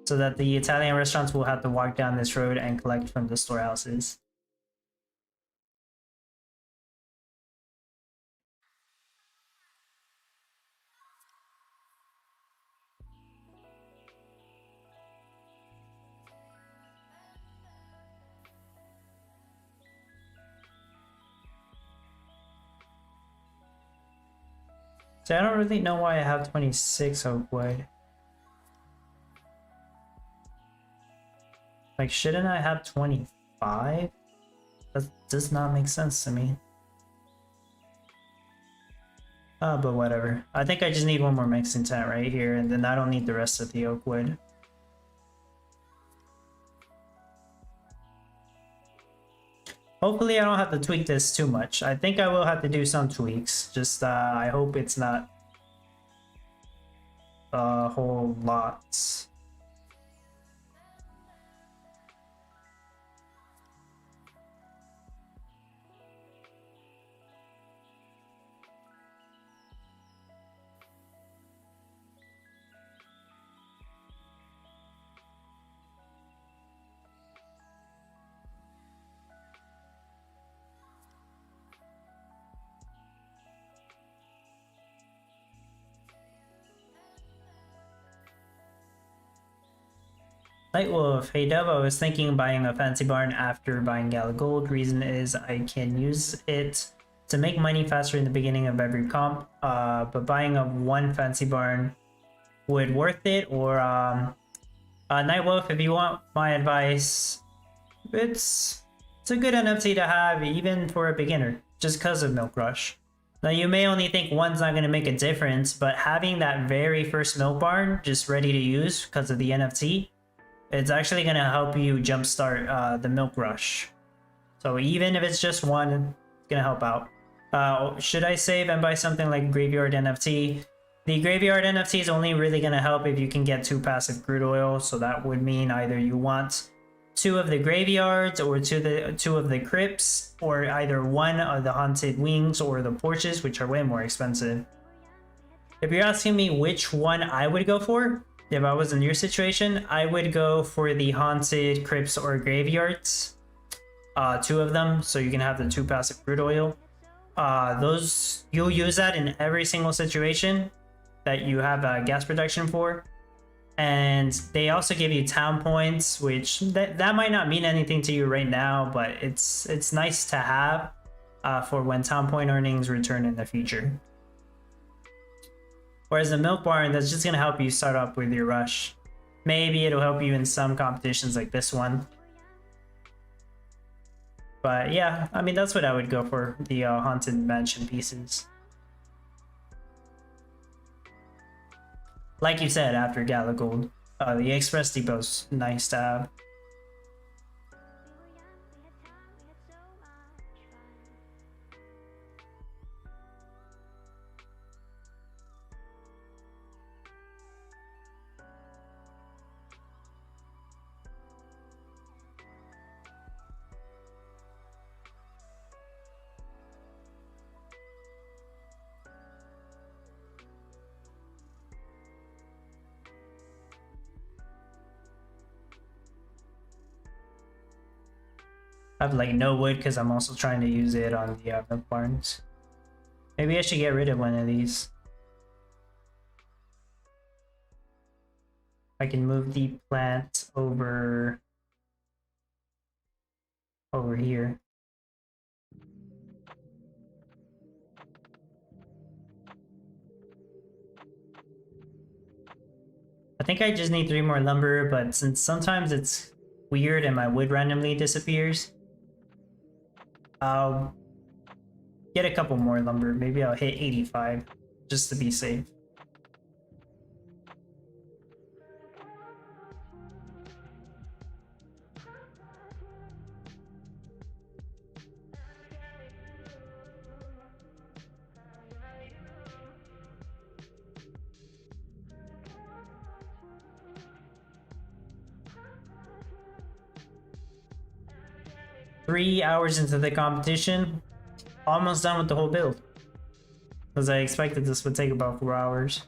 So that the Italian restaurants will have to walk down this road and collect from the storehouses. So I don't really know why I have 26 oak wood. Like, shouldn't I have 25? That does not make sense to me. But whatever. I think I just need one more mixing tent right here, and then I don't need the rest of the oak wood. Hopefully I don't have to tweak this too much. I think I will have to do some tweaks. Just I hope it's not a whole lot. Nightwolf, hey Dub, I was thinking buying a fancy barn after buying Gala Gold. Reason is I can use it to make money faster in the beginning of every comp, but buying a 1 fancy barn would worth it. Or Nightwolf, if you want my advice, it's a good NFT to have even for a beginner, just because of Milk Rush. Now you may only think one's not going to make a difference, but having that very first milk barn just ready to use because of the NFT, it's actually going to help you jumpstart the Milk Rush. So even if it's just one, it's going to help out. Should I save and buy something like Graveyard NFT? The Graveyard NFT is only really going to help if you can get 2 passive crude oil. So that would mean either you want 2 of the graveyards or 2 of the crypts, or either 1 of the haunted wings or the porches, which are way more expensive. If you're asking me which one I would go for, if I was in your situation, I would go for the haunted crypts or graveyards. 2 of them, so you can have the 2 passive crude oil. Those, you'll use that in every single situation that you have gas production for. And they also give you town points, which that might not mean anything to you right now, but it's nice to have for when town point earnings return in the future. Whereas the milk barn, that's just going to help you start up with your rush. Maybe it'll help you in some competitions like this one. But yeah, I mean, that's what I would go for, the Haunted Mansion pieces. Like you said, after Gala Gold, the Express Depot's nice to have. I have like no wood because I'm also trying to use it on the milk barns. Maybe I should get rid of one of these. I can move the plant over here. I think I just need 3 more lumber, but since sometimes it's weird and my wood randomly disappears, I'll get a couple more lumber. Maybe I'll hit 85 just to be safe. Three hours into the competition, almost done with the whole build. Because I expected this would take about 4 hours.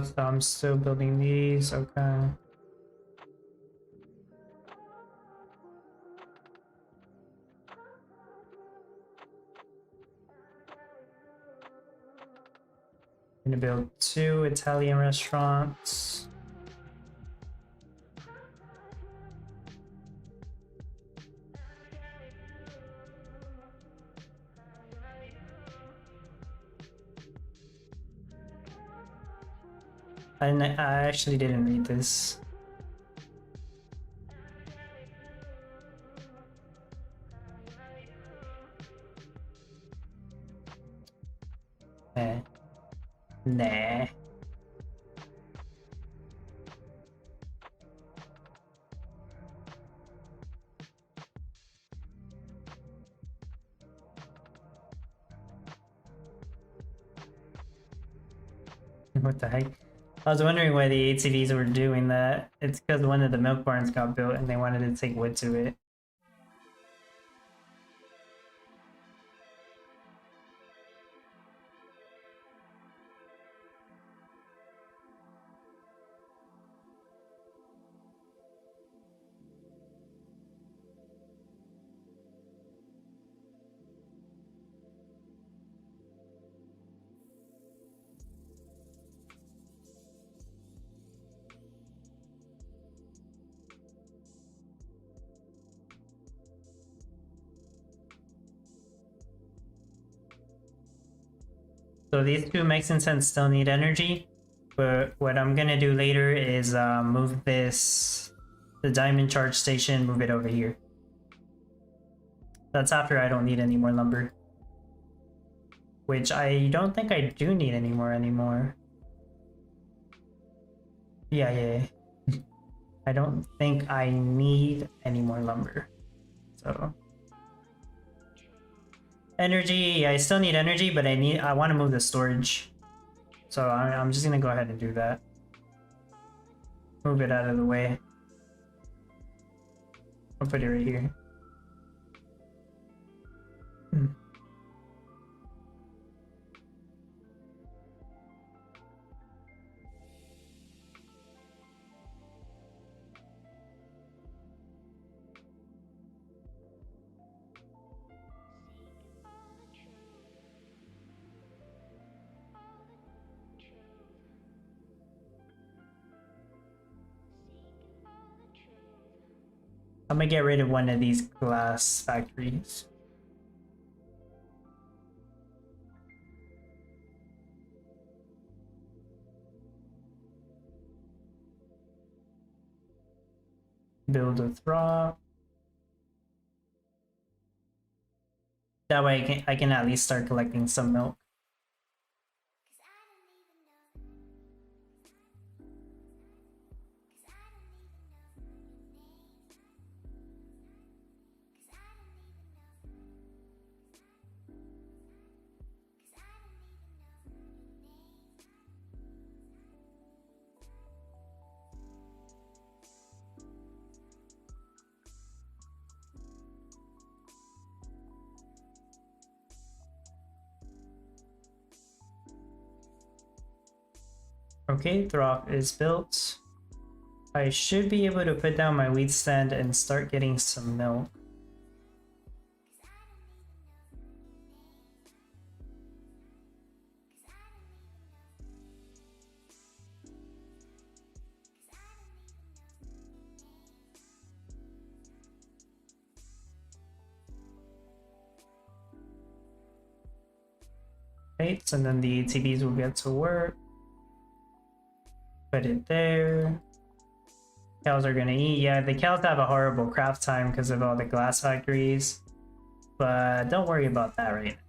So I'm still building these, okay. I'm gonna build 2 Italian restaurants. I actually didn't read this. Nah. What the heck? I was wondering why the ATVs were doing that. It's because one of the milk barns got built and they wanted to take wood to it. So these 2 Mexican scents still need energy, but what I'm gonna do later is move the diamond charge station, move it over here. That's after I don't need any more lumber. Which I don't think I do need any more anymore. Yeah. I don't think I need any more lumber. So energy, I still need energy, but I want to move the storage. So I'm just gonna go ahead and do that. Move it out of the way. I'll put it right here. I'm gonna get rid of one of these glass factories. Build a throb. That way I can at least start collecting some milk. Okay, Throp is built. I should be able to put down my wheat stand and start getting some milk. Right, and then the ATVs will get to work. Put it there. Cows are gonna eat. Yeah, the cows have a horrible craft time because of all the glass factories. But don't worry about that right now.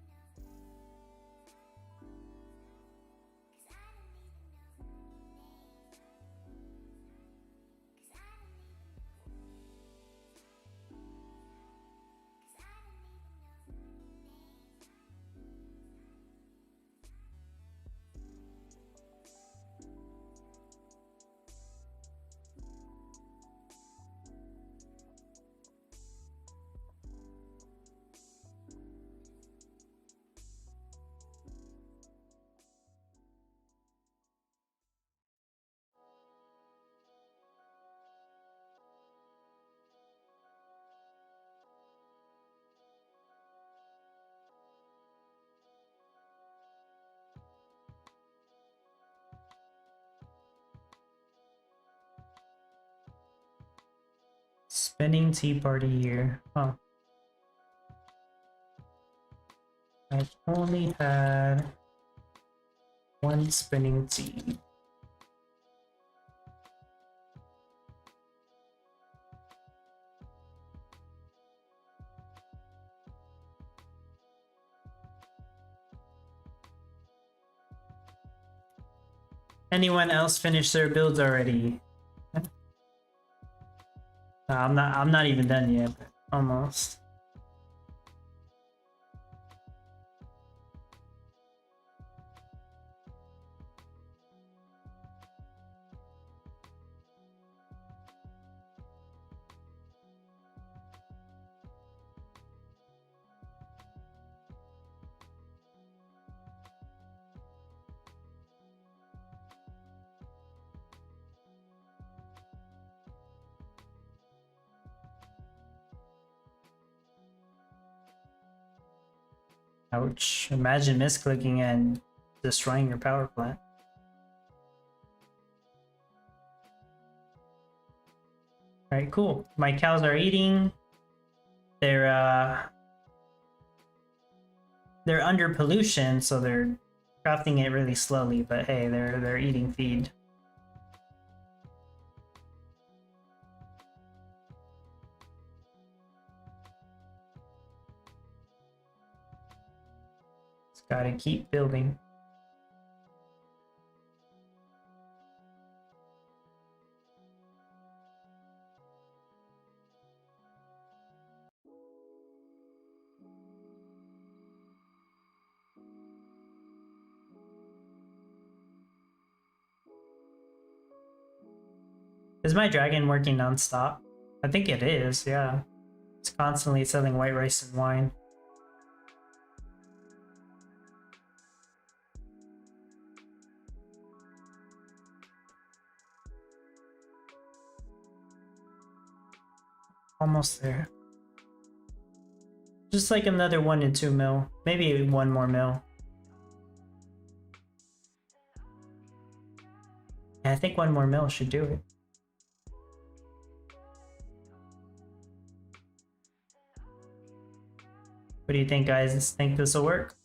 Spinning tea party here. Huh. I've only had one spinning tea. Anyone else finish their builds already? I'm not even done yet, but almost. Ouch. Imagine misclicking and destroying your power plant. Alright, cool. My cows are eating. They're under pollution, so they're crafting it really slowly, but hey, they're eating feed. Just gotta keep building. Is my dragon working non-stop? I think it is, yeah. It's constantly selling white rice and wine. Almost there. Just like another 1 to 2 mil. Maybe 1 more mil. Yeah, I think 1 more mil should do it. What do you think, guys? Think this will work?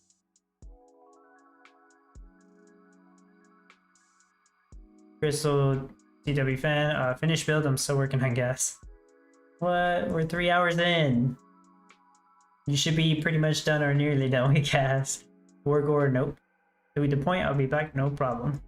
Crystal DW fan, finished build. I'm still working on gas. What? We're 3 hours in. You should be pretty much done or nearly done with gas. Wargore, nope. Do we deploy? I'll be back, no problem.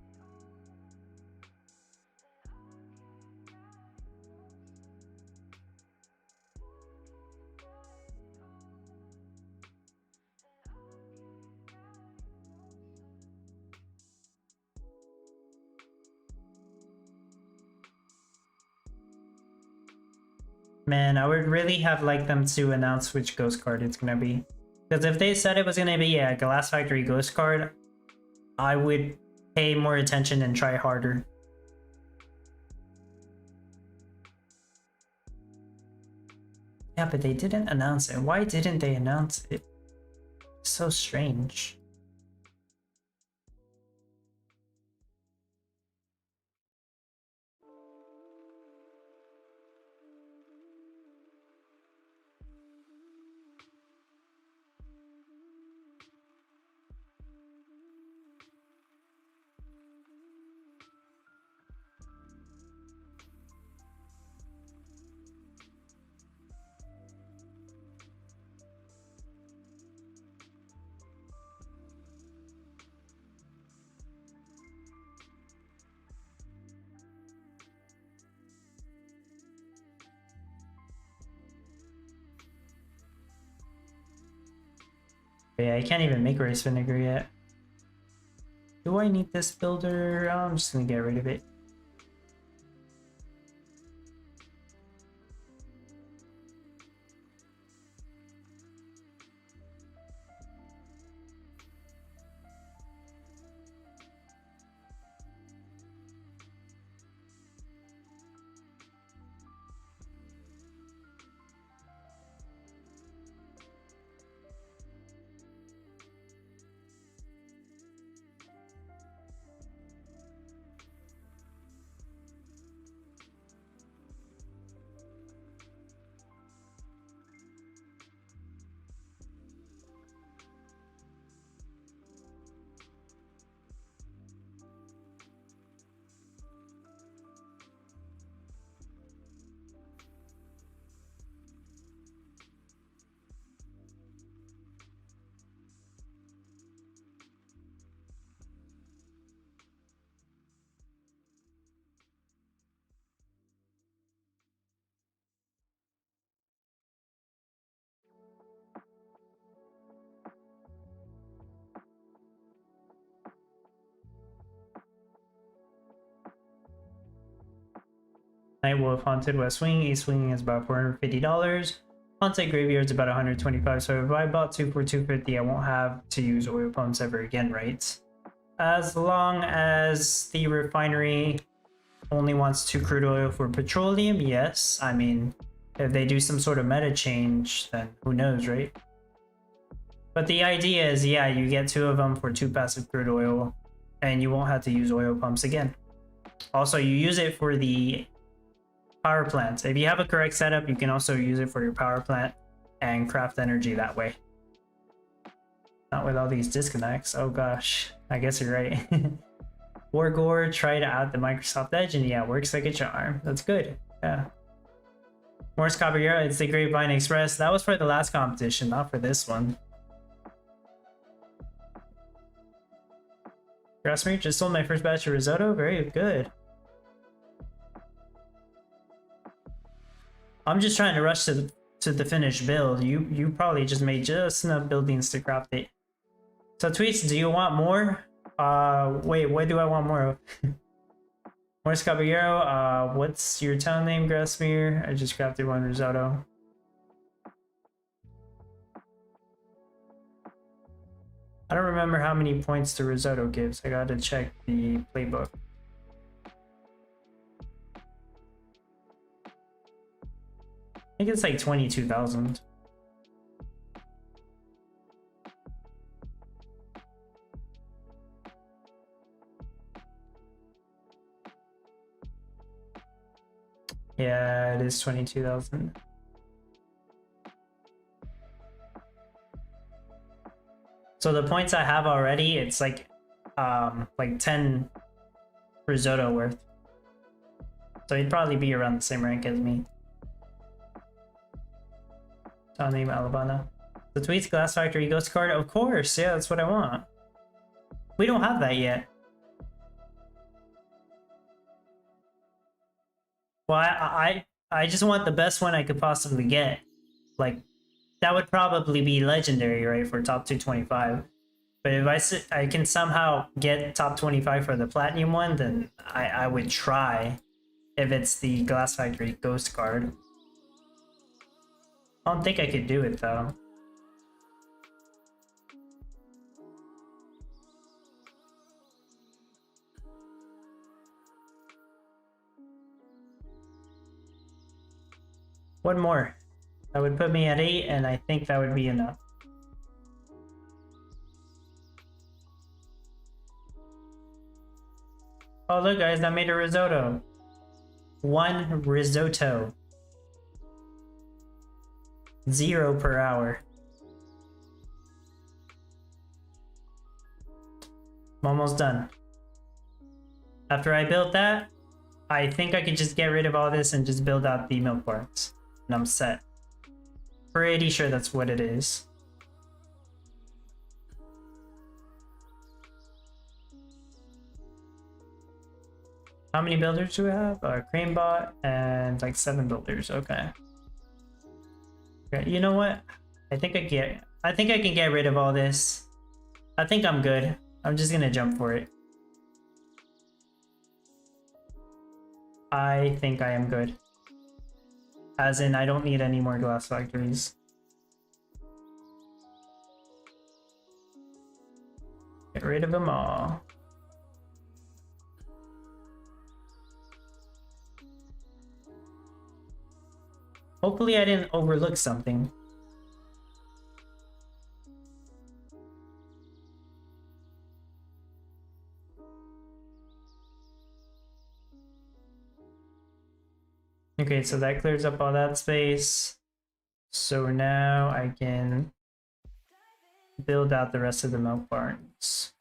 Man, I would really have liked them to announce which ghost card it's gonna be. Because if they said it was gonna be a Glass Factory ghost card, I would pay more attention and try harder. Yeah, but they didn't announce it. Why didn't they announce it? So strange. Yeah, I can't even make rice vinegar yet. Do I need this builder? I'm just gonna get rid of it. Night Wolf Haunted West Wing. East Wing is about $450. Haunted Graveyard's about $125. So if I bought two for $250, I won't have to use oil pumps ever again, right? As long as the refinery only wants 2 crude oil for petroleum, yes. I mean, if they do some sort of meta change, then who knows, right? But the idea is, yeah, you get 2 of them for 2 passive crude oil, and you won't have to use oil pumps again. Also, you use it for the power plants. If you have a correct setup, you can also use it for your power plant and craft energy that way. Not with all these disconnects. Oh gosh, I guess you're right. Wargore, try to add the Microsoft Edge, and yeah, works like a charm. That's good. Yeah. Morse Caballero, it's the Grapevine Express. That was for the last competition, not for this one. Grassmere just sold my first batch of risotto. Very good. I'm just trying to rush to the finished build. You probably just made just enough buildings to craft it. So tweets, do you want more? Wait, what do I want more of? Morse Caballero, what's your town name, Grassmere? I just crafted one risotto. I don't remember how many points the risotto gives. I gotta check the playbook. I think it's like 22,000. Yeah, it is 22,000. So the points I have already, it's like 10 risotto worth. So he'd probably be around the same rank as me. Town name Alabama. The Tweets Glass Factory Ghost card? Of course, yeah, that's what I want. We don't have that yet. Well, I just want the best one I could possibly get. Like, that would probably be legendary, right, for top 225. But if I can somehow get top 25 for the platinum one, then I would try. If it's the Glass Factory Ghost card. I don't think I could do it though. One more. That would put me at 8, and I think that would be enough. Oh look guys, I made a risotto. 1 risotto. 0 per hour. I'm almost done. After I built that, I think I could just get rid of all this and just build out the milk barns. And I'm set. Pretty sure that's what it is. How many builders do we have? Crane bot and like 7 builders. Okay. Okay. You know what? I think I can get rid of all this. I think I'm good. I'm just gonna jump for it. I think I am good. As in, I don't need any more glass factories. Get rid of them all. Hopefully I didn't overlook something. Okay, so that clears up all that space. So now I can build out the rest of the milk barns.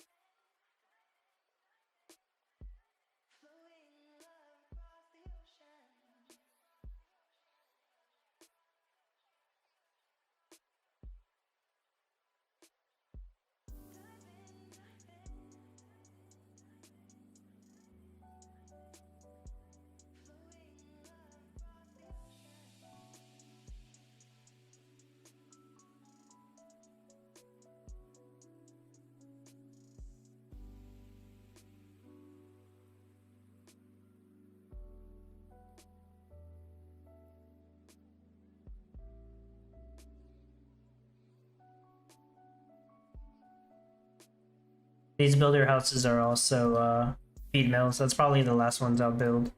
These builder houses are also feed mills. That's probably the last ones I'll build.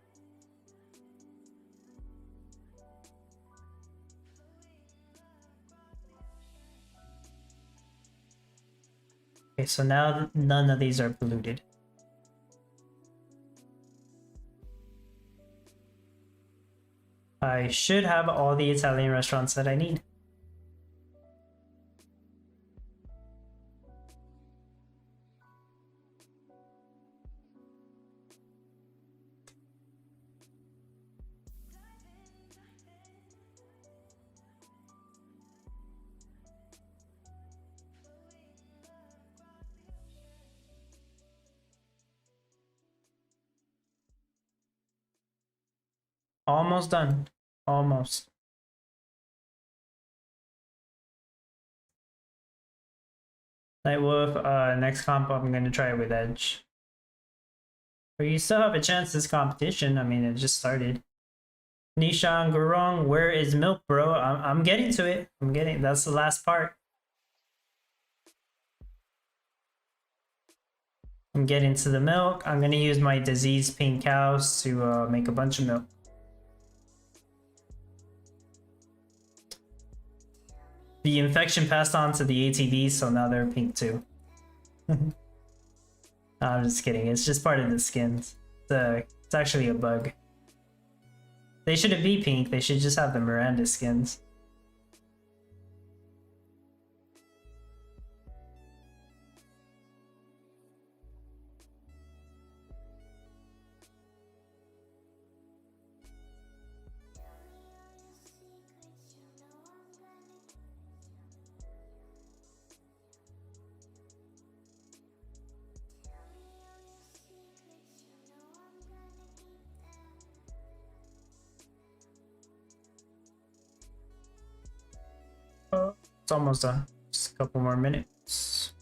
Okay, so now none of these are polluted. I should have all the Italian restaurants that I need. Almost done. Almost. Nightwolf, next comp I'm gonna try it with Edge. But you still have a chance this competition. I mean, it just started. Nishan Gurong, where is milk, bro? I'm getting to it. That's the last part. I'm getting to the milk. I'm gonna use my disease pink cows to make a bunch of milk. The infection passed on to the ATVs, so now they're pink too. I'm just kidding. It's just part of the skins. It's actually a bug. They shouldn't be pink. They should just have the Miranda skins. It's almost done. Just a couple more minutes.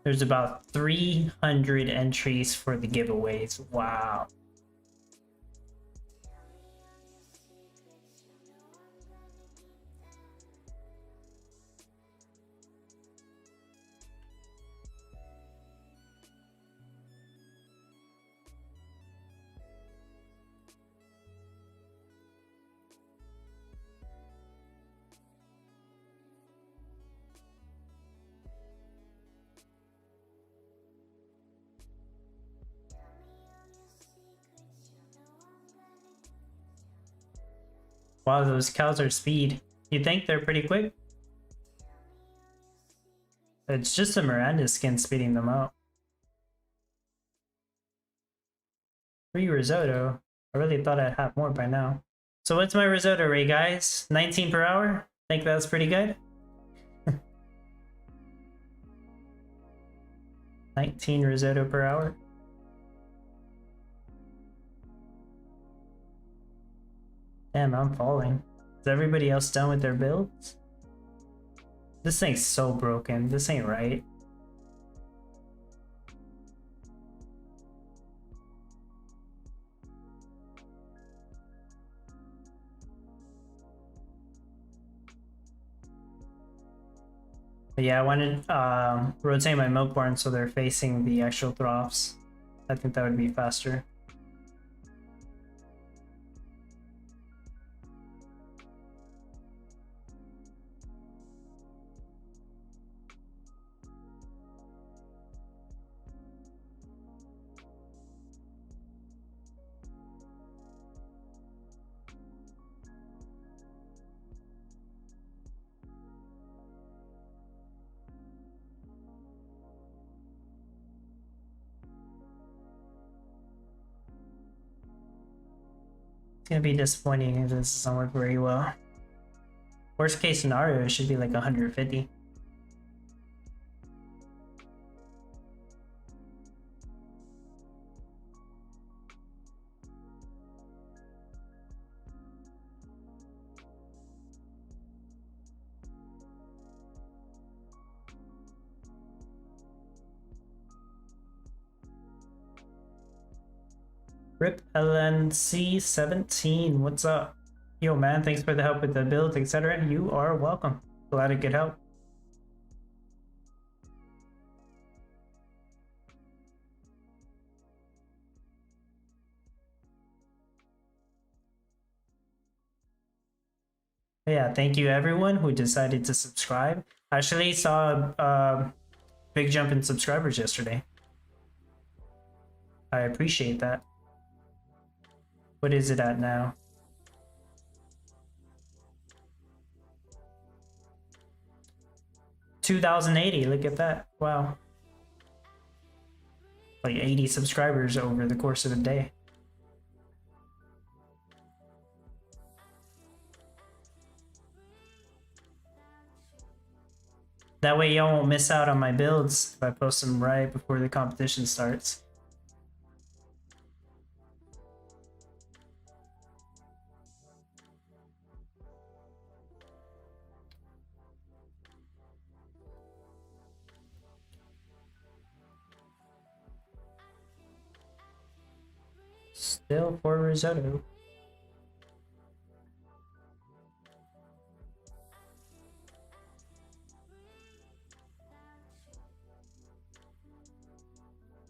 There's about 300 entries for the giveaways. Wow. Wow, those cows are speed. You think they're pretty quick? It's just a Miranda skin speeding them up. Free risotto. I really thought I'd have more by now. So what's my risotto rate, guys? 19 per hour? Think that's pretty good? 19 risotto per hour? Damn, I'm falling. Is everybody else done with their builds? This thing's so broken. This ain't right. But yeah, I wanted to rotate my milk barn so they're facing the actual troughs. I think that would be faster. It's gonna be disappointing if this doesn't work very well. Worst case scenario, it should be like 150. Rip LNC17, what's up? Yo man, thanks for the help with the builds, etc. You are welcome. Glad I could help. Yeah, thank you everyone who decided to subscribe. I actually saw a big jump in subscribers yesterday. I appreciate that. What is it at now? 2080, look at that. Wow. Like 80 subscribers over the course of a day. That way y'all won't miss out on my builds if I post them right before the competition starts. Still for risotto.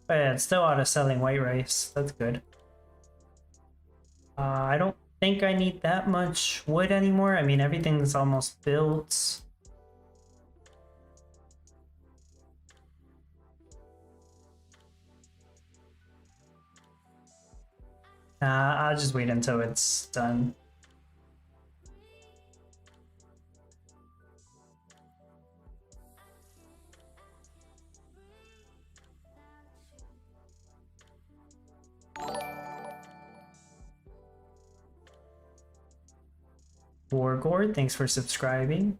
But yeah, it's still auto selling white rice. That's good. I don't think I need that much wood anymore. I mean, everything's almost built. I'll just wait until it's done. Wargord, thanks for subscribing.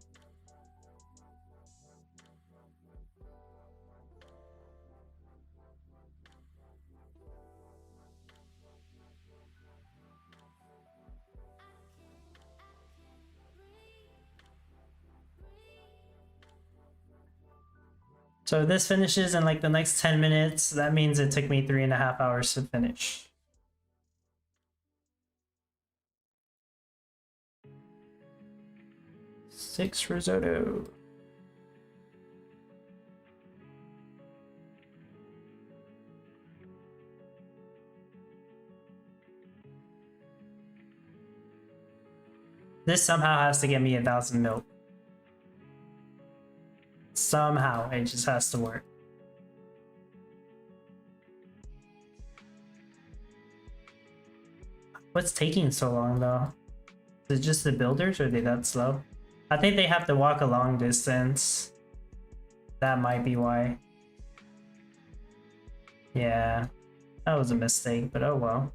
So this finishes in like the next 10 minutes. That means it took me 3.5 hours to finish. Six risotto. This somehow has to get me 1,000 milk. Somehow, it just has to work. What's taking so long though? Is it just the builders or are they that slow? I think they have to walk a long distance. That might be why. Yeah, that was a mistake, but oh well.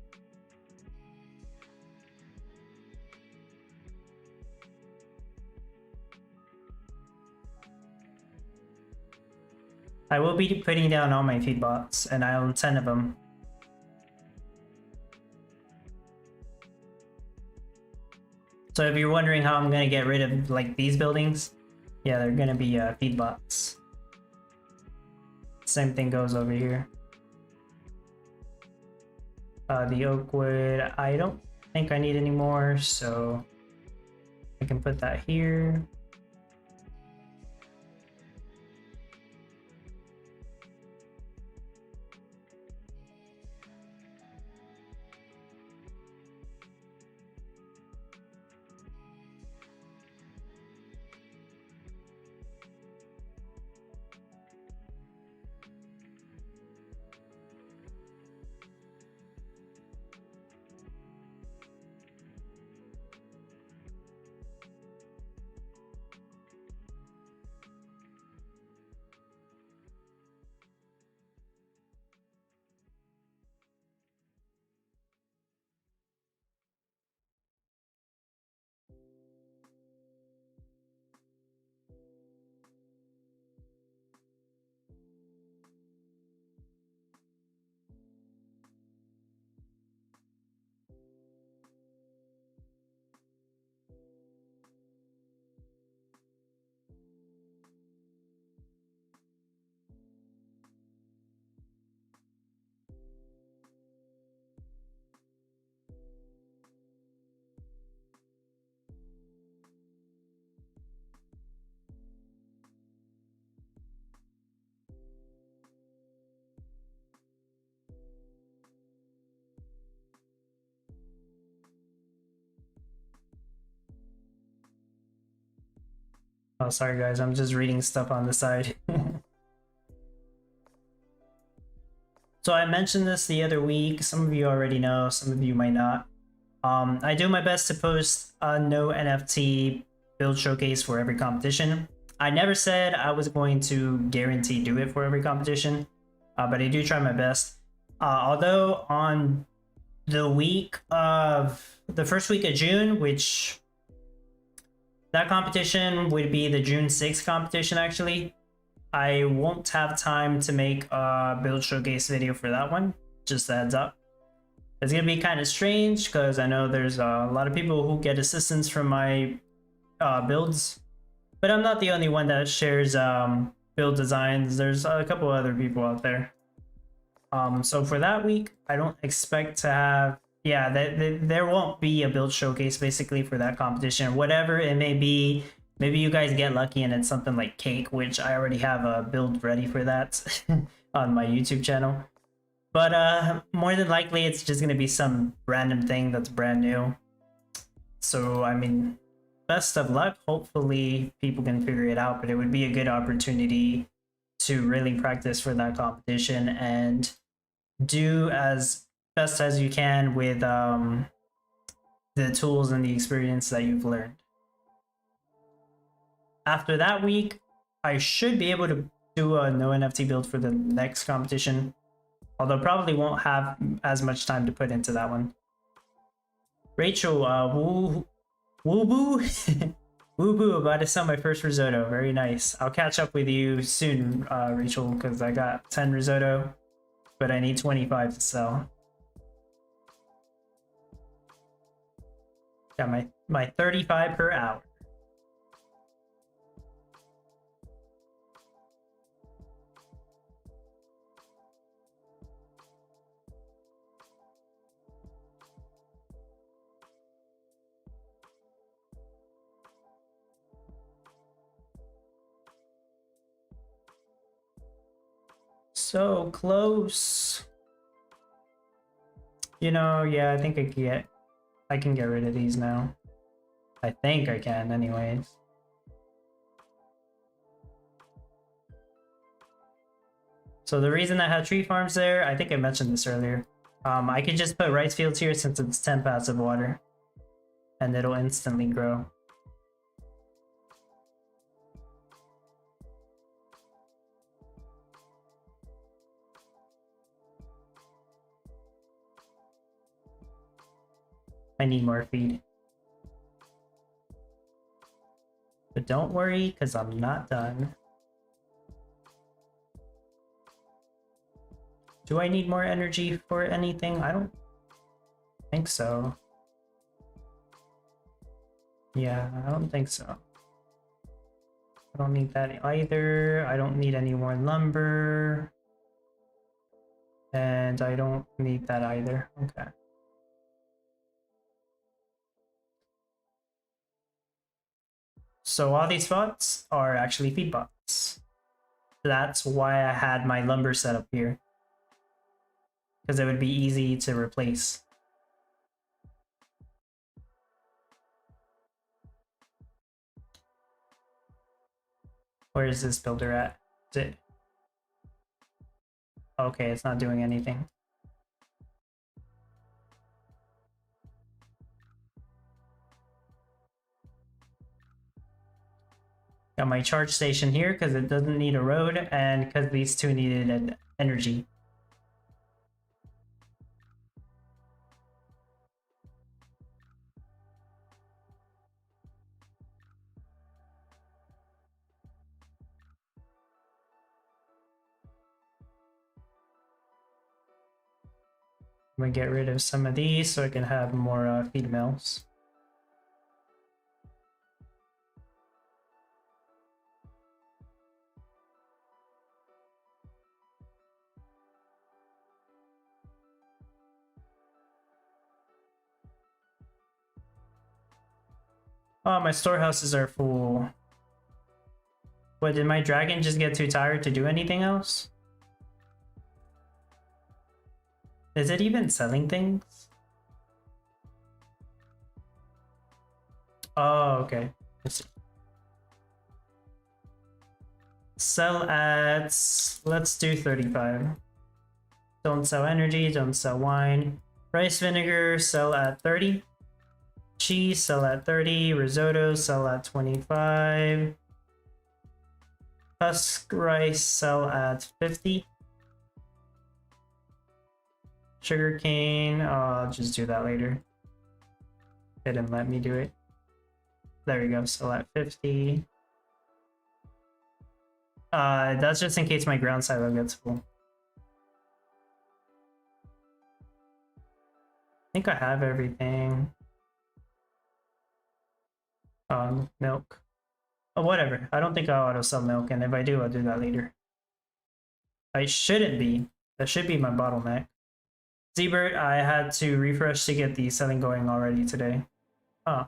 I will be putting down all my feed bots, and I own 10 of them. So if you're wondering how I'm gonna get rid of like these buildings, yeah, they're gonna be feed bots. Same thing goes over here. The oak wood, I don't think I need any more, so I can put that here. Oh, sorry guys, I'm just reading stuff on the side. So I mentioned this the other week. Some of you already know, some of you might not. I do my best to post a no NFT build showcase for every competition. I never said I was going to guarantee do it for every competition, but I do try my best. Although on the first week of June, which that competition would be the June 6th competition actually, I won't have time to make a build showcase video for that one, just a heads up. It's gonna be kind of strange because I know there's a lot of people who get assistance from my builds, but I'm not the only one that shares build designs. There's a couple other people out there. So for that week, I don't expect to have, yeah, there won't be a build showcase basically for that competition. Whatever it may be, maybe you guys get lucky and it's something like cake, which I already have a build ready for that on my YouTube channel. But more than likely, it's just going to be some random thing that's brand new. So, I mean, best of luck. Hopefully people can figure it out, but it would be a good opportunity to really practice for that competition and do as best as you can with the tools and the experience that you've learned. After that week, I should be able to do a no NFT build for the next competition. Although probably won't have as much time to put into that one. Rachel, woo boo, woo boo, about to sell my first risotto. Very nice. I'll catch up with you soon, Rachel, because I got 10 risotto, but I need 25 to sell. Got my 35 per hour. So close. You know, yeah, I think I can get rid of these now. I think I can anyways. So the reason I have tree farms there, I think I mentioned this earlier. I could just put rice fields here since it's 10 passive water. And it'll instantly grow. I need more feed. But don't worry, because I'm not done. Do I need more energy for anything? I don't think so. Yeah, I don't think so. I don't need that either. I don't need any more lumber. And I don't need that either. Okay. So all these spots are actually feed bots. That's why I had my lumber set up here. Because it would be easy to replace. Where is this builder at? Is it? Okay, it's not doing anything. Got my charge station here because it doesn't need a road and because these two needed an energy. I'm gonna get rid of some of these so I can have more feed mills. Oh, my storehouses are full. What, did my dragon just get too tired to do anything else? Is it even selling things? Oh, okay. Let's see. Sell at, let's do 35. Don't sell energy, don't sell wine. Rice vinegar, sell at 30. Cheese, sell at 30. Risotto, sell at 25. Husk rice, sell at 50. Sugarcane, I'll just do that later. It didn't let me do it. There we go, sell at 50. That's just in case my ground silo gets full. I think I have everything. Milk. Oh, whatever. I don't think I'll auto sell milk, and if I do, I'll do that later. I shouldn't be. That should be my bottleneck. Zbert, I had to refresh to get the selling going already today. Oh.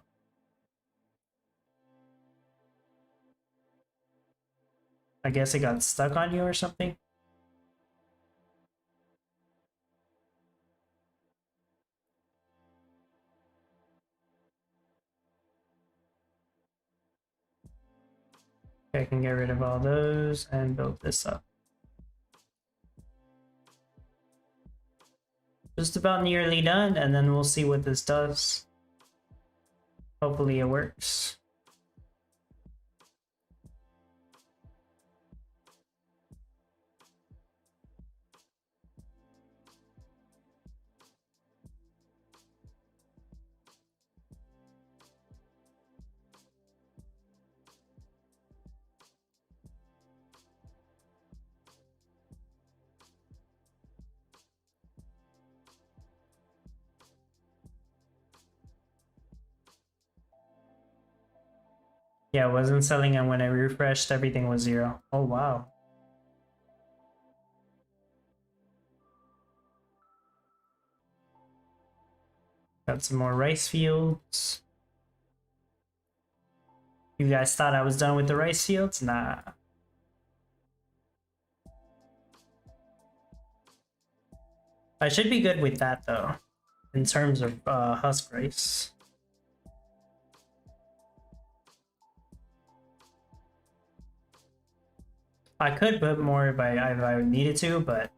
I guess it got stuck on you or something. Okay, I can get rid of all those and build this up. Just about nearly done, and then we'll see what this does. Hopefully it works. Yeah, it wasn't selling, and when I refreshed, everything was 0. Oh, wow. Got some more rice fields. You guys thought I was done with the rice fields? Nah. I should be good with that though, in terms of husk rice. I could put more if I needed to, but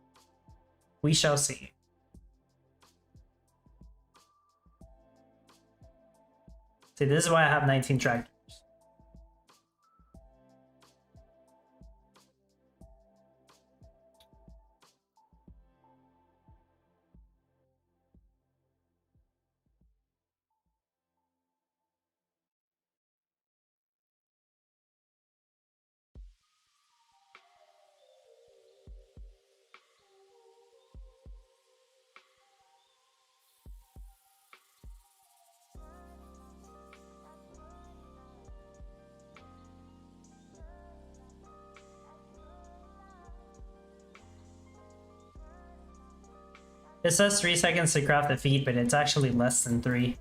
we shall see. See, this is why I have 19 tractors. It says 3 seconds to craft the feed, but it's actually less than 3.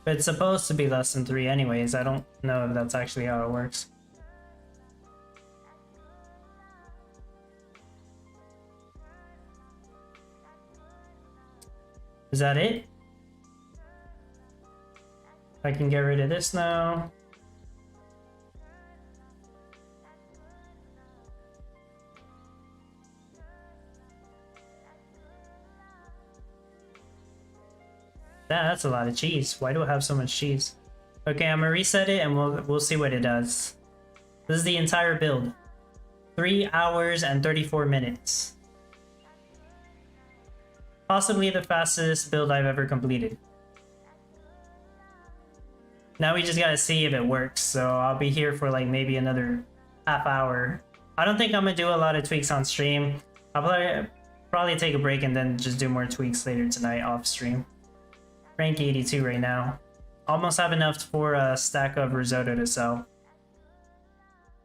But it's supposed to be less than 3 anyways. I don't know if that's actually how it works. Is that it? I can get rid of this now. That's a lot of cheese. Why do I have so much cheese? Okay, I'm gonna reset it and we'll see what it does. This is the entire build. 3 hours and 34 minutes. Possibly the fastest build I've ever completed. Now we just gotta see if it works, so I'll be here for like maybe another half hour. I don't think I'm gonna do a lot of tweaks on stream. I'll probably take a break and then just do more tweaks later tonight off stream. Rank 82 right now. Almost have enough for a stack of risotto to sell.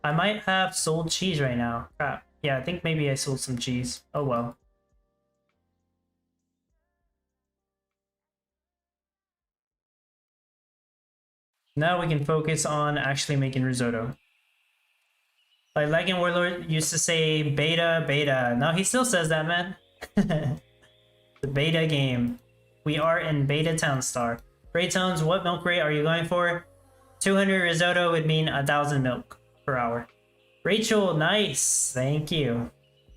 I might have sold cheese right now. Crap. Yeah, I think maybe I sold some cheese. Oh well. Now we can focus on actually making risotto. Like Legend Warlord used to say beta, beta. No, he still says that, man. The beta game. We are in Beta Townstar. Rate tones, what milk rate are you going for? 200 risotto would mean 1,000 milk per hour. Rachel, nice. Thank you.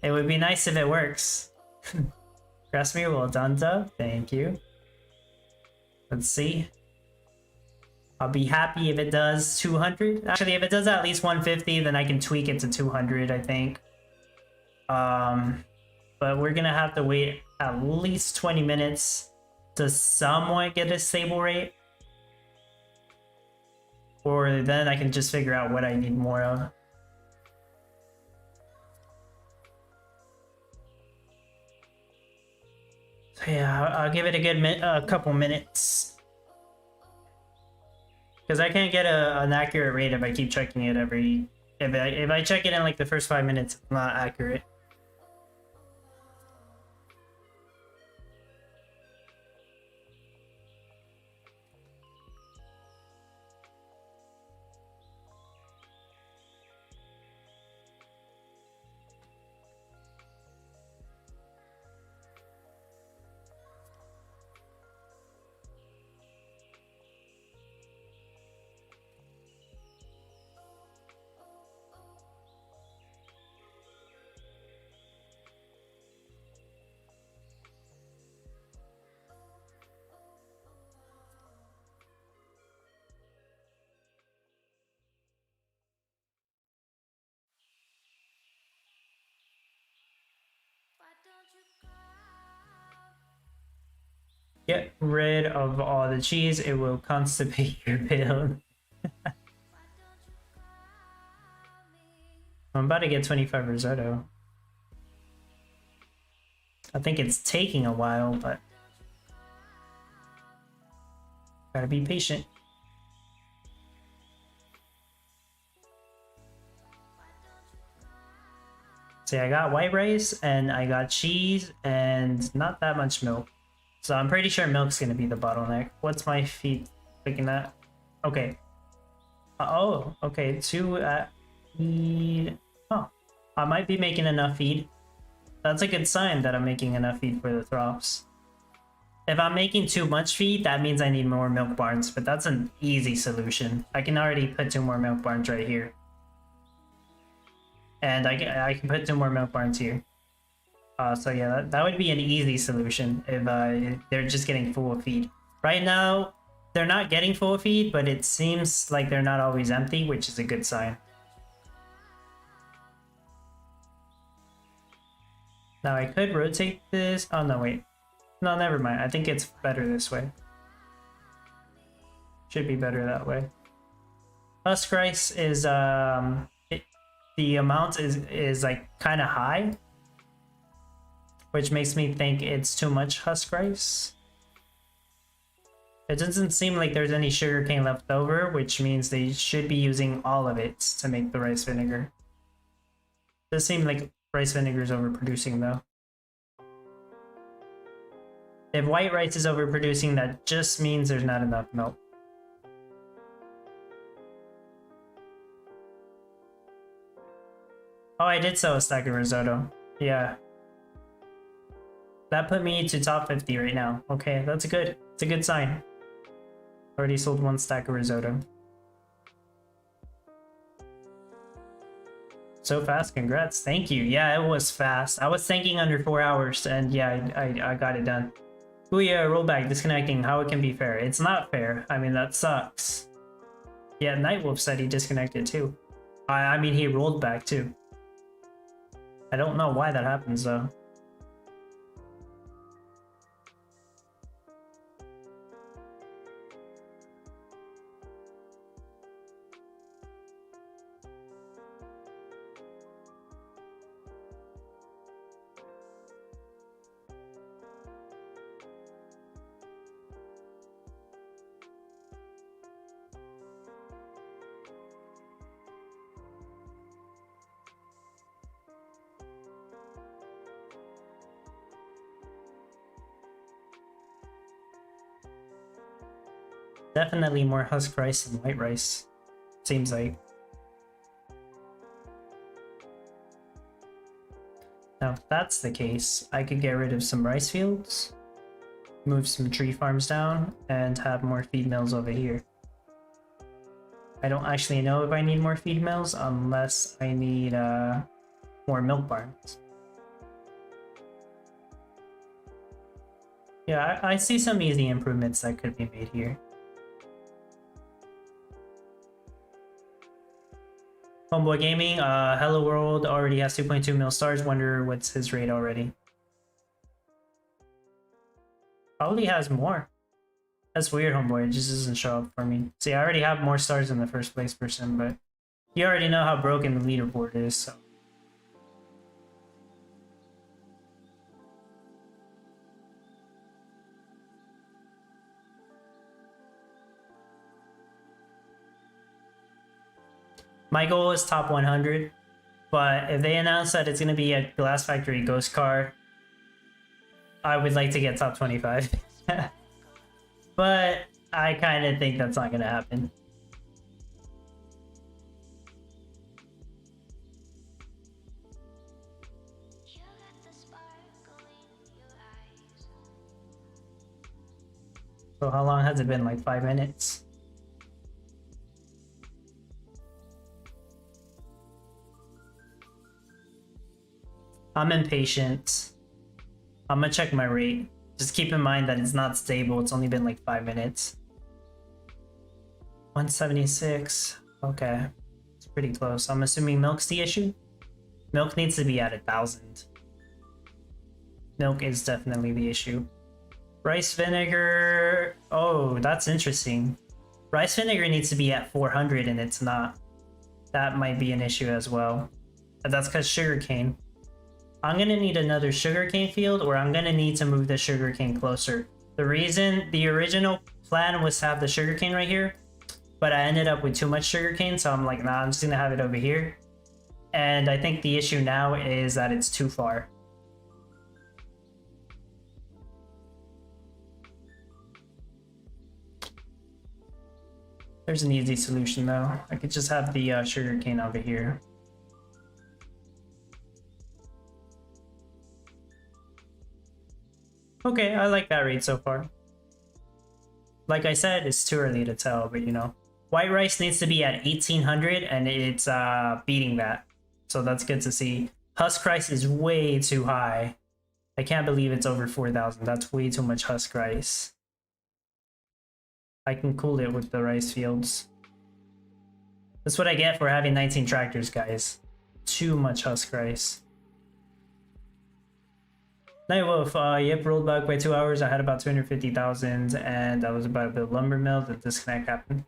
It would be nice if it works. Grassmere, well done, Dub. Thank you. Let's see. I'll be happy if it does 200. Actually, if it does at least 150, then I can tweak it to 200, I think. But we're gonna have to wait at least 20 minutes to somewhat get a stable rate, or then I can just figure out what I need more of. So yeah, I'll give it a couple minutes, because I can't get an accurate rate if I keep checking it every. If I check it in like the first 5 minutes, it's not accurate. Get rid of all the cheese, it will constipate your build. I'm about to get 25 risotto. I think it's taking a while, but gotta be patient. See, I got white rice and I got cheese and not that much milk. So I'm pretty sure milk's gonna be the bottleneck. What's my feet looking at? Okay. Oh, okay. 2 at feed. Oh, I might be making enough feed. That's a good sign that I'm making enough feed for the throps. If I'm making too much feed, that means I need more milk barns, but that's an easy solution. I can already put 2 more milk barns right here. And I can put 2 more milk barns here. So yeah, that would be an easy solution if they're just getting full of feed. Right now, they're not getting full of feed, but it seems like they're not always empty, which is a good sign. Now I could rotate this. Oh no, wait. No, never mind. I think it's better this way. Should be better that way. Husk rice is the amount is like kind of high, which makes me think it's too much husk rice. It doesn't seem like there's any sugarcane left over, which means they should be using all of it to make the rice vinegar. It does seem like rice vinegar is overproducing though. If white rice is overproducing, that just means there's not enough milk. Oh, I did sell a stack of risotto. Yeah. That put me to top 50 right now. Okay, that's good. It's a good sign. Already sold 1 stack of risotto. So fast, congrats. Thank you. Yeah, it was fast. I was thinking under 4 hours, and yeah, I got it done. Oh yeah, rollback, disconnecting, how it can be fair. It's not fair. I mean, that sucks. Yeah, Nightwolf said he disconnected too. I mean, he rolled back too. I don't know why that happens though. Definitely more husk rice than white rice. Seems like. Now, if that's the case, I could get rid of some rice fields, move some tree farms down, and have more feed mills over here. I don't actually know if I need more feed mills unless I need more milk barns. Yeah, I see some easy improvements that could be made here. Homeboy Gaming, Hello World already has 2.2 mil stars. Wonder what's his rate already. Probably has more. That's weird, Homeboy. It just doesn't show up for me. See, I already have more stars than the first place person, but you already know how broken the leaderboard is, so. My goal is top 100, but if they announce that it's going to be a Glass Factory Ghost car, I would like to get top 25. But I kind of think that's not going to happen. So how long has it been? Like 5 minutes? I'm impatient. I'm gonna check my rate. Just keep in mind that it's not stable. It's only been like 5 minutes. 176. Okay. It's pretty close. I'm assuming milk's the issue. Milk needs to be at 1,000. Milk is definitely the issue. Rice vinegar. Oh, that's interesting. Rice vinegar needs to be at 400 and it's not. That might be an issue as well. But that's because sugarcane. I'm gonna need another sugarcane field, or I'm gonna need to move the sugarcane closer. The original plan was to have the sugarcane right here, but I ended up with too much sugarcane, so I'm like, nah, I'm just gonna have it over here. And I think the issue now is that it's too far. There's an easy solution though. I could just have the sugarcane over here. Okay, I like that rate so far. Like I said, it's too early to tell, but you know. White rice needs to be at 1800 and it's beating that. So that's good to see. Husk rice is way too high. I can't believe it's over 4,000. That's way too much husk rice. I can cool it with the rice fields. That's what I get for having 19 tractors, guys. Too much husk rice. Night Wolf, yep, rolled back by 2 hours. I had about 250,000 and I was about to build lumber mill. The disconnect happened.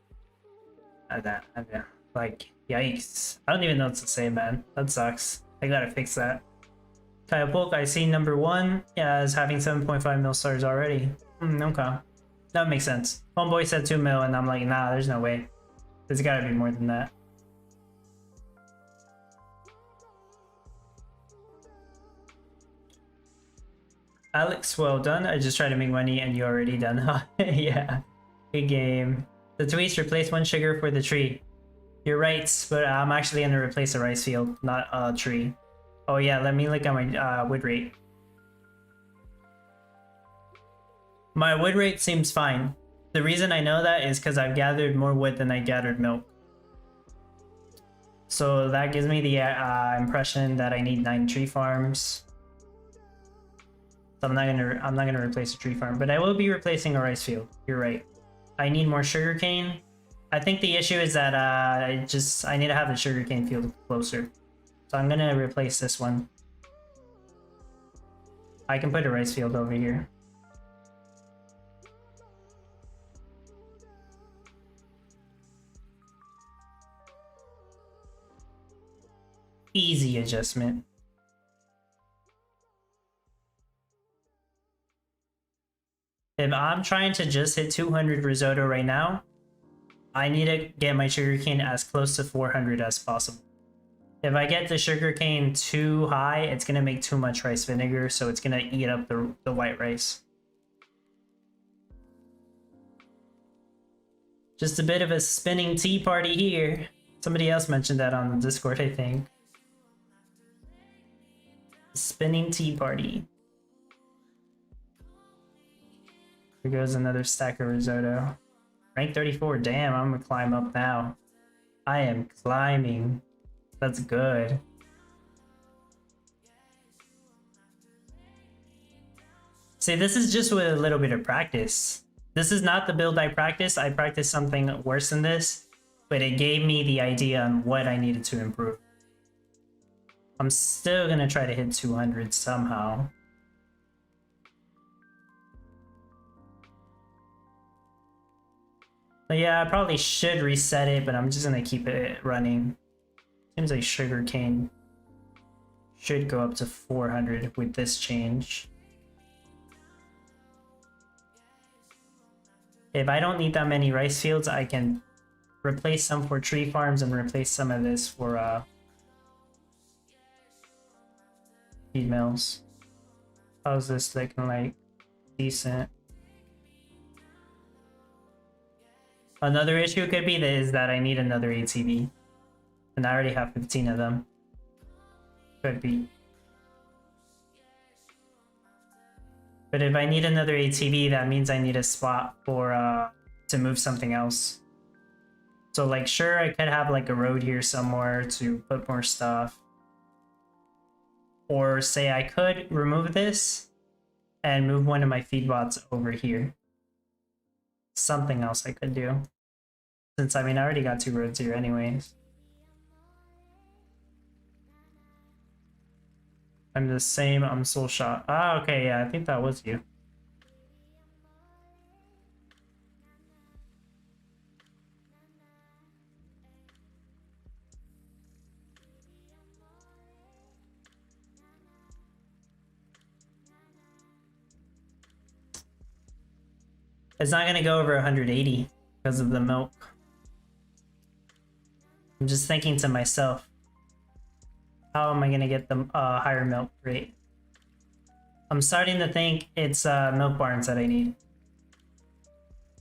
Like, yikes. I don't even know what to say, man. That sucks. I gotta fix that. Kayapok, I see number 1 as having 7.5 mil stars already. Okay. That makes sense. Homeboy said 2 mil and I'm like, nah, there's no way. There's gotta be more than that. Alex, well done. I just tried to make money and you already done, huh? Yeah. Good game. The tweets replace 1 sugar for the tree. You're right, but I'm actually gonna replace a rice field, not a tree. Oh yeah, let me look at my wood rate. My wood rate seems fine. The reason I know that is because I've gathered more wood than I gathered milk. So that gives me the impression that I need 9 tree farms. So I'm not gonna replace a tree farm, but I will be replacing a rice field. You're right. I need more sugarcane. I think the issue is that I need to have the sugarcane field closer. So I'm gonna replace this one. I can put a rice field over here. Easy adjustment. If I'm trying to just hit 200 risotto right now, I need to get my sugarcane as close to 400 as possible. If I get the sugarcane too high, it's gonna make too much rice vinegar, so it's gonna eat up the white rice. Just a bit of a spinning tea party here. Somebody else mentioned that on the Discord, I think. Spinning tea party. Here goes another stack of risotto. Rank 34, damn, I'm gonna climb up now. I am climbing. That's good. See, this is just with a little bit of practice. This is not the build I practiced. I practiced something worse than this, but it gave me the idea on what I needed to improve. I'm still gonna try to hit 200 somehow. But yeah, I probably should reset it, but I'm just gonna keep it running. Seems like sugarcane should go up to 400 with this change. If I don't need that many rice fields, I can replace some for tree farms and replace some of this for feed mills. How's this looking like? Decent. Another issue could be is that I need another ATV. And I already have 15 of them. Could be. But if I need another ATV, that means I need a spot for to move something else. So like sure, I could have like a road here somewhere to put more stuff. Or say I could remove this and move one of my feedbots over here. Something else I could do. Since I mean I already got 2 roads here anyways. I'm the same, I'm soul shot. Ah, okay, yeah, I think that was you. It's not gonna go over 180 because of the milk. I'm just thinking to myself, how am I gonna get the higher milk rate? I'm starting to think it's milk barns that I need.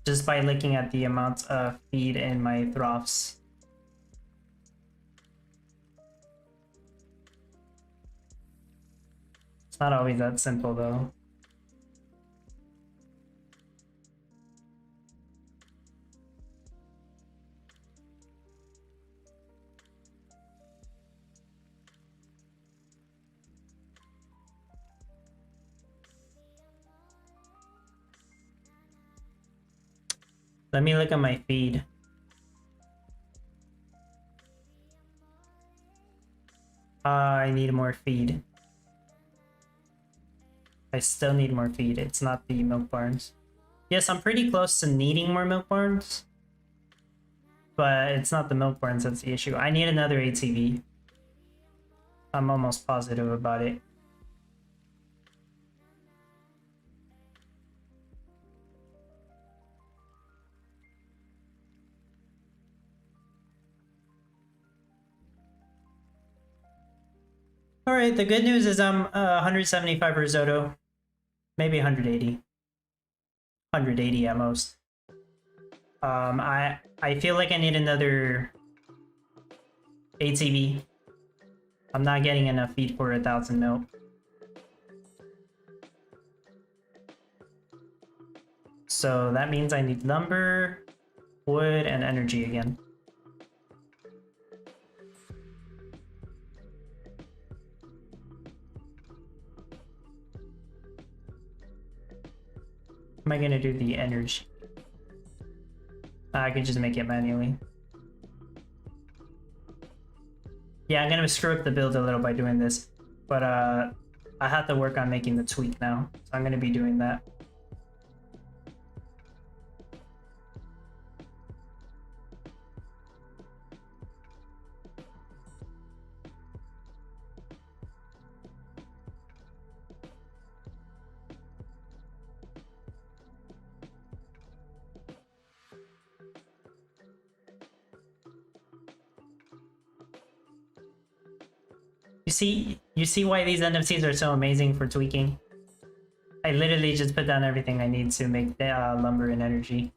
Just by looking at the amount of feed in my troughs. It's not always that simple though. Let me look at my feed. I need more feed. I still need more feed. It's not the milk barns. Yes, I'm pretty close to needing more milk barns. But it's not the milk barns that's the issue. I need another ATV. I'm almost positive about it. Alright, the good news is I'm 175 risotto. Maybe 180. 180 at most. I feel like I need another ATV. I'm not getting enough feed for 1,000 milk. So that means I need lumber, wood, and energy again. Am I gonna do the energy? I could just make it manually. Yeah, I'm gonna screw up the build a little by doing this, but I have to work on making the tweak now, so I'm gonna be doing that. You see why these NFTs are so amazing for tweaking? I literally just put down everything I need to make the lumber and energy.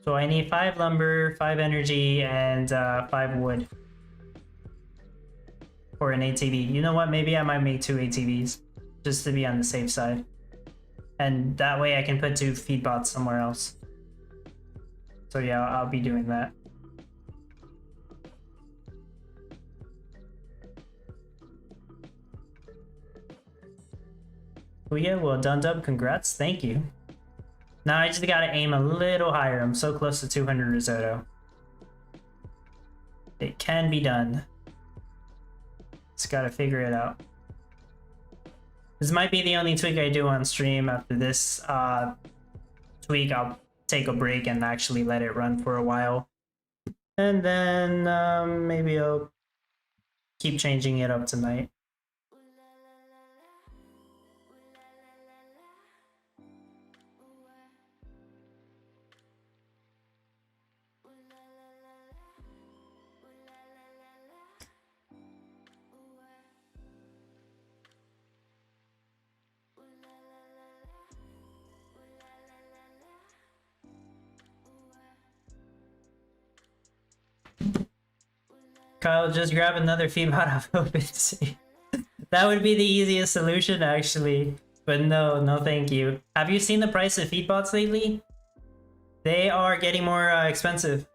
So I need 5 lumber, 5 energy, and 5 wood for an ATV. You know what? Maybe I might make 2 ATVs just to be on the safe side. And that way I can put 2 feed bots somewhere else. So yeah, I'll be doing that. Oh yeah, well done, Dub. Congrats. Thank you. Now I just gotta aim a little higher. I'm so close to 200 risotto. It can be done. Just gotta figure it out. This might be the only tweak I do on stream. After this tweak, I'll take a break and actually let it run for a while. And then maybe I'll keep changing it up tonight. Kyle, just grab another feedbot off OpenSea. That would be the easiest solution, actually. But no, thank you. Have you seen the price of feedbots lately? They are getting more expensive.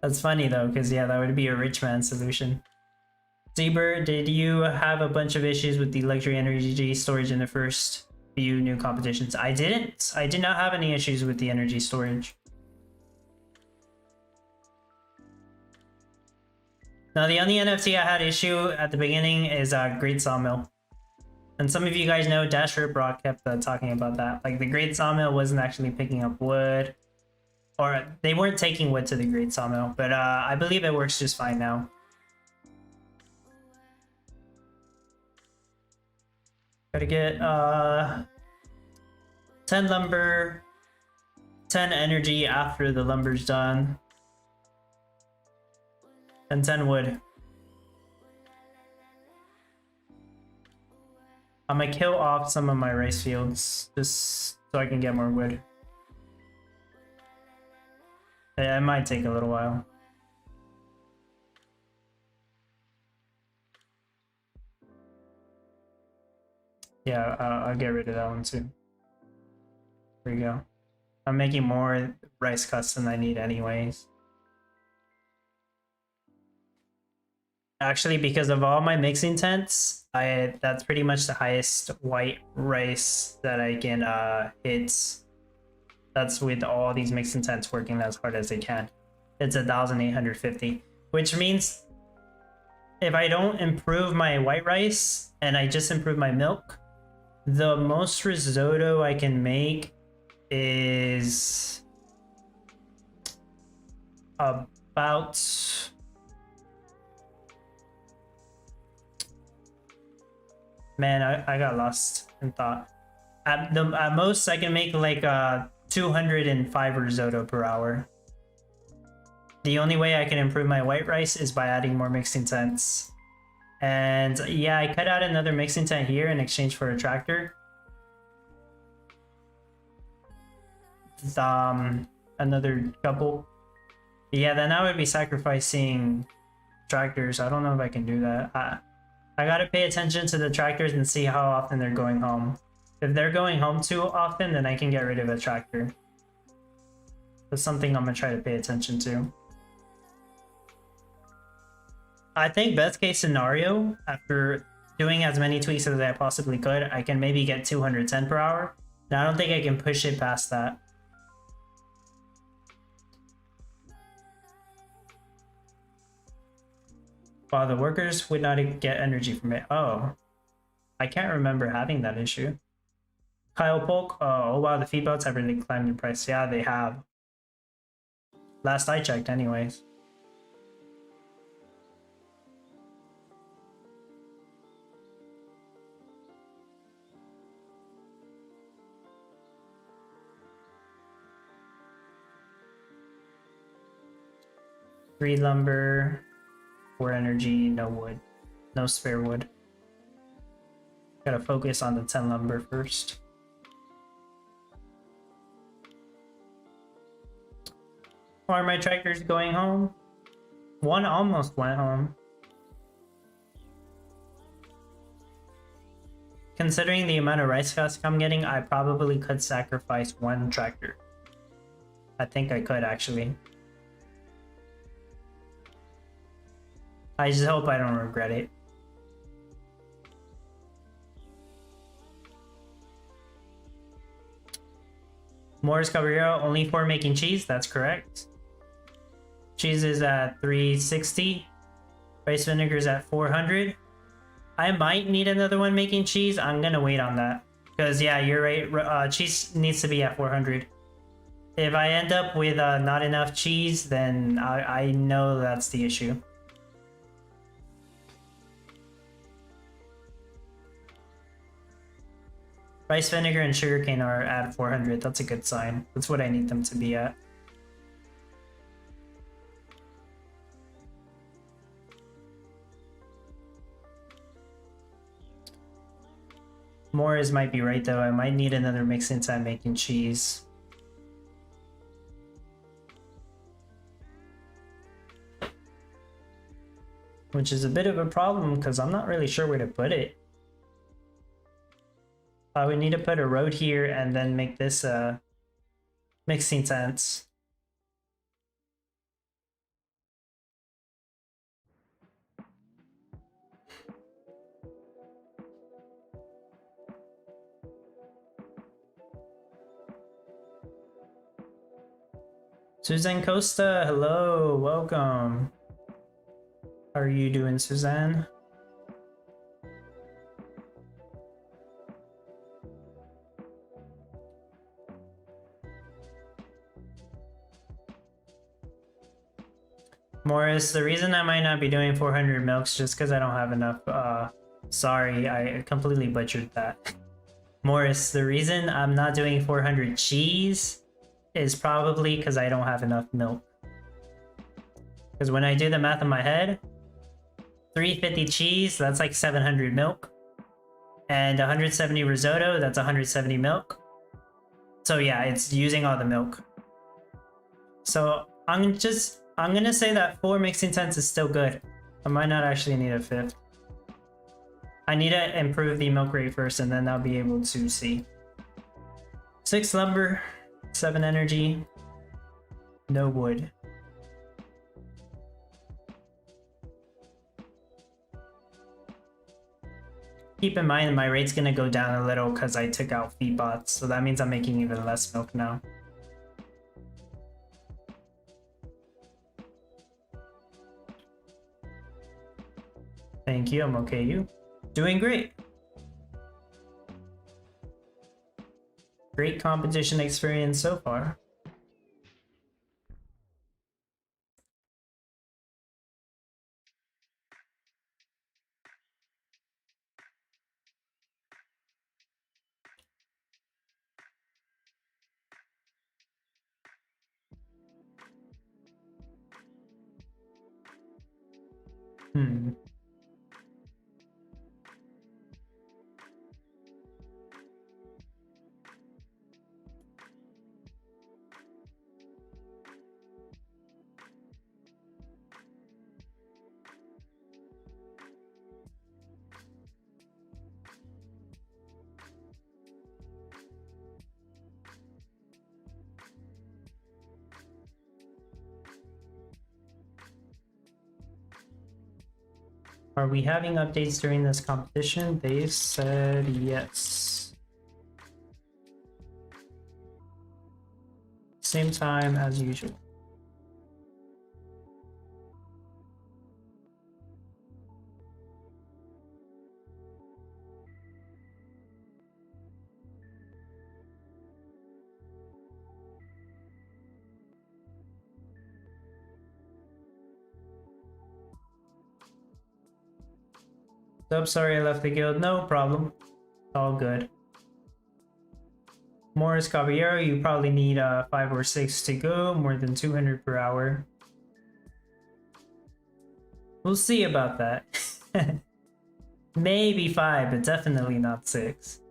That's funny though, because yeah, that would be a rich man solution. Zebra, did you have a bunch of issues with the luxury energy storage in the first few new competitions? I didn't. I did not have any issues with the energy storage. Now, the only NFT I had issue at the beginning is Great Sawmill. And some of you guys know Dash Rip Rock kept talking about that. Like, the Great Sawmill wasn't actually picking up wood. Or, they weren't taking wood to the Great Sawmill. But I believe it works just fine now. Gotta get 10 lumber, 10 energy after the lumber's done. And 10 wood. I'm gonna kill off some of my rice fields just so I can get more wood. It might take a little while. Yeah, I'll get rid of that one too. There you go. I'm making more rice cuts than I need anyways. Actually, because of all my mixing tents, that's pretty much the highest white rice that I can hit. That's with all these mixing tents working as hard as they can. It's 1,850, which means if I don't improve my white rice and I just improve my milk, the most risotto I can make is about man, I got lost in thought. At most I can make like 205 risotto per hour. The only way I can improve my white rice is by adding more mixing tents. And yeah, I cut out another mixing tent here in exchange for a tractor. Another couple. Yeah, then I would be sacrificing tractors. I don't know if I can do that. I gotta pay attention to the tractors and see how often they're going home. If they're going home too often, then I can get rid of a tractor. That's something I'm gonna try to pay attention to. I think best case scenario, after doing as many tweaks as I possibly could, I can maybe get 210 per hour. Now I don't think I can push it past that. Wow, the workers would not get energy from it. Oh, I can't remember having that issue. Kyle Polk, oh wow, the feed bots have really climbed in price. Yeah, they have. Last I checked anyways. Three lumber, 4 energy, no wood, no spare wood. Gotta focus on the 10 lumber first. Are my tractors going home? One almost went home. Considering the amount of rice husk I'm getting, I probably could sacrifice one tractor. I think I could actually. I just hope I don't regret it. Morris Caballero, only for making cheese, that's correct. Cheese is at 360. Rice vinegar is at 400. I might need another one making cheese. I'm gonna wait on that. Because yeah, you're right, cheese needs to be at 400. If I end up with not enough cheese, then I know that's the issue. Rice vinegar and sugarcane are at 400. That's a good sign. That's what I need them to be at. Morris might be right though. I might need another mixing time making cheese. Which is a bit of a problem because I'm not really sure where to put it. I would need to put a road here and then make this mixing tents. Suzanne Costa, hello, welcome. How are you doing, Suzanne? Morris, the reason I might not be doing 400 milks just because I don't have enough, sorry, I completely butchered that. Morris, the reason I'm not doing 400 cheese is probably because I don't have enough milk. Because when I do the math in my head, 350 cheese, that's like 700 milk. And 170 risotto, that's 170 milk. So yeah, it's using all the milk. So I'm gonna say that 4 mixing tents is still good. I might not actually need a 5th. I need to improve the milk rate first and then I'll be able to see. 6 lumber, 7 energy, no wood. Keep in mind my rate's gonna go down a little because I took out feed bots, so that means I'm making even less milk now. Thank you, I'm okay, you? Doing great. Great competition experience so far. Are we having updates during this competition? They said yes. Same time as usual. So sorry I left the guild. No problem. All good. Morris Caballero, you probably need 5 or 6 to go, more than 200 per hour. We'll see about that. Maybe 5, but definitely not 6.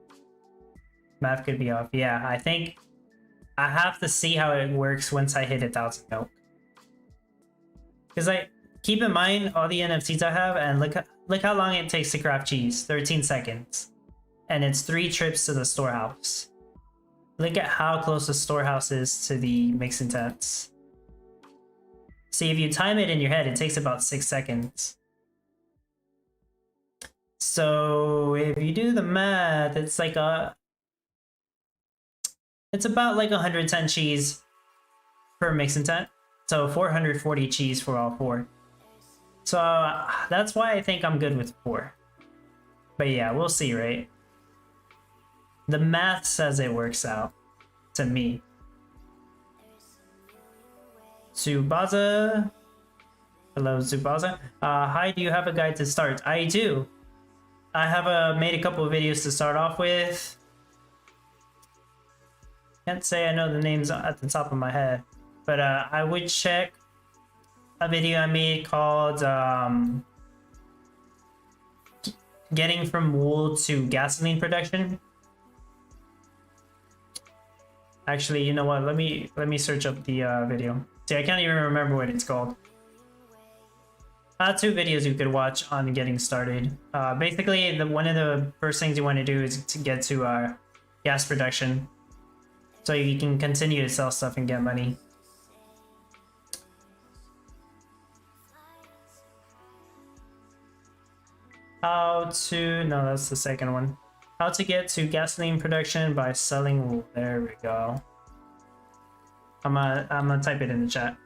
Math could be off. Yeah, I think I have to see how it works once I hit 1,000 milk. Because I keep in mind all the NFTs I have, and look how long it takes to craft cheese. 13 seconds. And it's 3 trips to the storehouse. Look at how close the storehouse is to the mixing tents. See, if you time it in your head, it takes about 6 seconds. So if you do the math, it's like it's about like 110 cheese per mixing tent. So 440 cheese for all 4. So that's why I think I'm good with 4. But yeah, we'll see, right? The math says it works out to me. Zubaza. Hello, Zubaza. Hi, do you have a guide to start? I do. I have made a couple of videos to start off with. Can't say I know the names at the top of my head, but I would check a video I made called Getting from Wool to Gasoline Production. Actually, you know what? Let me search up the video. See, I can't even remember what it's called. 2 videos you could watch on getting started. Basically, one of the first things you want to do is to get to gas production, so you can continue to sell stuff and get money. How to... no, that's the second one. How to get to gasoline production by selling wool. There we go. I'm gonna type it in the chat.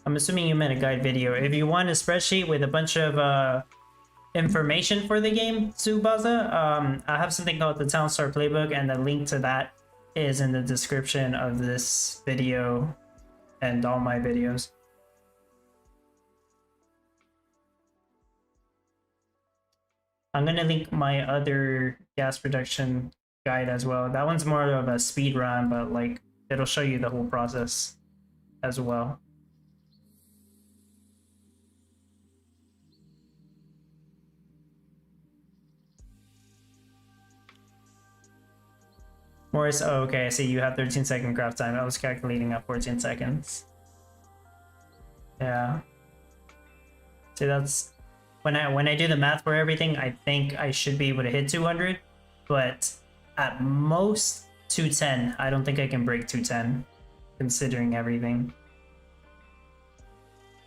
I'm assuming you meant a guide video. If you want a spreadsheet with a bunch of information for the game, Subaza, I have something called the Townstar Playbook, and the link to that is in the description of this video and all my videos. I'm gonna link my other gas production guide as well. That one's more of a speed run, but like it'll show you the whole process as well. Morris, oh, okay, I see you have 13-second craft time. I was calculating at 14 seconds. Yeah. See, that's when I do the math for everything, I think I should be able to hit 200, but at most 210. I don't think I can break 210, considering everything.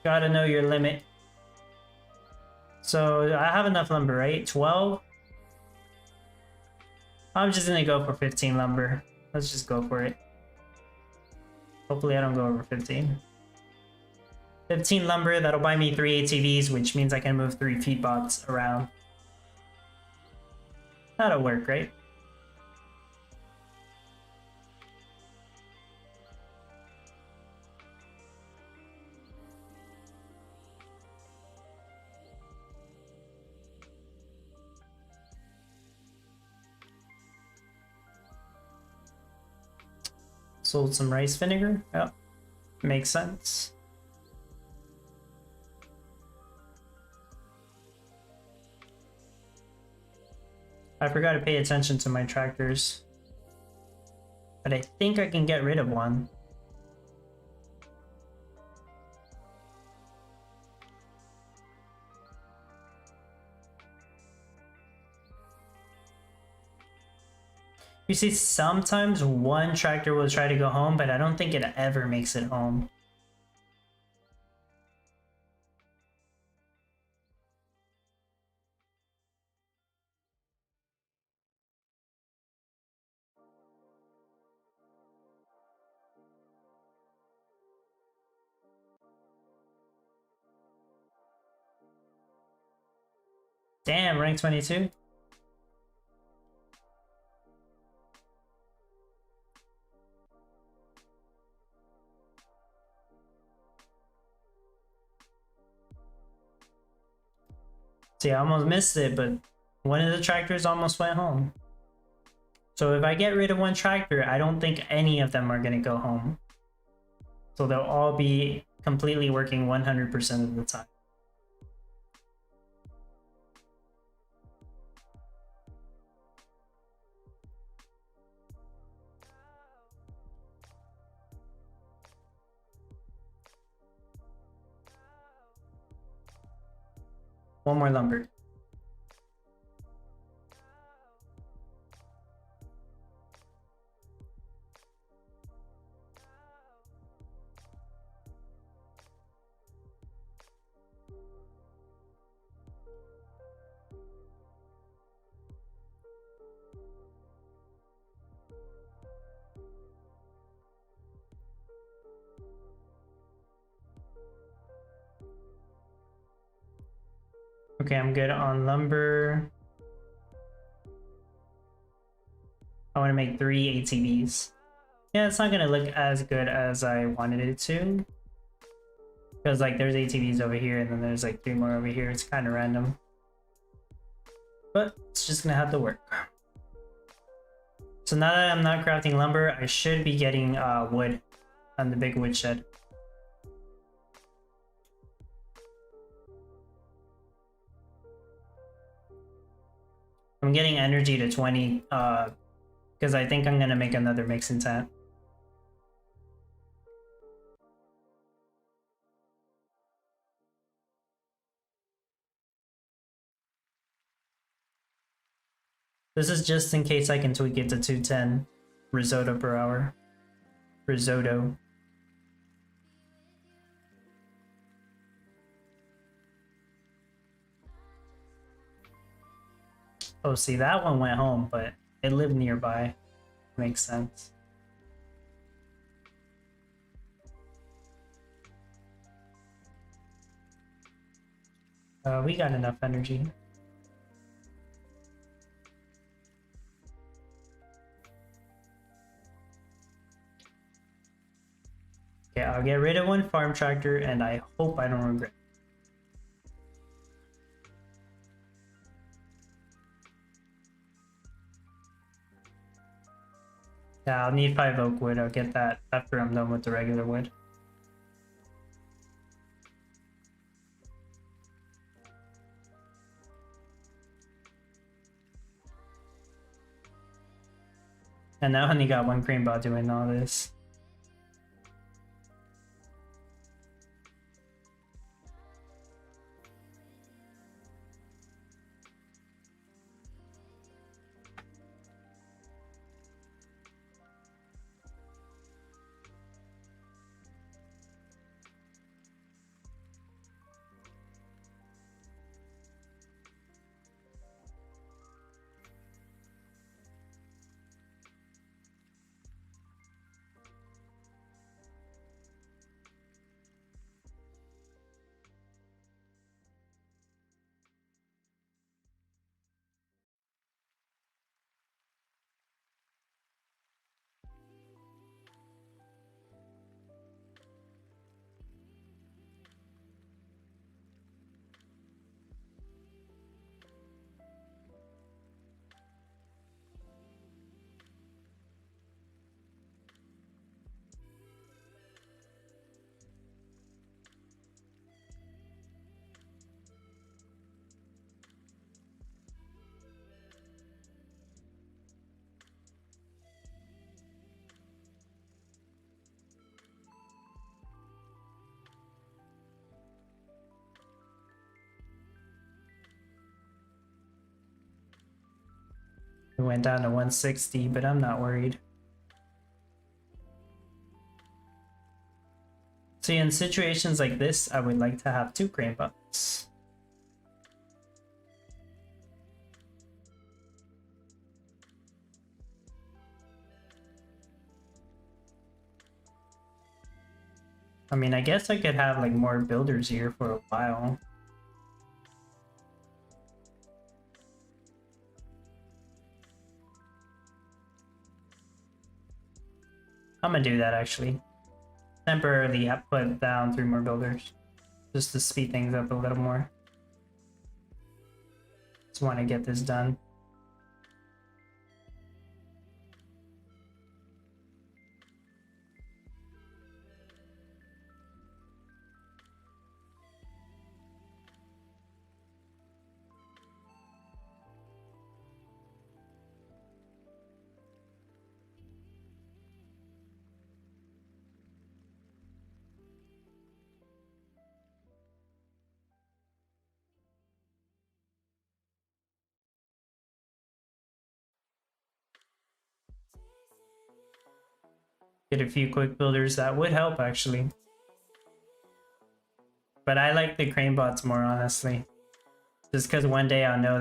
Gotta know your limit. So I have enough lumber, right? 12? I'm just gonna go for 15 lumber. Let's just go for it. Hopefully I don't go over 15. 15 lumber, that'll buy me 3 ATVs, which means I can move 3 feedbots around. That'll work, right? Sold some rice vinegar. Yep, makes sense. I forgot to pay attention to my tractors. But I think I can get rid of one. You see, sometimes one tractor will try to go home, but I don't think it ever makes it home. Damn, rank 22? See, I almost missed it, but one of the tractors almost went home. So if I get rid of one tractor, I don't think any of them are going to go home. So they'll all be completely working 100% of the time. One more lumber. Okay, I'm good on lumber. I want to make 3 ATVs. Yeah, it's not going to look as good as I wanted it to. Because like there's ATVs over here and then there's like 3 more over here. It's kind of random. But it's just going to have to work. So now that I'm not crafting lumber, I should be getting wood on the big wood shed. I'm getting energy to 20 because I think I'm going to make another mixing tent. This is just in case I can tweak it to 210 risotto per hour. Risotto. Oh, see, that one went home, but it lived nearby. Makes sense. We got enough energy. Okay, I'll get rid of one farm tractor and I hope I don't regret. Yeah, I'll need 5 oak wood. I'll get that after I'm done with the regular wood. And now I only got 1 crane bot doing all this. It went down to 160, but I'm not worried. See, in situations like this, I would like to have 2 crane buttons. I mean, I guess I could have like more builders here for a while. I'm gonna do that actually. Temporarily put down 3 more builders. Just to speed things up a little more. Just want to get this done. Get a few quick builders, that would help actually. But I like the crane bots more, honestly. Just because one day I'll know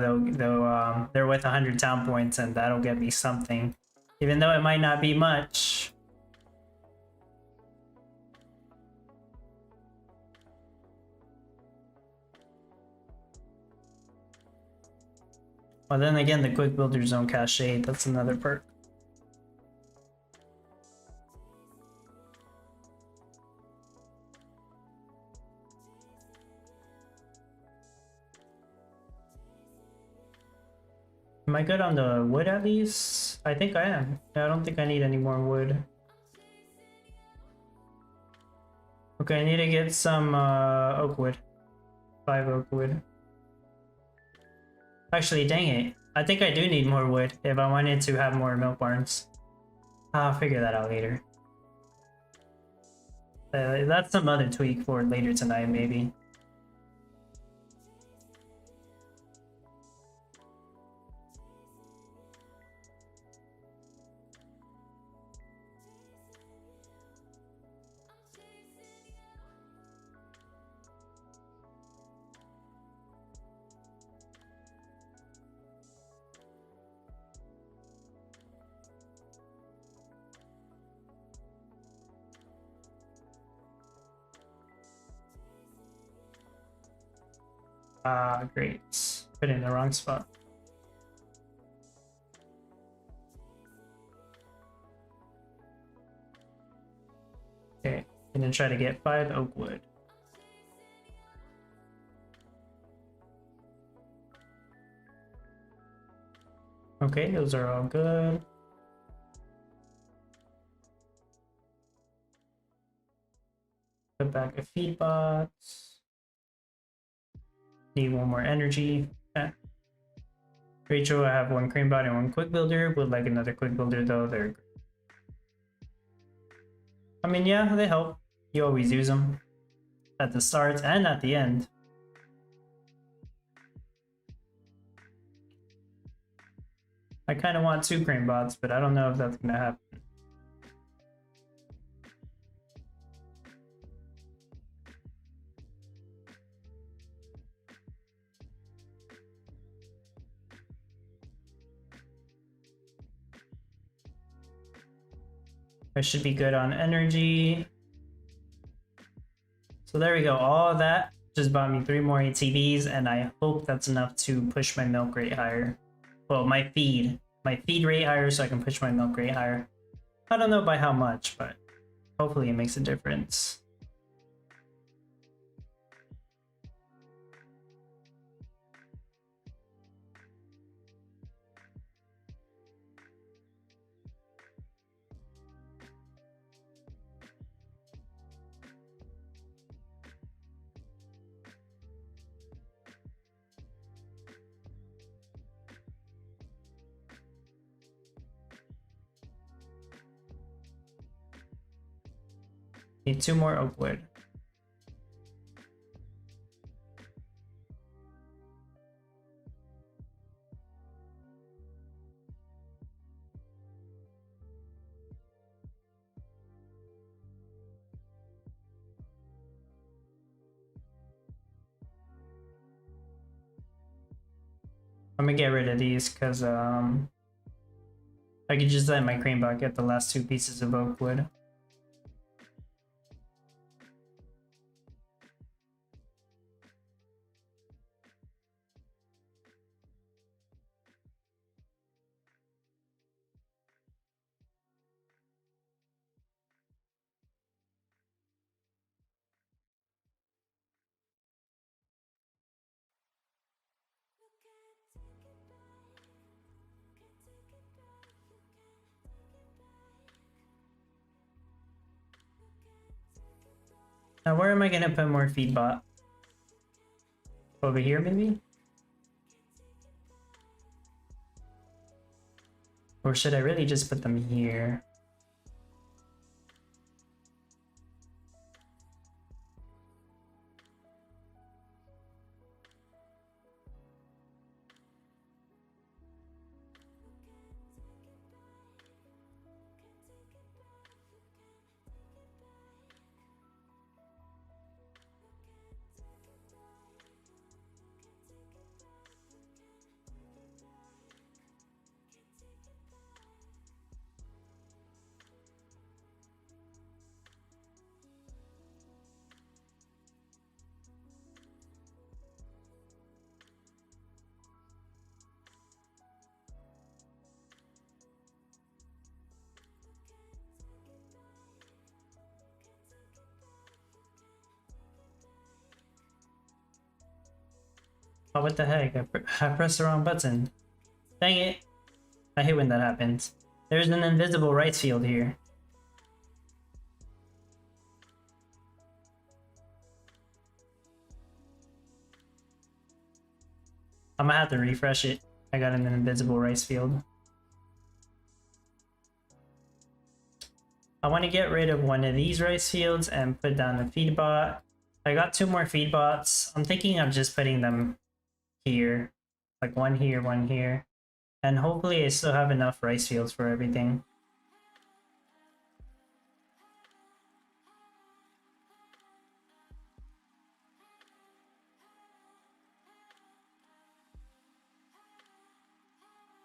they're with 100 town points and that'll get me something. Even though it might not be much. Well, then again, the quick builders don't cachet. That's another perk. Am I good on the wood at least? I think I am. I don't think I need any more wood. Okay, I need to get some oak wood. 5 oak wood. Actually, dang it. I think I do need more wood if I wanted to have more milk barns. I'll figure that out later. That's some other tweak for later tonight, maybe. Great. Put it in the wrong spot. Okay, and then try to get 5 oak wood. Okay, those are all good. Put back a feed box. Need 1 more energy. Okay. Rachel, I have 1 crane bot and 1 quick builder. Would like another quick builder though. They're, I mean, yeah, they help. You always use them at the start and at the end. I kind of want 2 crane bots, but I don't know if that's gonna happen. I should be good on energy. So there we go. All of that just bought me 3 more ATVs, and I hope that's enough to push my milk rate higher. Well, my feed rate higher so I can push my milk rate higher. I don't know by how much, but hopefully it makes a difference. Need 2 more oak wood. I'm gonna get rid of these because I could just let my crane bot get the last 2 pieces of oak wood. Now where am I gonna put more feed bot? Over here maybe? Or should I really just put them here? Oh, what the heck? I pressed the wrong button. Dang it. I hate when that happens. There's an invisible rice field here. I'm gonna have to refresh it. I got an invisible rice field. I want to get rid of one of these rice fields and put down a feed bot. I got 2 more feed bots. I'm thinking of just putting them here. Like one here, one here. And hopefully I still have enough rice fields for everything.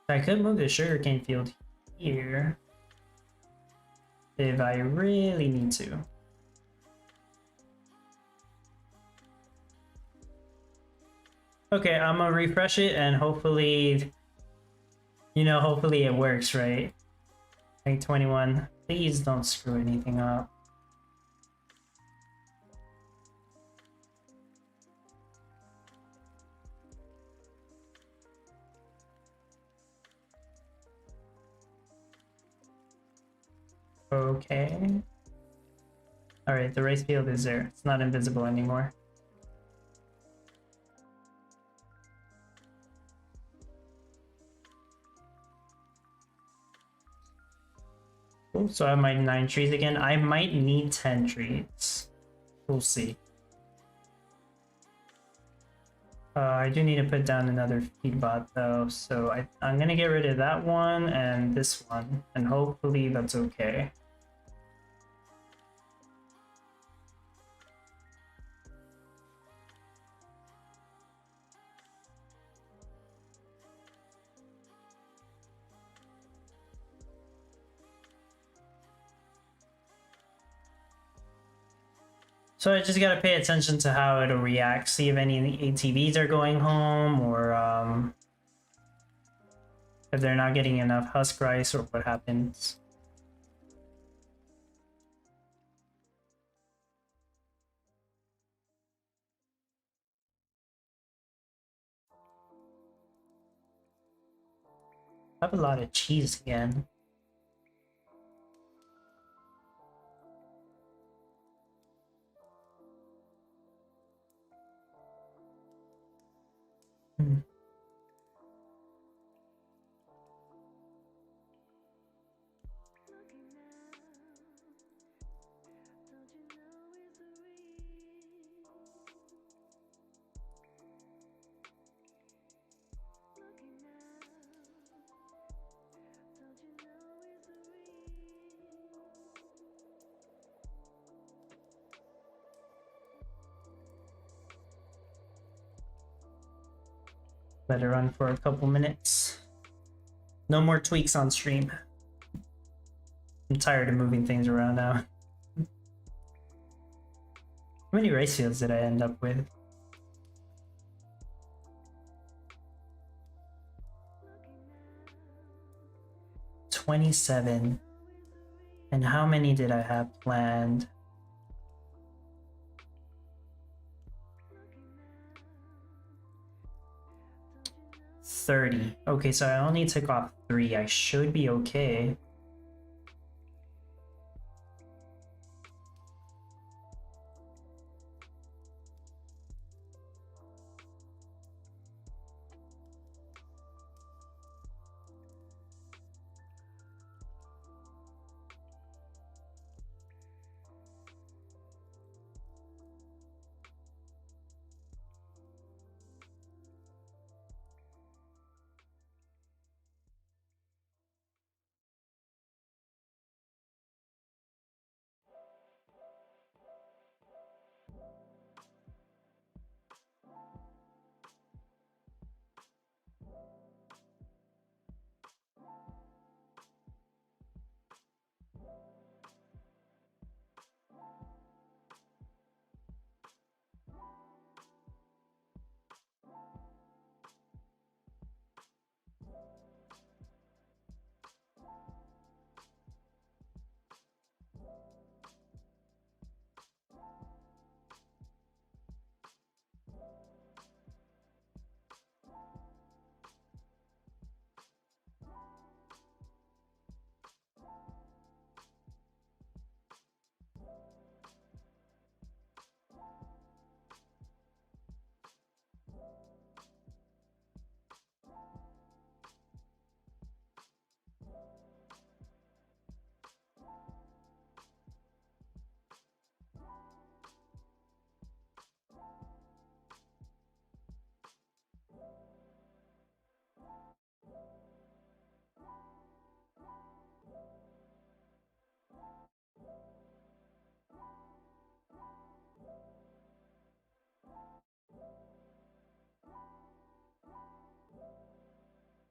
I could move the sugarcane field here if I really need to. Okay, I'm gonna refresh it and hopefully, hopefully it works, right? Like 21. Please don't screw anything up. Okay. Alright, the rice field is there. It's not invisible anymore. Cool, so I have my 9 trees again. I might need 10 trees. We'll see. I do need to put down another feed bot though, so I'm gonna get rid of that one and this one, and hopefully that's okay. So I just gotta pay attention to how it'll react, see if any of the ATVs are going home, or if they're not getting enough husk rice, or what happens. I have a lot of cheese again. Hmm. Let it run for a couple minutes. No more tweaks on stream. I'm tired of moving things around now. How many race fields did I end up with? $27. And how many did I have planned? $30. Okay, so I only took off 3. I should be okay.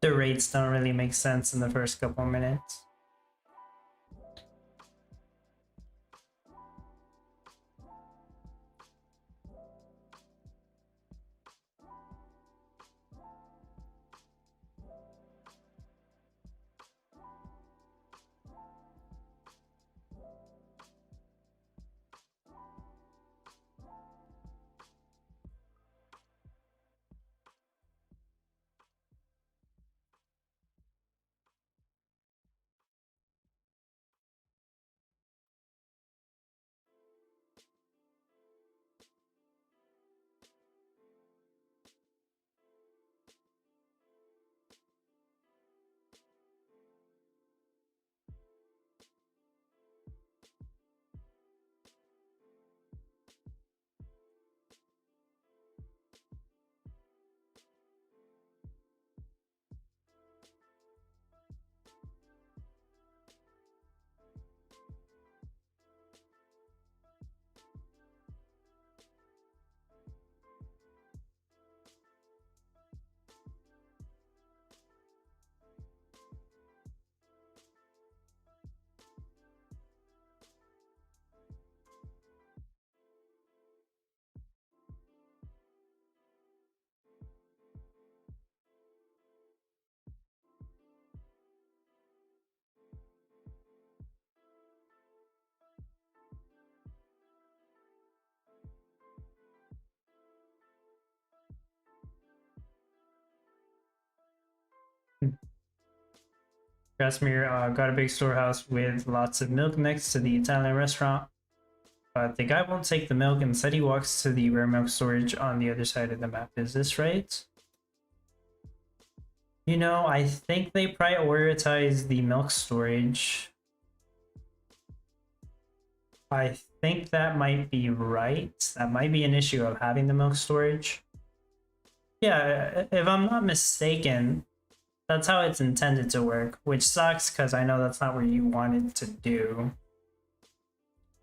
The rates don't really make sense in the first couple minutes. Grassmere got a big storehouse with lots of milk next to the Italian restaurant. But the guy won't take the milk and said he walks to the rare milk storage on the other side of the map. Is this right? You know, I think they prioritize the milk storage. I think that might be right. That might be an issue of having the milk storage. Yeah, if I'm not mistaken, that's how it's intended to work, which sucks because I know that's not what you wanted to do.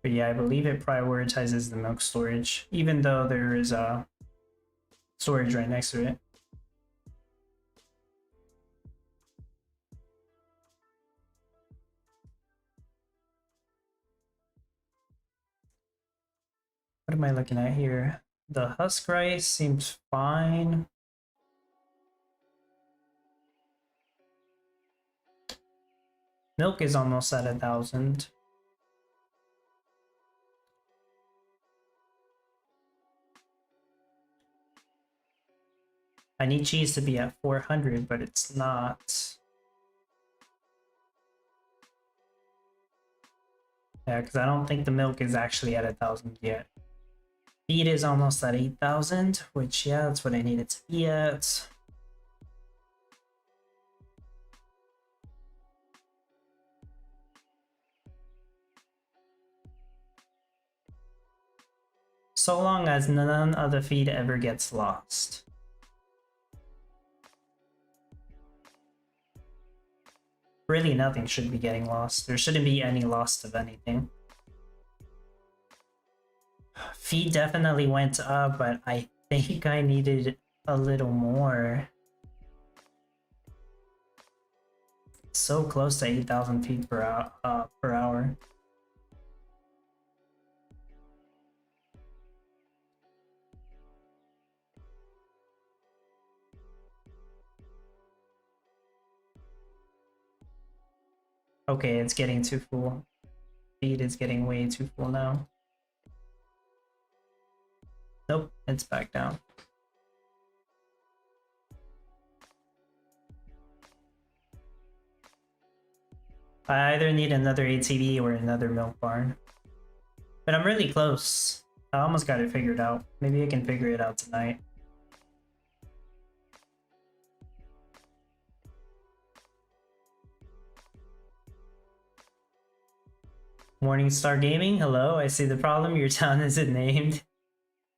But yeah, I believe it prioritizes the milk storage, even though there is a storage right next to it. What am I looking at here? The husk rice seems fine. Milk is almost at 1,000. I need cheese to be at 400, but it's not. Yeah, because I don't think the milk is actually at 1,000 yet. Feed is almost at 8,000, which, yeah, that's what I need it to be at. So long as none of the feed ever gets lost. Really, nothing should be getting lost. There shouldn't be any loss of anything. Feed definitely went up, but I think I needed a little more. So close to 8,000 feet per hour. Okay, it's getting too full. Feed is getting way too full now. Nope, it's back down. I either need another ATV or another milk barn. But I'm really close. I almost got it figured out. Maybe I can figure it out tonight. Morningstar Gaming, hello. I see the problem. Your town isn't named.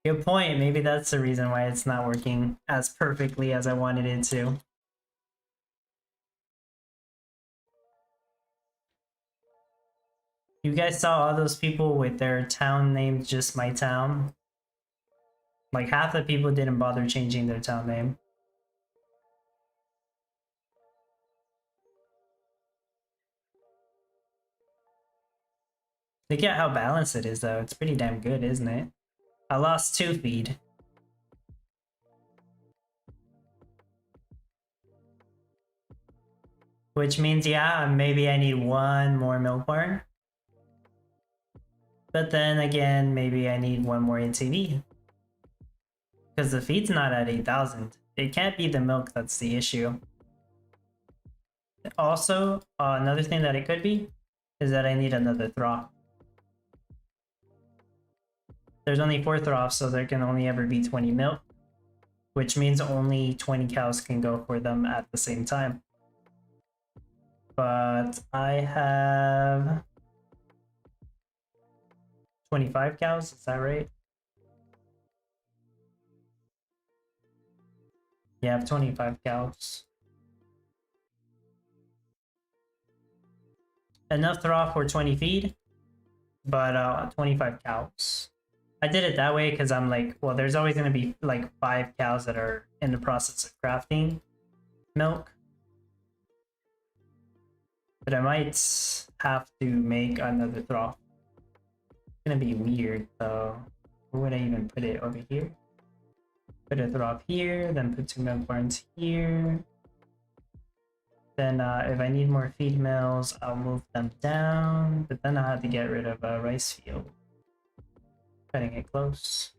Good point. Maybe that's the reason why it's not working as perfectly as I wanted it to. You guys saw all those people with their town named just my town? Like half the people didn't bother changing their town name. Look at how balanced it is though. It's pretty damn good, isn't it? I lost 2 feed. Which means, yeah, maybe I need 1 more milk barn. But then again, maybe I need 1 more ATV. Because the feed's not at 8,000. It can't be the milk that's the issue. Also, another thing that it could be is that I need another trough. There's only 4 troughs, so there can only ever be 20 milk. Which means only 20 cows can go for them at the same time. But I have 25 cows, is that right? Yeah, I have 25 cows. Enough trough for 20 feed, but 25 cows. I did it that way because I'm like, well, there's always going to be like 5 cows that are in the process of crafting milk. But I might have to make another trough. It's gonna be weird though. Where would I even put it? Over here? Put a trough here, then put 2 milk barns here. Then if I need more feed mills, I'll move them down. But then I have to get rid of a rice field. Cutting it close.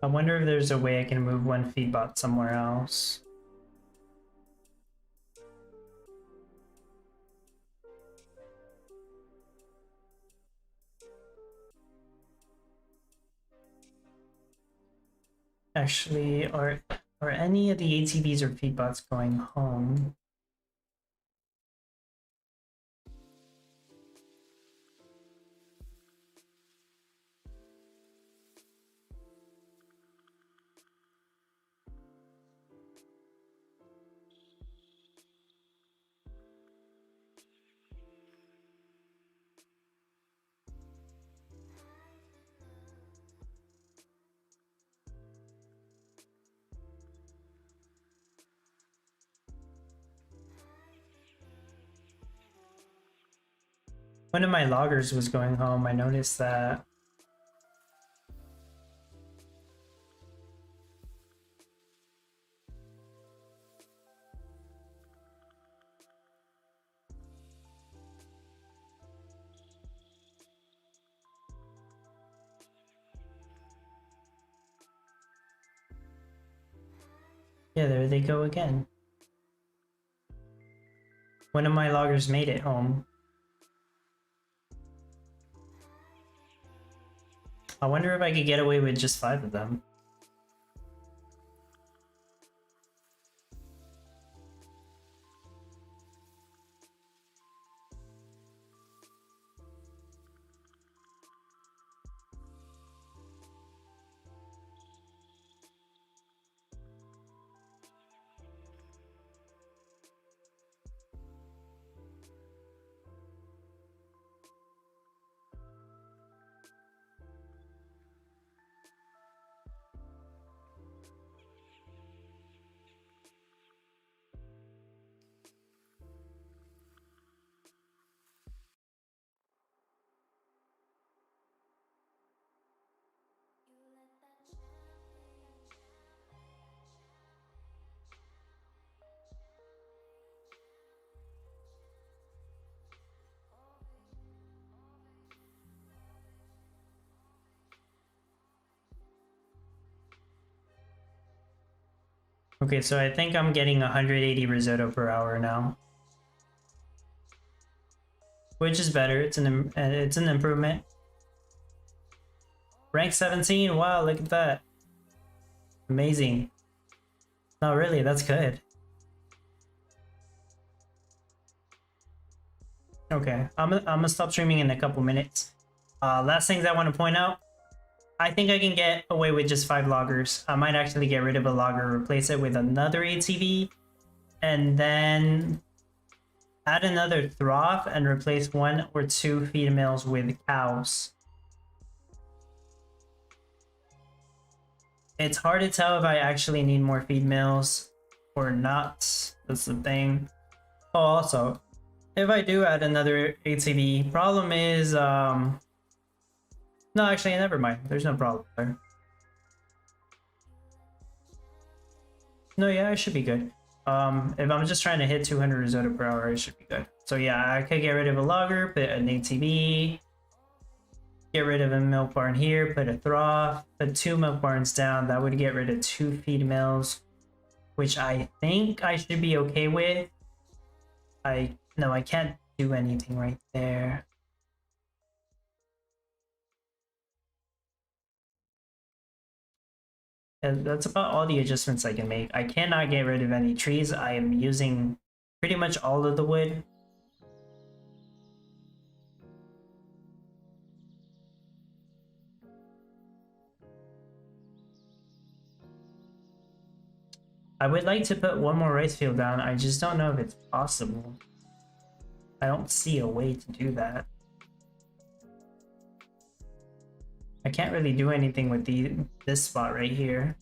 I wonder if there's a way I can move one feedbot somewhere else. Actually, are any of the ATVs or feedbots going home? One of my loggers was going home. I noticed that. Yeah, there they go again. One of my loggers made it home. I wonder if I could get away with just 5 of them. Okay, so I think I'm getting 180 risotto per hour now, which is better. It's an improvement. Rank 17. Wow, look at that. Amazing. No, really, that's good. Okay, I'm gonna stop streaming in a couple minutes. Last things I want to point out. I think I can get away with just 5 loggers. I might actually get rid of a logger, replace it with another ATV, and then add another trough and replace 1 or 2 feed mills with cows. It's hard to tell if I actually need more feed mills or not. That's the thing. Oh, also, if I do add another ATV, problem is, no, actually, never mind. There's no problem there. No, yeah, I should be good. If I'm just trying to hit 200 risotto per hour, I should be good. So yeah, I could get rid of a logger, put an ATV, get rid of a milk barn here, put a trough, put 2 milk barns down. That would get rid of 2 feed mills, which I think I should be okay with. No, I can't do anything right there. And that's about all the adjustments I can make. I cannot get rid of any trees. I am using pretty much all of the wood. I would like to put 1 more rice field down. I just don't know if it's possible. I don't see a way to do that. I can't really do anything with this spot right here.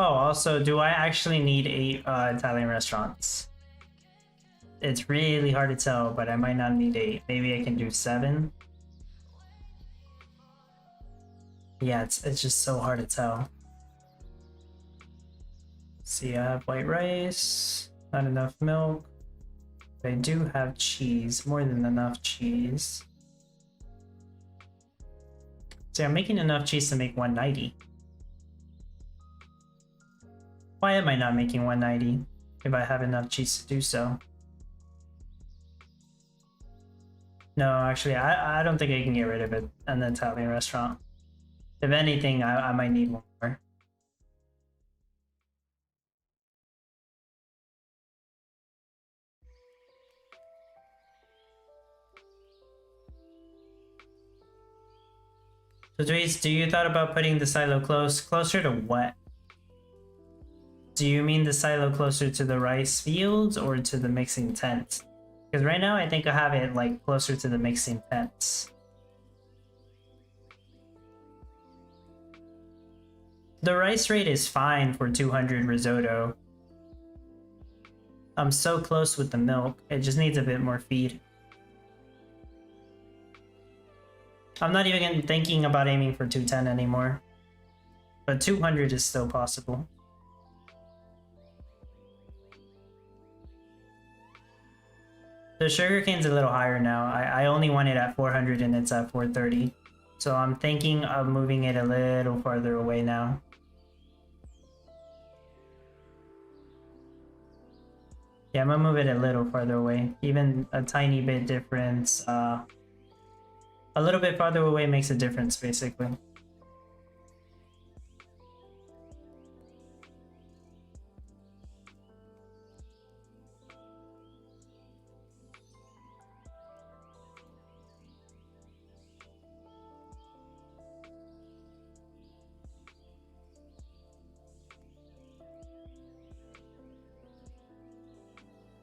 Oh, also, do I actually need 8 Italian restaurants? It's really hard to tell, but I might not need 8. Maybe I can do 7. Yeah, it's just so hard to tell. See, I have white rice, not enough milk. I do have cheese, more than enough cheese. See, I'm making enough cheese to make 190. Why am I not making 190 if I have enough cheese to do so? No, actually, I don't think I can get rid of it an Italian restaurant. If anything, I might need one more. So, Dweez, do you thought about putting the silo closer to what? Do you mean the silo closer to the rice fields or to the mixing tent? Because right now I think I have it like closer to the mixing tents. The rice rate is fine for 200 risotto. I'm so close with the milk. It just needs a bit more feed. I'm not even thinking about aiming for 210 anymore. But 200 is still possible. The sugarcane's a little higher now. I only want it at 400 and it's at 430. So I'm thinking of moving it a little farther away now. Yeah, I'm gonna move it a little farther away. Even a tiny bit difference. A little bit farther away makes a difference, basically.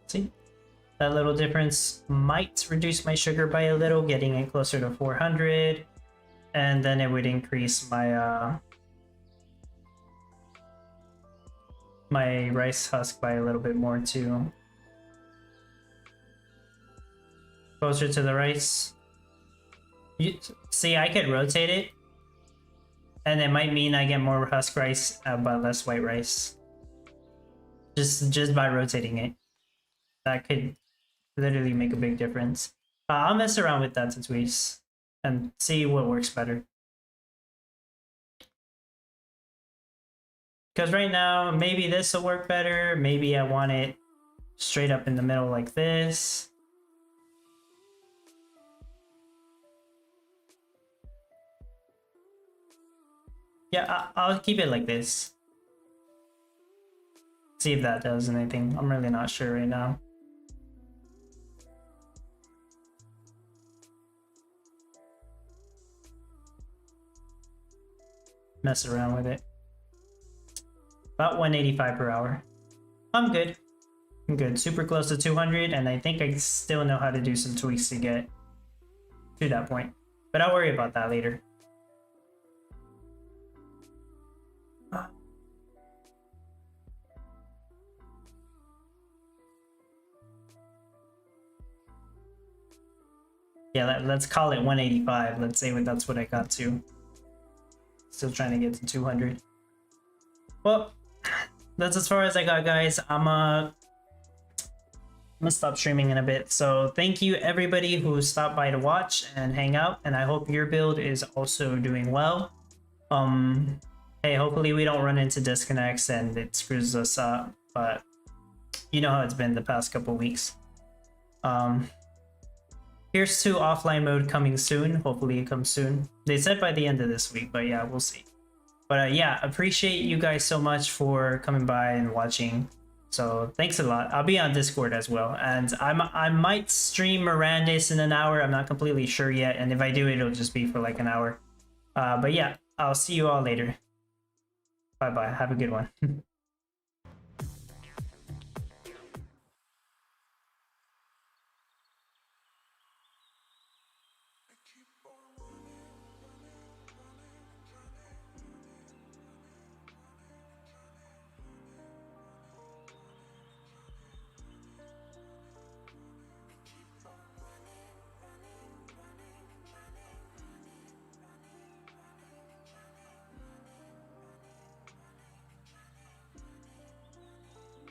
See? That little difference might reduce my sugar by a little, getting it closer to 400. And then it would increase my my rice husk by a little bit more too. Closer to the rice. See, I could rotate it. And it might mean I get more husk rice, but less white rice. Just by rotating it. That could literally make a big difference. I'll mess around with that to tweeze and see what works better. Because right now, maybe this will work better. Maybe I want it straight up in the middle like this. Yeah, I'll keep it like this. See if that does anything. I'm really not sure right now. Mess around with it. About 185 per hour. I'm good. I'm good. Super close to 200, and I think I still know how to do some tweaks to get to that point. But I'll worry about that later. Yeah, let's call it 185. Let's say that's what I got to. Still trying to get to 200. Well, that's as far as I got, guys. I'm gonna stop streaming in a bit. So thank you everybody who stopped by to watch and hang out, and I hope your build is also doing well. Hey, hopefully we don't run into disconnects and it screws us up, but you know how it's been the past couple weeks. Here's to offline mode coming soon. Hopefully it comes soon. They said by the end of this week, but yeah, we'll see. But yeah, appreciate you guys so much for coming by and watching. So thanks a lot. I'll be on Discord as well, and I might stream Mirandis in an hour. I'm not completely sure yet, and if I do, it'll just be for like an hour. But yeah, I'll see you all later. Bye bye. Have a good one.